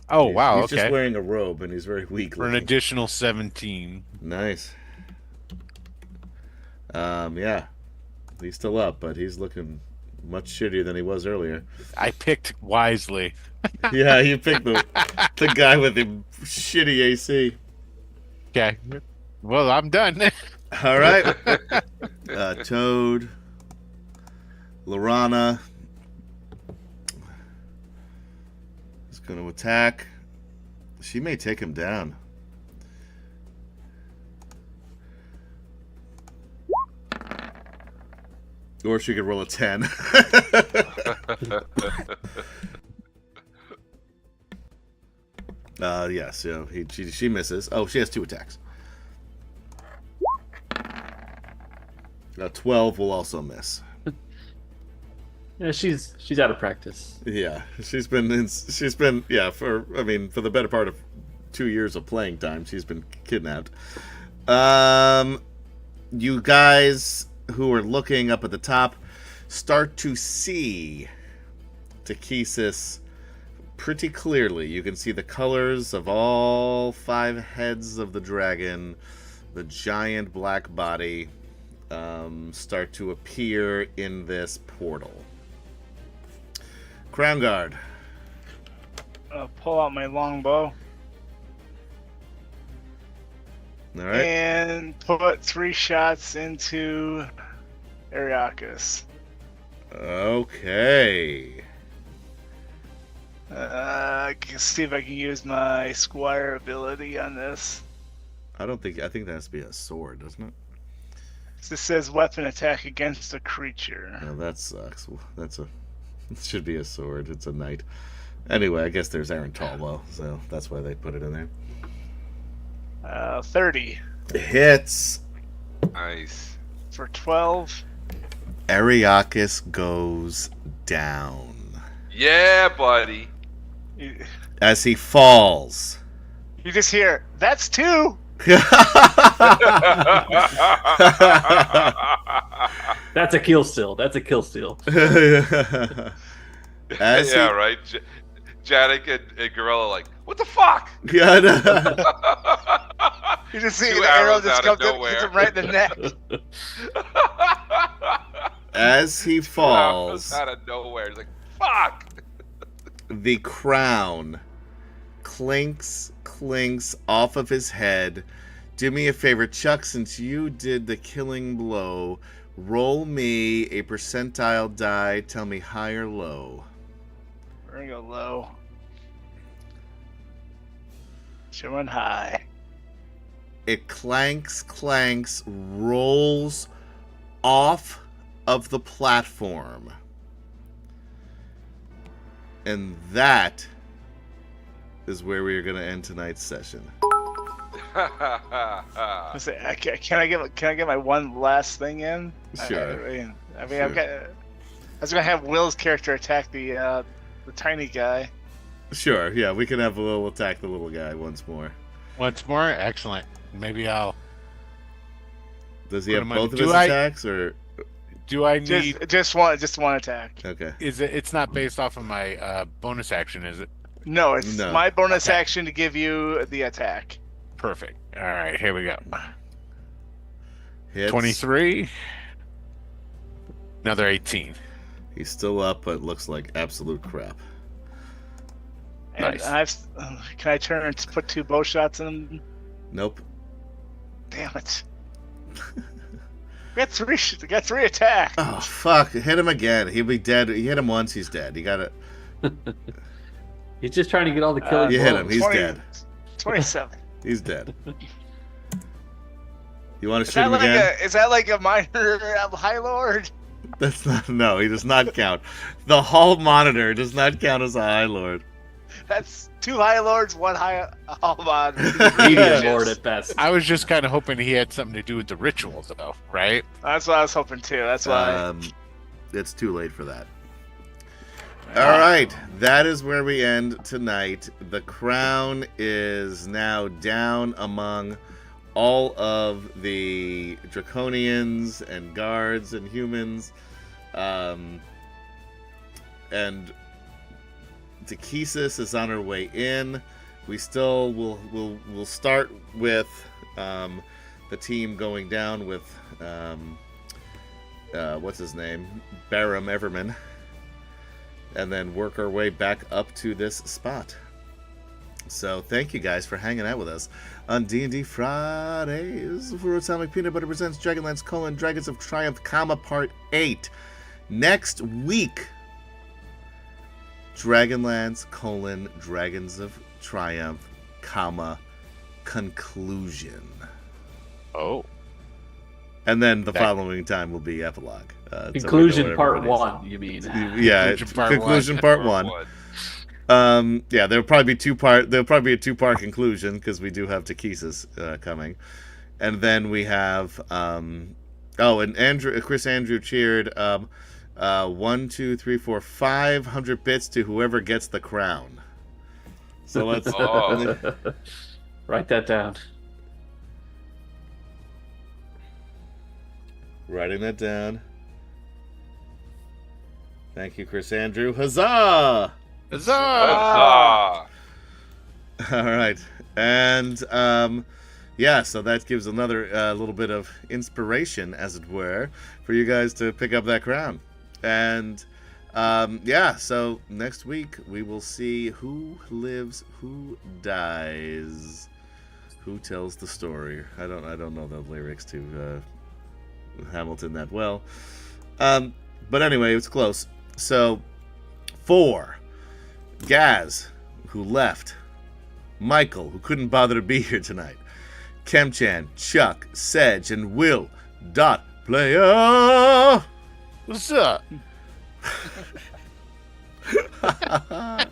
Oh, wow. He's Okay. just wearing a robe and he's very weak For an looking. additional 17. Nice. Yeah. He's still up, but he's looking much shittier than he was earlier. I picked wisely. Yeah, you picked the guy with the shitty AC. Okay. Well, I'm done. All right. Toad. Lorana is going to attack. She may take him down. Or she could roll a 10. Yes, she misses. Oh, she has 2 attacks. 12 will also miss. Yeah, she's out of practice. Yeah, she's been for the better part of 2 years of playing time, she's been kidnapped. You guys who are looking up at the top start to see Takesis pretty clearly. You can see the colors of all 5 heads of the dragon, the giant black body, start to appear in this portal. Crown Guard. Pull out my longbow All right. and put 3 shots into Ariakis. Okay. See if I can use my Squire ability on this. I think that has to be a sword, doesn't it? This says weapon attack against a creature. No, that sucks. It should be a sword. It's a knight. Anyway, I guess there's Aaron Tall, so that's why they put it in there. 30 Hits. Nice. for 12. Ariakis goes down Yeah, buddy. You as he falls. just hear, that's 2! That's a kill steal. That's a kill steal. As yeah, he, right. Janik and Gorilla like, what the fuck? yeah, no. You just see 2 the arrow arrows just out of comes in, nowhere. hits him right in the neck. As he 2 arrows falls, out of nowhere. It's like, fuck. the crown clinks off of his head. Do me a favor, Chuck, since you did the killing blow, roll me a percentile die. Tell me high or low. We're gonna go low. Showing high. It clanks, rolls off of the platform. And that is where we are going to end tonight's session. Can I get my one last thing in? Sure. I've got. was gonna have Will's character attack the tiny guy. Sure, yeah, we can have Will attack the little guy once more. Once more, excellent. Maybe I'll. Does he Put have him on- both of do his I- attacks, or Do I need? Just one attack. okay? Is it? It's not based off of my bonus action, is it? No, it's No. my bonus Okay. action to give you the attack. Perfect. All right, here we go. Hits. 23. Another 18. He's still up, but looks like absolute crap. And Nice. can I turn and put 2 bow shots in him? Nope. Damn it! We got 3 attacks. Oh fuck! Hit him again. He'll be dead. You hit him once, he's dead. You got it. He's just trying to get all the killing You hit him. blows. He's 20 dead. 27. He's dead. You want to Is shoot that him like again? is that like a minor High Lord? That's not. No, he does not count. The hall monitor does not count as a High Lord. That's 2 High Lords, 1 High Lord. Medium lord at best. I was just kind of hoping he had something to do with the rituals, though, right? That's what I was hoping too. That's why. It's too late for that. All right, that is where we end tonight. The crown is now down among all of the draconians and guards and humans, and Takesis is on her way in. We still will start with the team going down with what's his name, Barum Everman, and then work our way back up to this spot. So thank you guys for hanging out with us on D&D Fridays for Atomic Peanut Butter presents Dragonlance: Dragons of Triumph, Part 8. Next week, Dragonlance: Dragons of Triumph, conclusion. Oh. And then the following time will be epilogue. So we know Conclusion what part everybody's- 1, you mean? Yeah, Conclusion part conclusion one. part 1. Yeah, there'll probably be a 2-part conclusion because we do have Takesis coming, and then we have and Chris Andrew cheered 1, 2, 3, 4, 500 bits to whoever gets the crown. So let's Oh. Write that down. writing that down. Thank you, Chris Andrew. Huzzah! Huzzah! Huzzah! All right, and yeah, so that gives another little bit of inspiration, as it were, for you guys to pick up that crown. And yeah, so next week we will see who lives, who dies, who tells the story. I don't know the lyrics to Hamilton that well, but anyway, it was close. So 4, Gaz, who left. Michael, who couldn't bother to be here tonight. Kemchan, Chuck, Sedge, and Will.Playa. What's up? I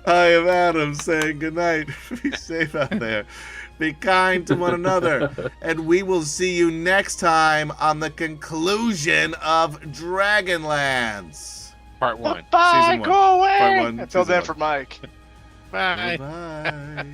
am Adam saying goodnight. Be safe out there. Be kind to one another. And we will see you next time on the conclusion of Dragonlance. Part 1. Bye, Season 1. go away. Part 1, Until season then, 1. for Mike. Bye. Bye.